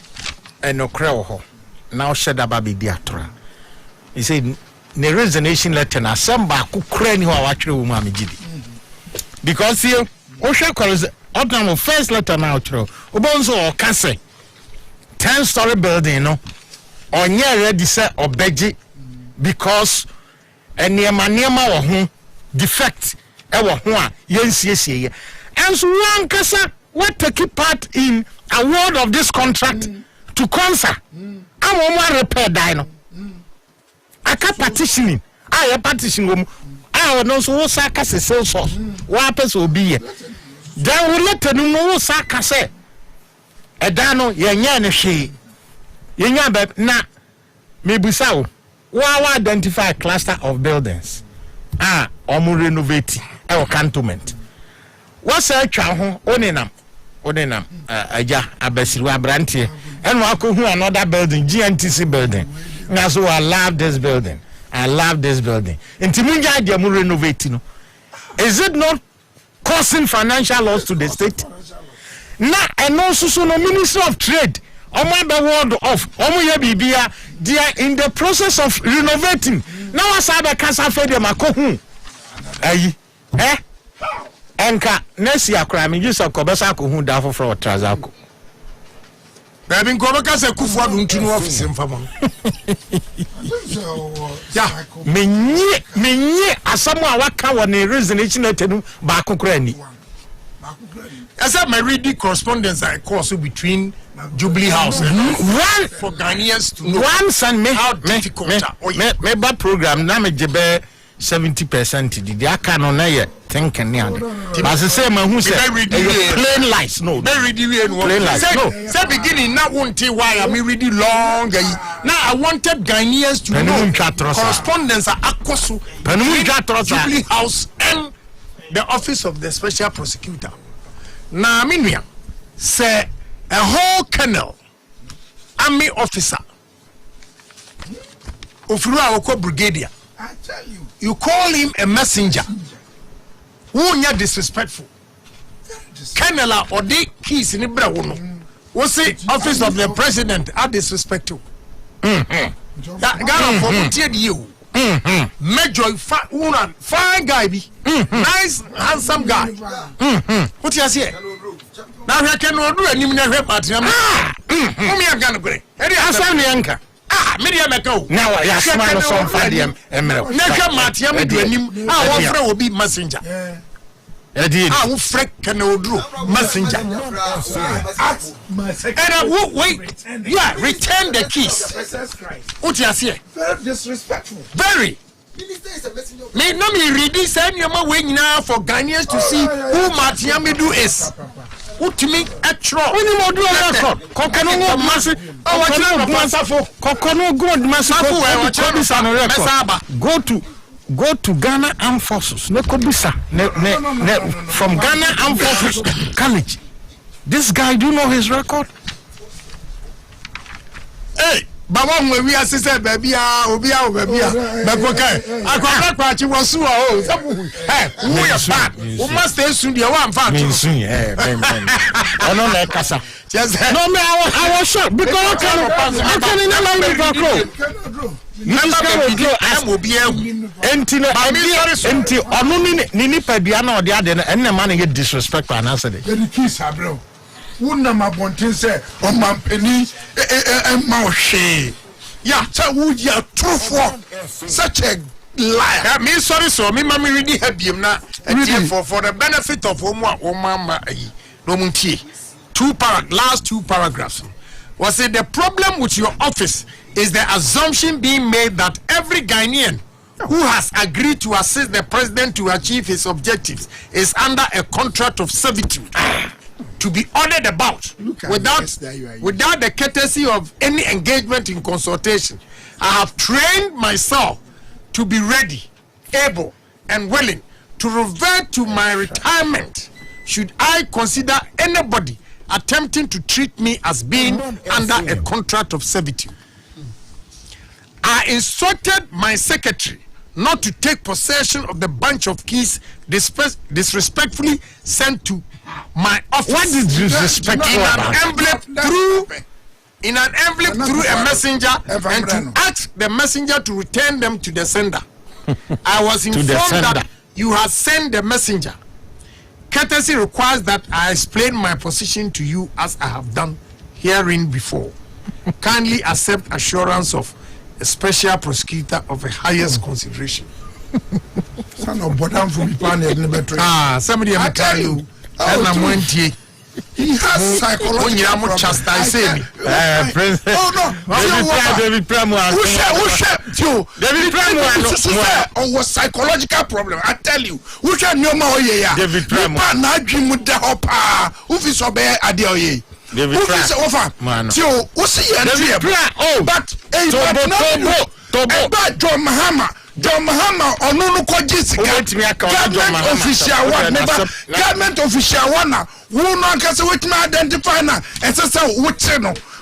enokre wo ho. Now sheda ba bi diatra. He said the resignation letter na samba ku kra ni ho awatwere wo ma megidi. Because here Oshé first letter na awatwere. Obonzo o ka say 10-story building no onye ready say obeji because eniema wo ho defect e wo ho a yensiesie. And so one kasa what take part in award of this contract to Consa. I'm on repair dino. Aka partitioning. I partition room. I no so saka se sales source. What person be here? Then we let no saka say. E dano ye nya ne hwe. Ye nya be na me busa wo. Wa identify a cluster of buildings. Omo renovate e cantonment. What's a twa ho onenam aja abasiru abrante and wa ko hu another building GNTC building. Na so I love this building. Nti munja dia mu renovate no. Is it not causing financial loss to the state? Na and also so no Ministry of Trade omo be word of omo ye bibia they are in the process of renovating. Now asabe kasa fe dem akohu ayi enka nesi akra me use akobesa akohu da for trazako. Baby Nkobeka se Kufuado ntunu office mfama. Ya menye asamu a waka won resignation letter ba akokra ni. As I read the correspondence I course between Jubilee House and one for Ghanaians to know once and how difficult me ba program na me gebe 70% the aka no na ye thinking ni ade but say ma hu say plain lies no plain lies no say beginning na won't why I me read long now I wanted Ghanaians to know correspondence akoso Jubilee House and the office of the special prosecutor. Na minua say a whole colonel army officer officer or brigadier. I tell you. You call him a messenger. Who are disrespectful? Colonel or the keys in the brown. What's the office of the president are disrespectful? That guy for you. Major fine guy be nice handsome guy. What you say? Now I can do any minute party. I'm gonna go. Anka. Media meko. Now I smile so fadiam emero. Neka matiam do anim. One friend will be messenger. Who freak can odru messenger. And wait. Yeah, return the keys. What you say? Very disrespectful. Very. Me no me read this and you ma way now for Ghanaians to see who Matiamidu is. What me atro. Oni mo do record. Kokonu go masi. Kokonu go masi. Go to Ghana Armed Forces. Ne kobisa. Ne from Ghana Armed Forces College. This guy, do you know his record? Hey, Baba we are sister baby baby. Bakokai. Akwa kwachi wasu o. Hey, who you bad? Who must stay soon the one fan. Soon, ono na kasa. No me I was shocked because I can in the enti onu ni nipadua na ode ade na enne ma na get disrespect and answer dey. The keys abro. Wunna mabontin say omampeni ma ohwe. Yeah, so would you truthful such a liar. Me sorry so me ma me ready habiem na for the benefit of Omama no muntie. Last two paragraphs. Was it the problem with your office is the assumption being made that every Ghanaian who has agreed to assist the president to achieve his objectives is under a contract of servitude to be ordered about without the courtesy of any engagement in consultation. I have trained myself to be ready, able, and willing to revert to my retirement should I consider anybody attempting to treat me as being under a contract of servitude. I instructed my secretary not to take possession of the bunch of keys disrespectfully sent to my office. What is disrespectful in an envelope through a messenger, and to ask the messenger to return them to the sender. I was informed that you have sent the messenger. Courtesy requires that I explain my position to you as I have done herein before. Kindly accept assurance of a special prosecutor of the highest consideration. Somebody I tell you, he has psychological David was psychological problem. I tell you, who can know more? David Premo. John Mahama onunu kojisika government official one never government official one who no can say which man identify na SSA which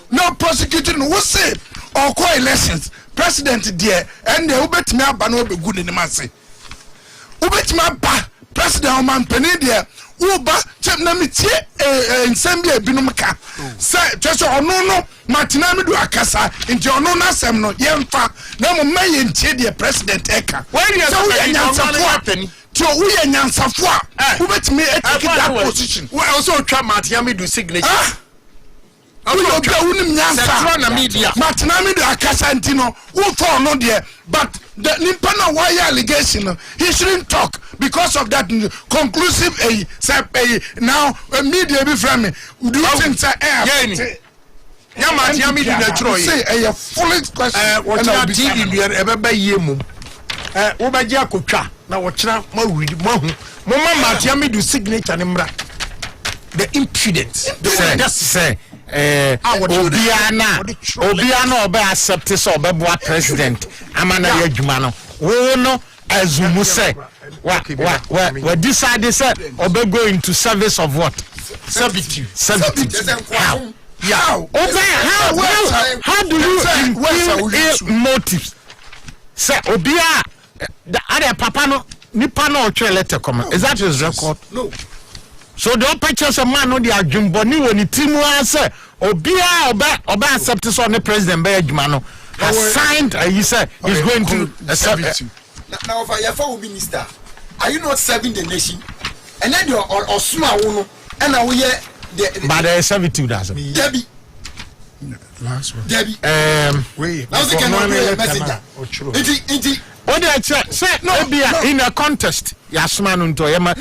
no prosecuting who say or call elections president there and they ubet me aba no be good in the man say ubet me aba president Omanfm there uba na metie nsem bia binum ka say just onunu matina me do akasa nti onu na asem no yemfa na mo maye ntie de president eka when you say nyansafo to we nyansafo a ubetimi take that position we also try matina me do signature we obi unim nyansa na media matina me do akasa nti no wo for no there but the nimpa na why allegation he shouldn't talk because of that conclusive now media be from me do you think say Yama me do natural say a full question what TV be ebeba yemu wo baje akotwa na wo kira ma read mo matia me do signature ne mra the impudence say Obiana obe accept so obeboa president amana ya adwuma no wo no azumu say we decide say obe go into service of what servitude how do you impute motives say obia the other papa no nipa no otwe letter come is that his record? No. So the pictures of man no the adwumboni woni timu say obia oba accept so the president be adwuma no has signed he said he's going to servitude. Now if I will minister, are you not serving the nation? And then you or small one and now we but the servitude as Debbie. Last one. Debbie. Now they cannot be a messenger. What did I say no be in a contest yasman unto yema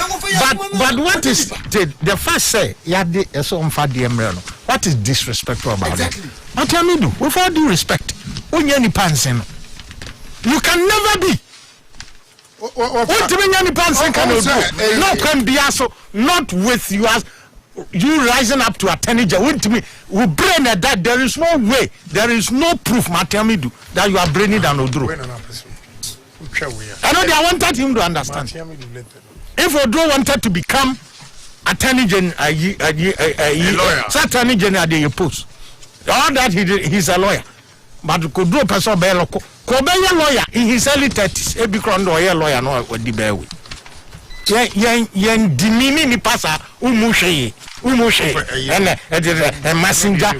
but what is the first say yade eso mfa de emre no what is disrespectful about it? What tell me do with all due respect onye ni pansen no you can never be what onye ni pansen can do no can be also not with you as you rising up to attorney general to me we brain that there is no way there is no proof matamidu that you are braining than Odro. I know they wanted him to understand. If Odro wanted to become attorney general, attorney general, they oppose. All that he's a lawyer. But Odro person be loco. Kobe lawyer in his early 30s. Ebi krondo lawyer no odi be we. Yen dimini ni pasa umushe and messenger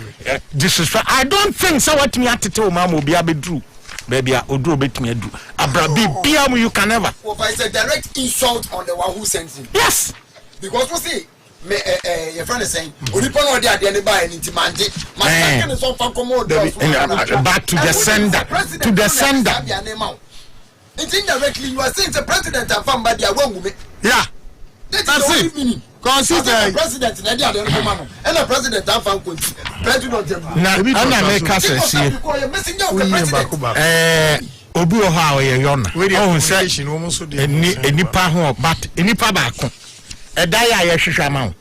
disrespect. I don't think so. What me atete mama obi abedru. Baby, Odro bet me do. Abrabi, you can never. Well, it's a direct insult on the one who sends him. Yes. Because we see, your friend is saying, Onipa no dey at the end by an intimate. My second is on for commode. Back to the sender. To the sender. It's indirectly you are saying the president and family they are wrong with me. Yeah. That's it. Meaning. Consider president in the other man and the president and family president. Na make us see. obi o ha o ye yona oh say almost enipa ho but enipa ba ko eda ya ye hwehwa ma wo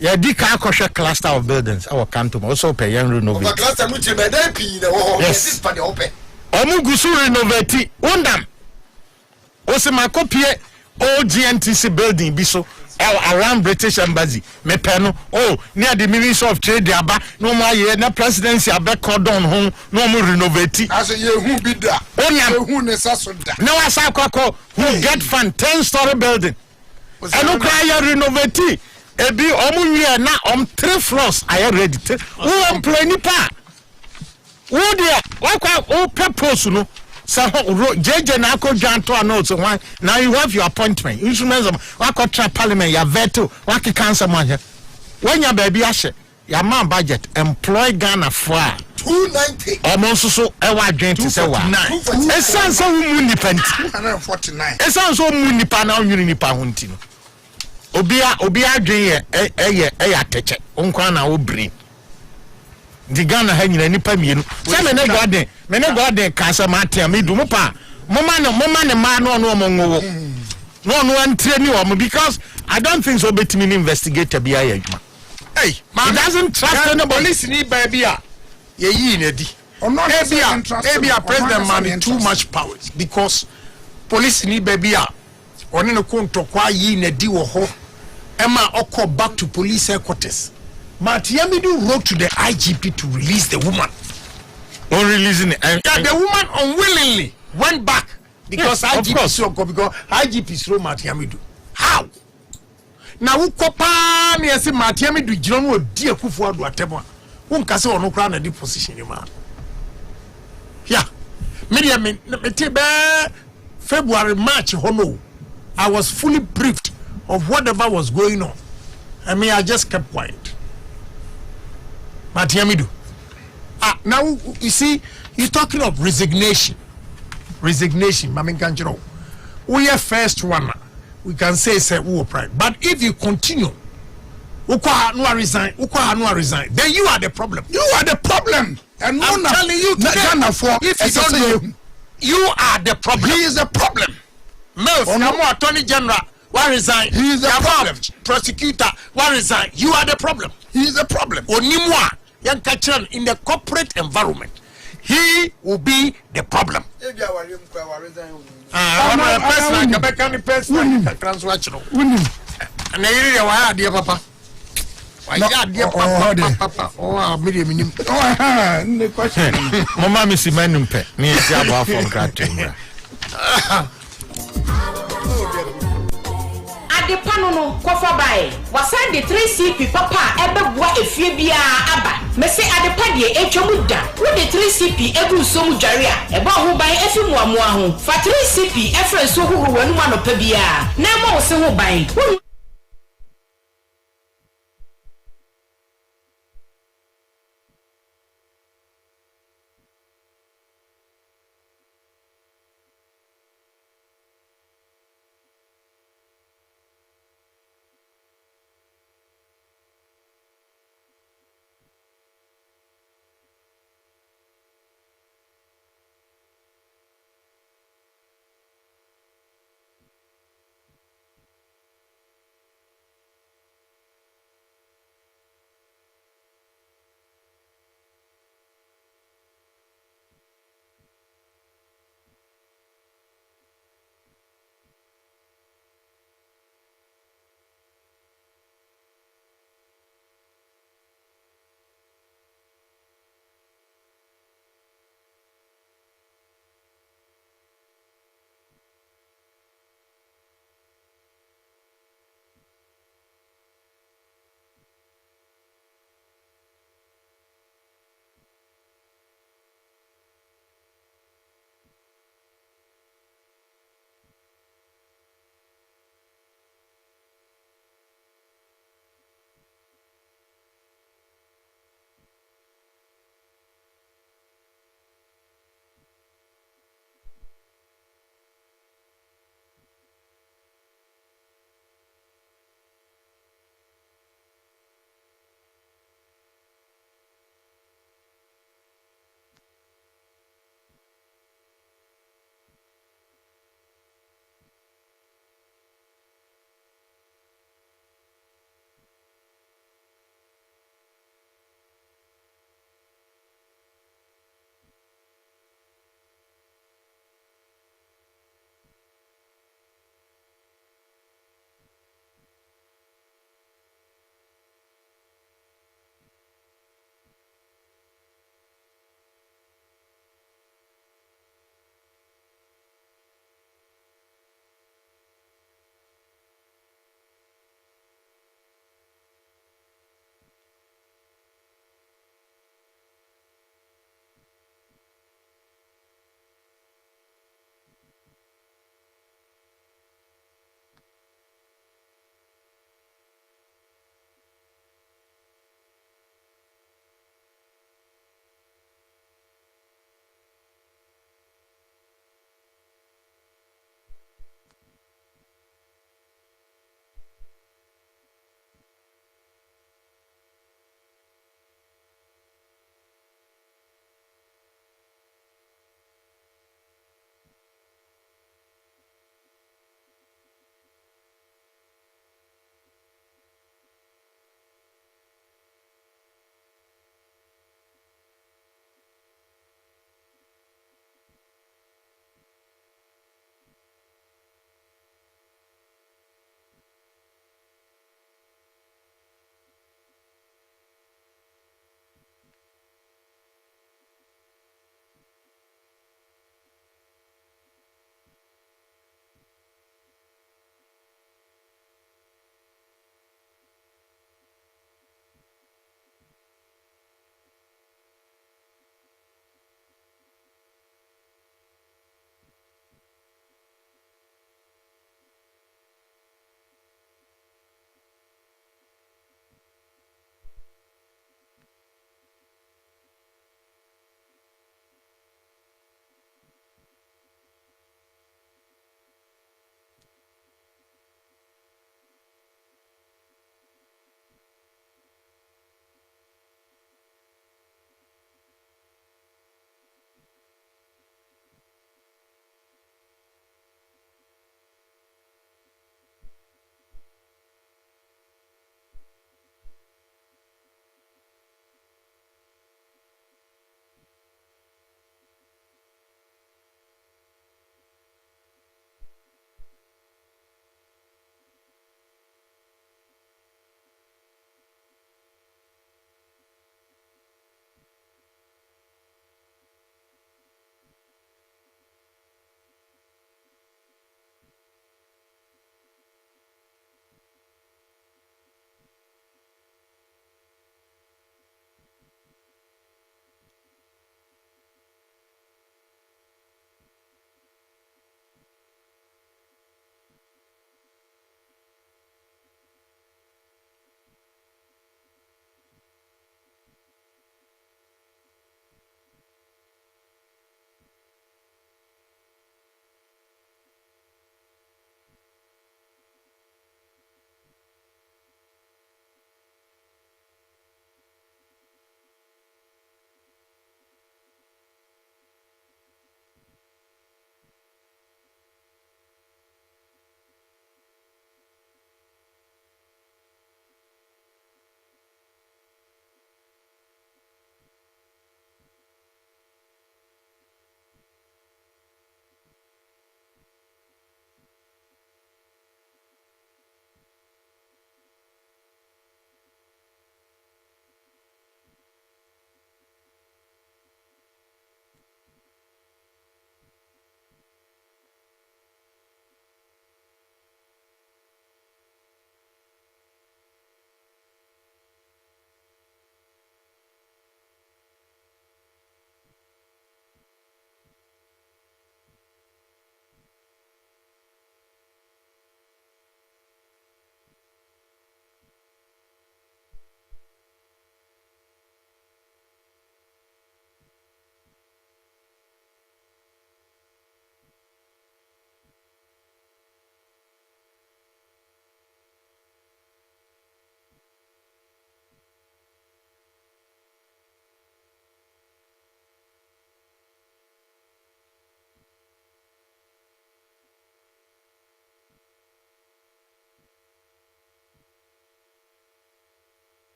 ya di ka akɔhwɛ cluster of buildings our canton also pay yan renovate over cluster mu je beda pi na wo yes pa de ope omu gusu renovate undam o se makopie OGNTC building bi so around British Embassy me peno near the Ministry of Trade aba no more ye na presidency abe cordon ho no more renovate as ye hu bi da onyam hu ne saso da na wasa kwakọ who get fund 10-story building eno kra ya renovate ebi omu wie na 3 floors are ready who employ nipa who there why purpose no so JJ na ko janto announce why now you have your appointment instruments of why parliament ya veto why cancer man when your baby ashe your man budget employ Ghana for 290 almost so e wa dwen ti say wa esan so mu nipa nti 149 esan so mu nipa na onwini nipa ho nti no obi adwen ye ateche onkwa na wo brain di Ghana ha nyina nipa mienu se me ne garden kasa matia me du mo pa moma ne ma no mo ngowo no antre ni o because I don't think so betimi investigator bi aye adwuma hey man doesn't trust anybody police ni baby a ye yi na di ebia president man too much powers because police ni baby a one no kontokwa yi na di wo ho ema okọ back to police headquarters Matiamidu wrote to the IGP to release the woman. On releasing it. Yeah, the woman unwillingly went back because yes, IGP so because IGP throw Matiamidu. How? Now who kopa me say Matiamidu jiro no di akufo ado atemo. Won kase ono kra na di position you man. Yeah. Media me February March hono. I was fully briefed of whatever was going on. I mean I just kept quiet. Matiamidu. Now you see, you're talking of resignation. Mamin Kanjiro. We are first one. We can say we pride. But if you continue, Ukwa resign, then you are the problem. You are the problem. And I'm telling you today, if you don't know, you are the problem. He is the problem. Mills, Attorney General, why resign? He is the problem. Prosecutor, why resign? You are the problem. He is the problem. Onimwa. In the corporate environment, he will be the problem. Mama misi menumpe ni ejaba from Kratenga. The panono kofa bae wasan de 3CP papa ebebua efie bia aba mese adepa de etwamuda wo de 3CP egu so mu dware a eba ho ban efi muamoa ho fa 3CP efre so huhu wanu anopa bia na ma wo se ho ban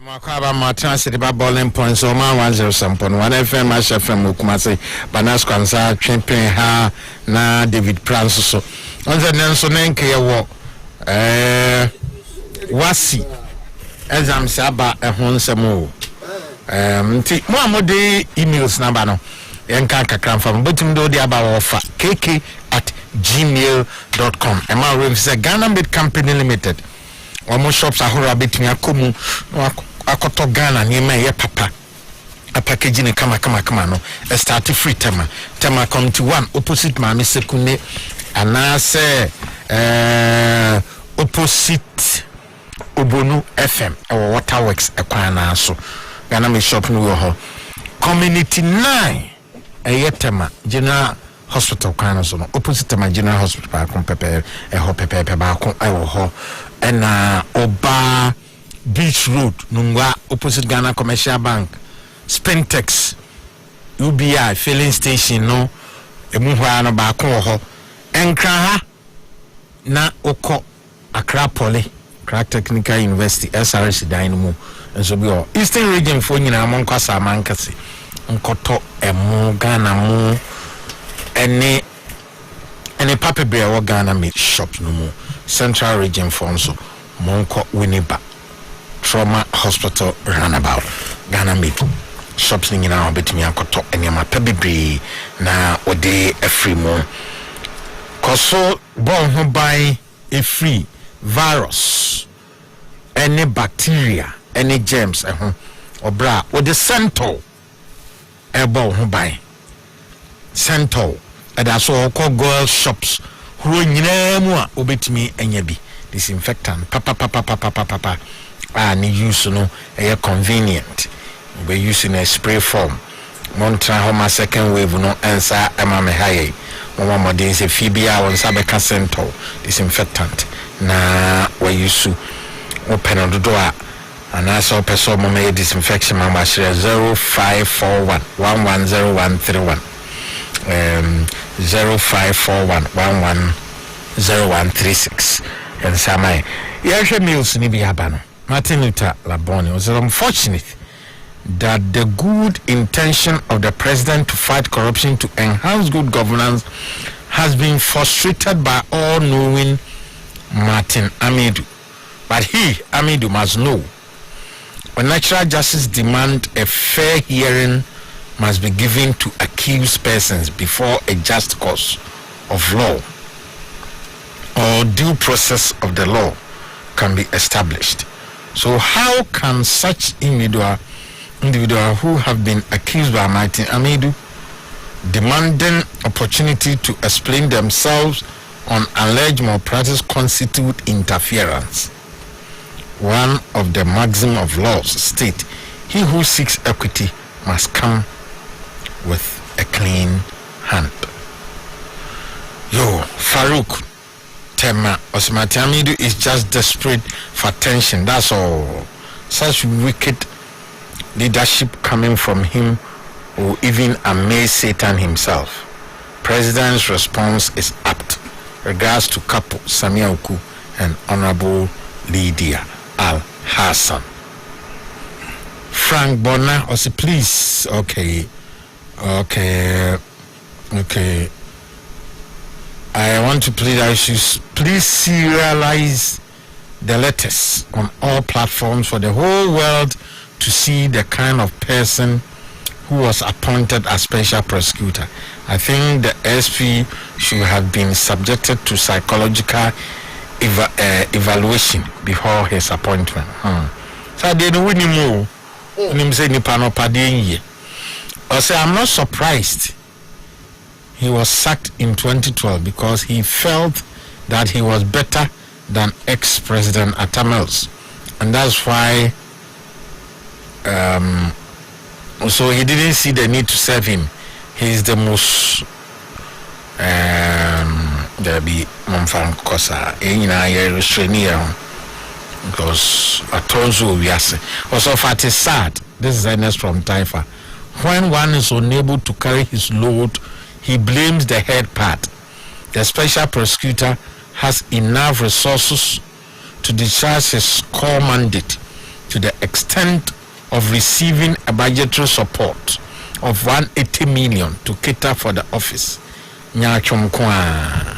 Makwaba Martin City Bowling Points Oman 107.1 FM HFM Kumasi Banas Kwanza Champion ha na David Pranzo so onze nenso nenke yewo wasi exam saba ehon nsemo nti mo amode emails number no yenka kakran fam botum do di aba ofa kk@gmail.com ema we say Ghana Made Company Limited omo shops ahoro abetumi akomu akoto Ghana niema ye papa a package ne kama no start free tema come to one opposite Mami Sekune anase opposite Obonu FM or Waterworks ekwana so Ghana me shop no ho community 9 tema General Hospital kwana so no opposite ma General Hospital ba kon pepe pepe ba kon ho ena Oba Beach Road Nungwa opposite Ghana Commercial Bank Spentex UBI filling station no emuhwa no ba kon ho enkra ha na oko Accra Poly Accra Technical University SRC dan mu enso bi o Eastern Region fo nyina mo nkwasa mankase nkoto emu Ghana mu ene papa be wo Ghana Made shop no mu Central Region fo nso monko Winneba Trauma Hospital Runabout Ghana Made shops ni na obetimi akoto enema pebebre na ode afri mu koso bon ho ban a free virus any bacteria any germs obra ode sento ebo ho ban sento adaso ko girl shops huro nyina mu a obetimi anya bi disinfectant papa ni use no convenient we using a spray form montra homa second wave no answer ama me haye mama modern se fibia won sabe ka sento disinfectant na we use open ododo a ana so person mama disinfection mama 0541 110131 0541 110136 and samai yeshe meals ni bi abano Martin Luther Laboni was unfortunate that the good intention of the president to fight corruption to enhance good governance has been frustrated by all-knowing Martin Amidu. But he, Amidu, must know when natural justice demand a fair hearing must be given to accused persons before a just cause of law or due process of the law can be established. So how can such individual who have been accused by Martin Amidu demanding opportunity to explain themselves on alleged malpractice constitute interference? One of the maxim of laws state, he who seeks equity must come with a clean hand. Yo, Farouk Tema Osmati Amidu is just desperate for attention. That's all. Such wicked leadership coming from him will even amaze Satan himself. President's response is apt. Regards to couple Samia Uku and Honorable Lydia Al Hassan. Frank Bonner also please. Okay. I want to plead that you should please serialize the letters on all platforms for the whole world to see the kind of person who was appointed as special prosecutor. I think the SP should have been subjected to psychological evaluation before his appointment. So I didn't win him more. I say I'm not surprised he was sacked in 2012 because he felt that he was better than ex-president Atamels, and that's why so he didn't see the need to serve him. He's the most there be Omanfm kosa restraining because Atonzo Viase also fat is sad. This is Ernest from Taifa. When one is unable to carry his load, he blames the head part. The special prosecutor has enough resources to discharge his core mandate to the extent of receiving a budgetary support of 180 million to cater for the office. Nyachom kwa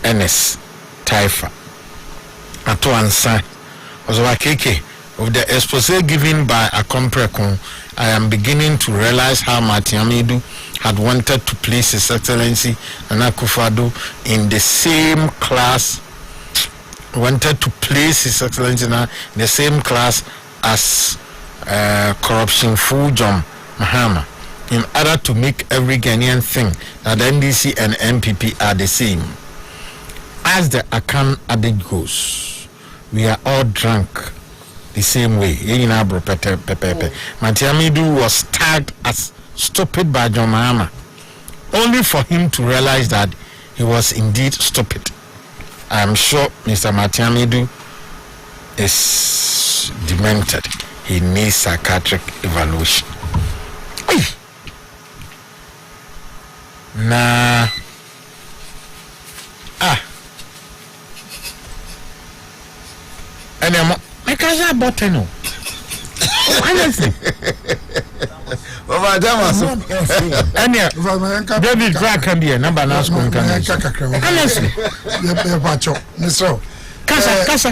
NS Taifa. Ato ansa Ozwakeke of the exposé given by Akomprekon, I am beginning to realize how Matiamidu had wanted to place His Excellency Nana Akufo-Addo in the same class, wanted to place His Excellency in the same class as corruption fool John Mahama, in order to make every Ghanaian think that the NDC and MPP are the same. As the Akan adage goes, we are all drunk the same way. Matiamidu was tagged as stupid by John Mahama, only for him to realize that he was indeed stupid. I am sure Mr. Matiamidu is demented. He needs psychiatric evaluation. Nah. And I'm like I button. Honestly. David Crack can be a number last one. Honestly. Kasa.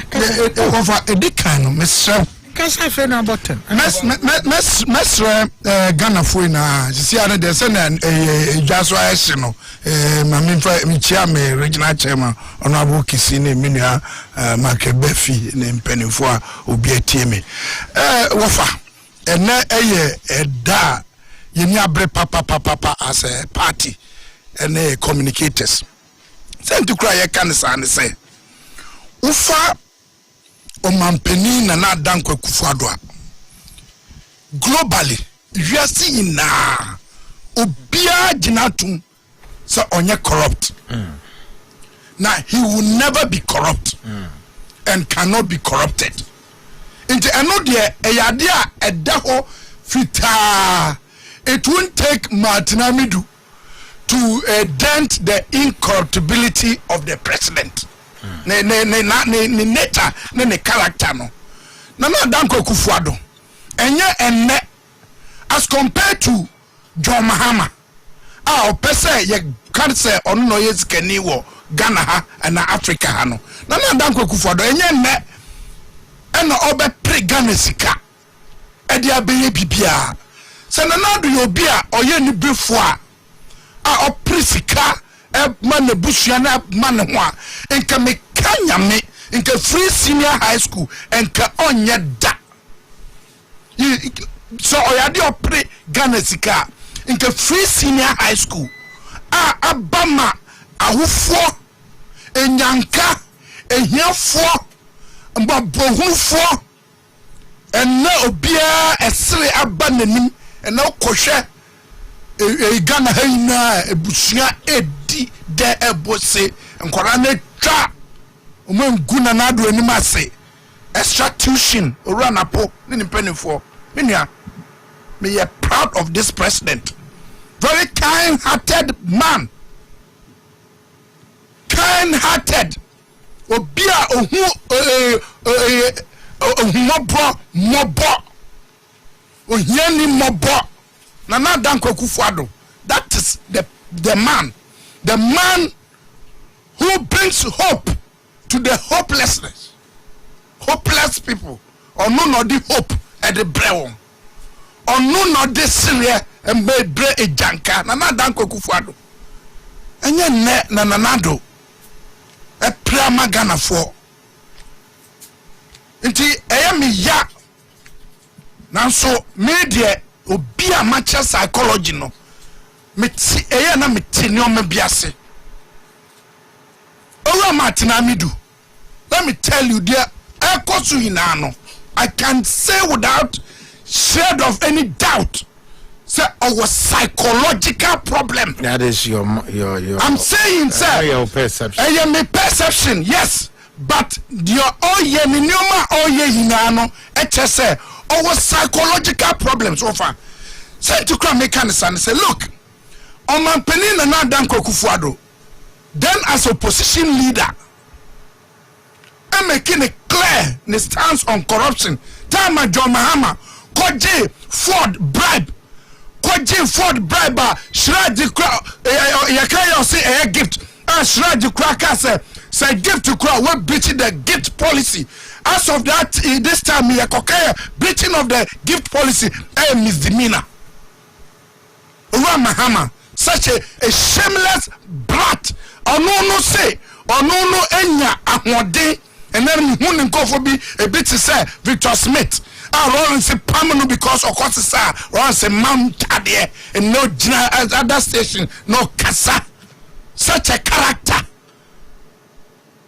Over a decano, Mr. Kasa fena button. Mesre Ghana Fuina, Siana de Senen, Jaswa Esino, Michame, regional chairman, Honorable Kissini, Minia, Makebefi, and Pennyfoa, Ubietimi. Wafa, and na a da, Yinabre Papa as a party, and communicators. Send to cry a cancer and say, Ufa. Omanfm na Dankwa Akufo-Addo globally we are seeing na obia ginatum so onye corrupt. Now he will never be corrupt and cannot be corrupted. Into another eyadea edaho fita. It won't take Matiamidu to dent the incorruptibility of the president. Ne nature ne character no na Dankwa Akufo-Addo enye as compared to John Mahama opese ye kan say ono no yezikani wo Ghana ha na Africa ha no na Dankwa Akufo-Addo enye ena obe pre Ghana sika e dia beye bibia se na do yo bia oye ni befo a opre sika man busua na man ho a enka me kanyame enka free senior high school enka onye da so oyade opre Ghana sika enka free senior high school abama ahufo enyanka ehiafo mbabohufo enne obia esere abananim enne kohwe Ghana haina ebusia edi de ebose nkora na twa omanguna na ado anim ase extra tuition oranapo ni penifo menua me are proud of this president, very kind-hearted man, kind-hearted obia mobo ohiani mobo Nana Dankwa Akufo-Addo. That is the man who brings hope to the hopeless people. Or no the hope at the brew. Or no the Syria and bre a janka. Nana Dankwa Akufo-Addo. And yet nanado a prima Ghana for. Inti ayami ya. Now so media obia matcha psychology no meti na meti ni o mebiase owa Matiamidu. Let me tell you there ekosu hinano I can say without shade of any doubt say our psychological problem. That is your I'm saying sir your perception. My perception, yes, but your oye minoma oye hinano say our psychological problems so far. Say to come mechanics and say, look, Omanfm na Dankwa Akufo-Addo, then as opposition leader, I'm making it clear the stance on corruption. time John Mahama koje Ford bribe Shiraji yakaya say a gift Shiraji Kraka say gift to crowd we breaching the gift policy. As of that this time yakokaya breaching of the gift policy a misdemeanor. Ura Mahama such a shameless brat no say no enya ahode and then who go for be a bit to say Victor Smith Ron say Pamano because of course sir Ron say Mount Adie and no other station no kasa such a character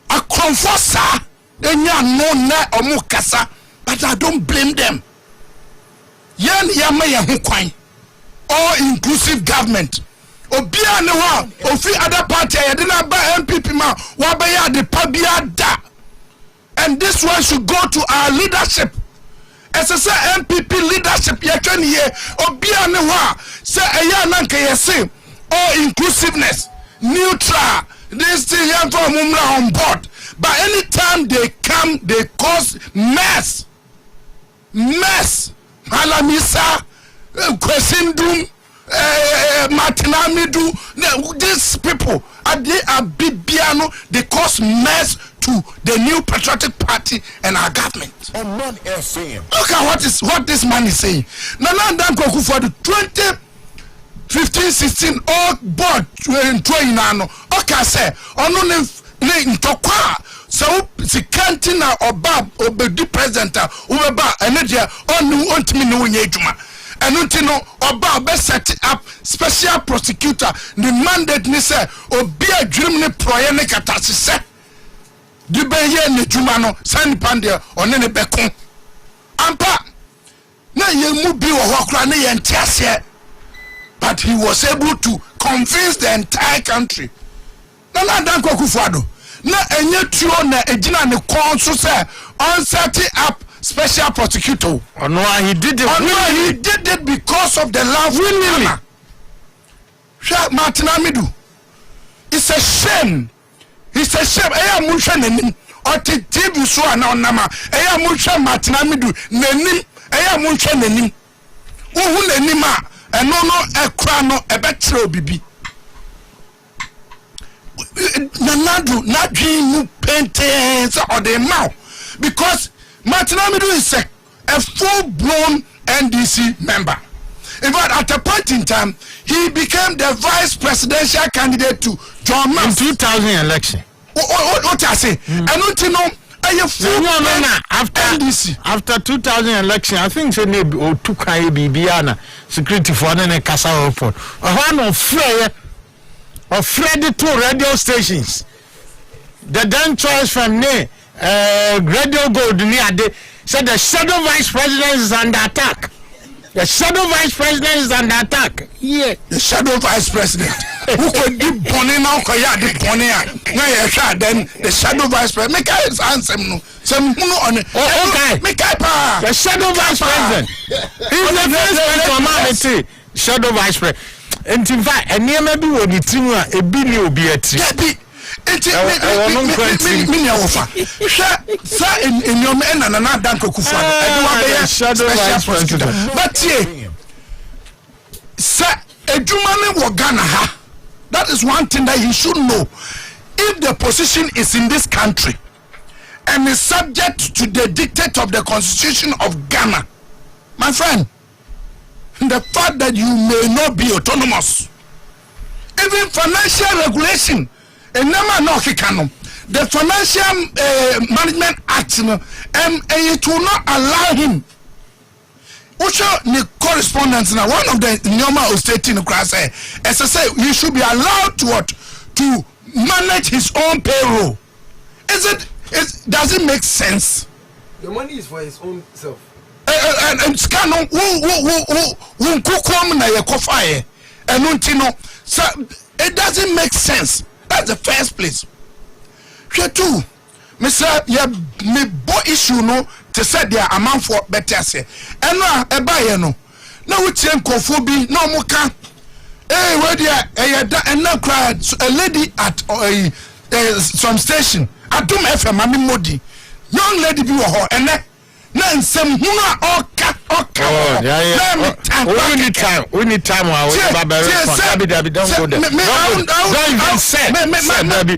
a conforsa enya no na omu kasa but I don't blame them yan yama ya hu kwan all inclusive government obia ne ho ofi other party ya de na ba MPP ma wa ba ya de pabia da. And this one should go to our leadership. As I say, MPP leadership, you can hear, or be on the wa, say a young say, all inclusiveness, neutral, this thing from on board. But anytime they come, they cause mess. Halamisa, Kwesindum, Martinamidu, these people, they are Bibiano, they cause mess to the new patriotic party and our government. Look at what this man is saying. Nana Danko for the 2015-16 all board nano. Okay, say ono ne ntokwa so sikantina oba obedi president ubeba energy onu ontimi ne wonye adwuma. Eno ntino oba be set up special prosecutor the mandate ni say obi adwurim ne proye ne katase se di beye ne dwuma no san pande one ne bekon ampa na ye mu bi wo hokra ne ye ntiase, but he was able to convince the entire country. Na dan Kufuor na enye tuo na ejina ne kon so say on set up special prosecutor. No, he did it. He did it because of the love. Really? Martin Amidu. It's a shame. It's a shame. Eya munhwe nanim. Oti TV so ana onama. Eya munhwe Martin Amidu nanim. Eya munhwe nanim. Uhu nanim a eno no ekra no ebetre obibi. Nanadu na dream mu paintings or the mouth because Martin Amidu is a full-blown NDC member. In fact, at a point in time, he became the vice presidential candidate to John Mahama. In 2000 election. What I say? I don't know. After 2000 election, I think so maybe or two Bibiana security for an Casa report. One of Freddy two radio stations. The then choice from there. Radio Gold said the shadow vice president is under attack. The shadow vice president is under attack. Yeah. The shadow vice president. Who could be bonny now? Then the shadow vice president. Make us answer no. Some on it. Okay. Make up. The shadow vice president. He's the first person shadow vice president. And in fact, and near maybe when it's a billion be at in your men and another Danko Kufuor. But sir, a Jumani Wagana ha. That is one thing that you should know. If the position is in this country and is subject to the dictate of the constitution of Ghana, my friend, the fact that you may not be autonomous, even financial regulation. The Financial Management Act, it will not allow him. Also, the correspondence now, one of the normal state in the class, as I say, he should be allowed to manage his own payroll. Does it make sense? The money is for his own self. And Scano, who na yekofaye, and so it doesn't make sense. That's the first place. Here too, Mr. Me bo issue no to say their amount for better say. And now no. Now we change kofobi no muka. Where there and now cried a lady at some station. Adum FM Mami Modi. Young lady be her and na nsɛm hunu a ɔka we need time while we don't go there. Don't even say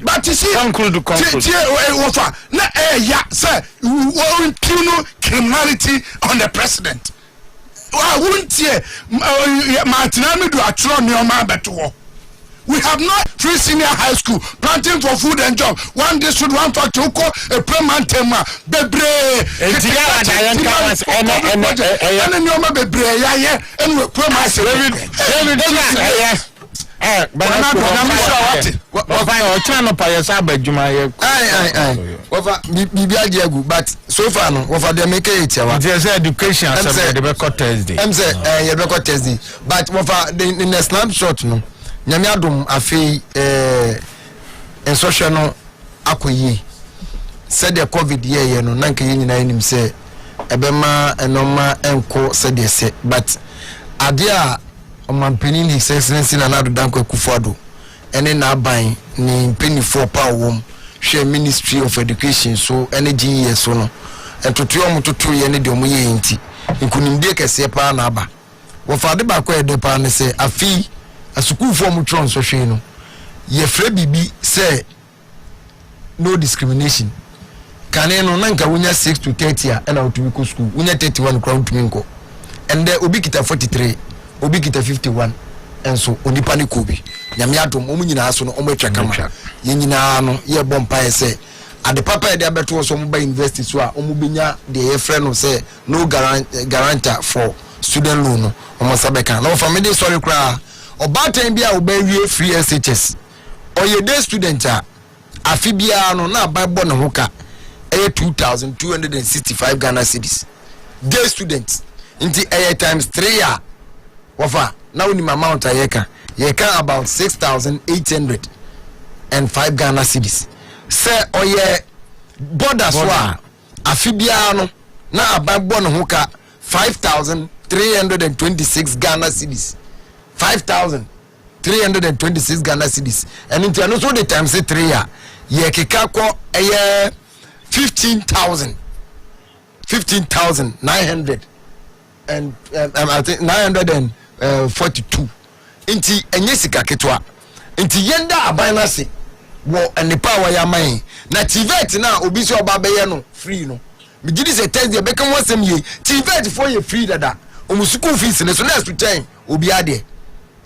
but you see conclude na say criminality on the president. I wouldn't hear Martinami do a tron near my better. We have not free senior high school planting for food and job. One district, one factory, a permanent tema. Bebre, and but so far, no, what they make it. Education, Thursday, but what in the snapshot, no. Nyame adom afei social no akoyi said the covid ye no nanka ye nyina nim se ebema enoma enko said the se but adia omanpenin his excellency na nado danko kufuado ene na aban ni mpenifo pa wom hwe ministry of education so energy ye so no entoto omototo ye ne de omo ye nti nkunimdie kese pa na aba wo fa de ba ko e de pa ne se afi a school form tron so hwe no ye fra bibi say no discrimination kane no nanka wunya 6 to 30 a na otumi ko school wunya 31 kwa otumi nko and there obi kita 43 obi kita 51 enso onipa ne ko bi nyame adom omu nyina so no omo atwa kama ye nyina no ye bompa ye say ade papa e de abeto so mo ba university so a omo benya de ye fra no say no guarantor for student loan no omo sabeka na family sorry kra obaten bia obawie free SHS oye day student a afibia no na bible no hoka 2265 Ghana cedis day student inti times 3 a wafa na woni amount ayeka about 6805 Ghana cedis say oye border so a afibia no na bible no hoka 5326 Ghana cedis 5,326 Ghana cedis and in no so the times 3 year ye keka ko 15,900 and I think 942 inti enye sika ketwa inti yenda abana se wo enipa wa ya man na TVET na obi so oba beye no free no me gidi se Thursday be kan wasem ye TVET for ye free dada o school fees ne so next to 10 obi ade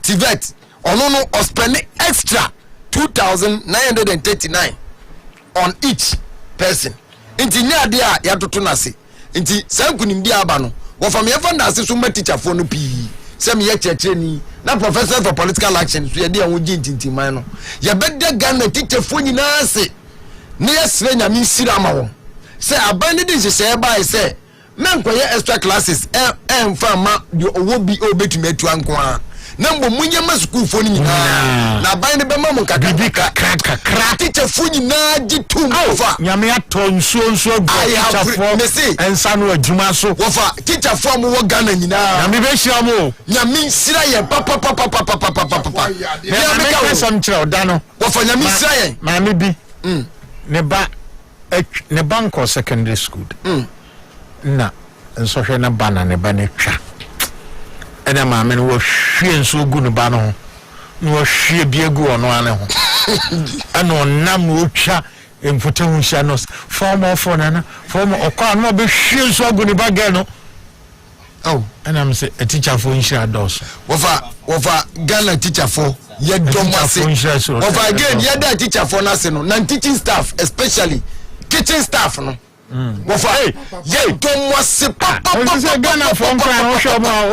TVET ono no spend extra 2,939 on each person inti nya de a ya toto na se inti sankunim bi aba no wo fam ye fanda se so ma teacher for no pi se me ye cheche ni na professor for political action so ye de an gi ntintiman no ye bedda Ghana teacher for nyina se ne yesre nya mi sira ma wo se aban ne de se ba se men koye extra classes fa ma de owo bi obetumi atu anko a na mbo munye ma school fo ni nyina na ban ne be ma mun kakra kakra teacher fo nyina gitum fa nyame ato nsuo go teacher fo ensa no adwuma so wo fa teacher fo mo wo Ghana nyina nyame be hia mo nyame sira ye papa nyame ka sam kire oda no wo fa nyame sira ye maame bi ne banko secondary school na nso hwe na bana ne ba ne twa ena maame no wo hwie nso gu ne ba no no wo hwie bia gu ono ane ho ana onam wo twa emfote hu hia no form okwa no be hwie nso gu ne ba ga no oh ena me say a teacher for hia dos wo fa Ghana teacher for ye domase of again ye da teacher for na se no na teaching staff especially kitchen staff no wo fa ye domase papa Ghana for nkran show ma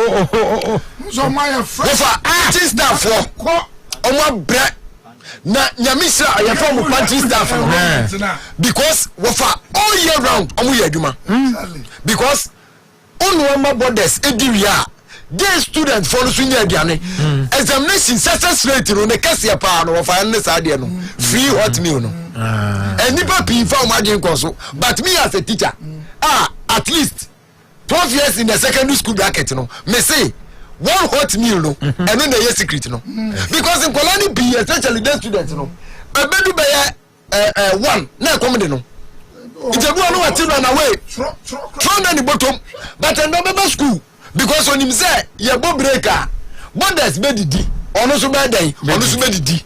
so my friend wo fa kitchen staff for omo bre na nyamisha ye for mo kitchen staff no because wo fa all year round omo ye aduma because onwama borders ediria day students follow sunya aduane examination success rate no ne kase pa no fa ne sa de no free hot meal no nipa pi fa o margin course but me as a teacher at least 12 years in the secondary school bracket no me say one hot meal no and no dey secret no because in colony be especially day students no abedu be one na come de no It's a good one to run away. Throw any bottom, but I remember school because when him say, "Ye bo breaker, borders made the on also bad day, on also made the."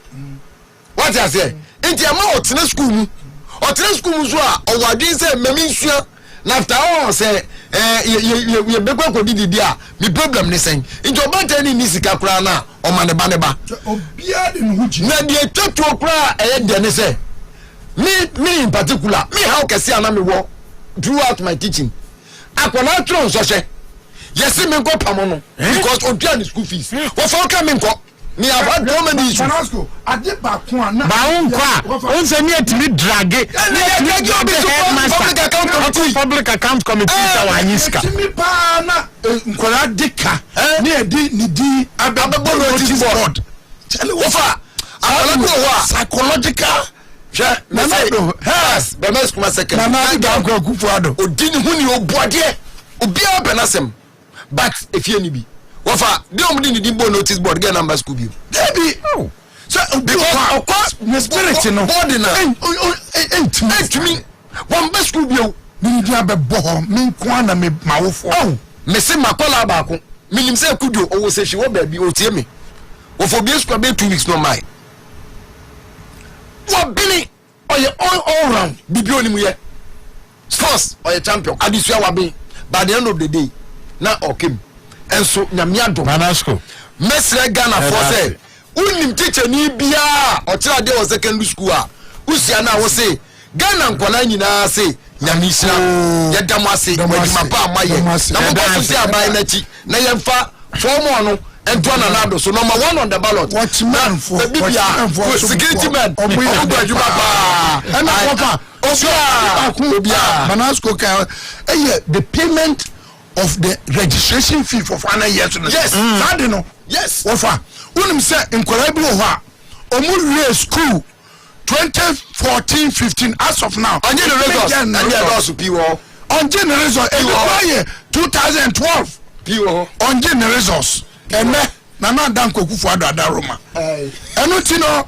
What I say? Into a mouth in school, or school, or what they say, Memisha. After all, say, you be going to be the me problem listen. Into a bad any Nisika Krana or Manabaneba. Now, the talk to a cry, and then say, me in particular, me how can see an war throughout my teaching. I cannot throw such. Yes, me go Pamono because of the school fees. What for coming? Me have had so many issues. I did back one. Once me to me drag it. Public account committee. Me pana nkola dika. Ne di ababo notice board. Ofa. Psychological. Yes, but let's come a second. Odini huni obuade. Obia benasem. But if you need Wafa, they only need to notice board get number school view. Debbie, so because of course, the spirit no body na. To me, one best school view. Me dia be bo me kwana me mawofo. Oh, me say makola baako. Me nim say kudo owo say she wo baby o tie me. Wofo be school be 2 weeks no mai. Wo bini oye all round bibi onimu ye. Sports oye champion. Adisua wa be. By the end of the day, na okim. And so Namiado Manasco Mesre Ghana for say unim teacher ni bia or tell day was secondary school usiana was say Ghana nkwana nyina say Nyamisha yadamase wadimapa amaye na mo so say abai na chi na yemfa form no ento na nado so number 1 on the ballot watchman for security man obajumapa and obia Manasco the payment of the registration fee for 1 year. Yes, I know. Yes. Ofa. Unim say in Correspondence ho. Omu school 2014-15 as of now. On the results. And the also PO. On the results. 2012. PO. On the results. And na danko kufu ada Roma. Eno tino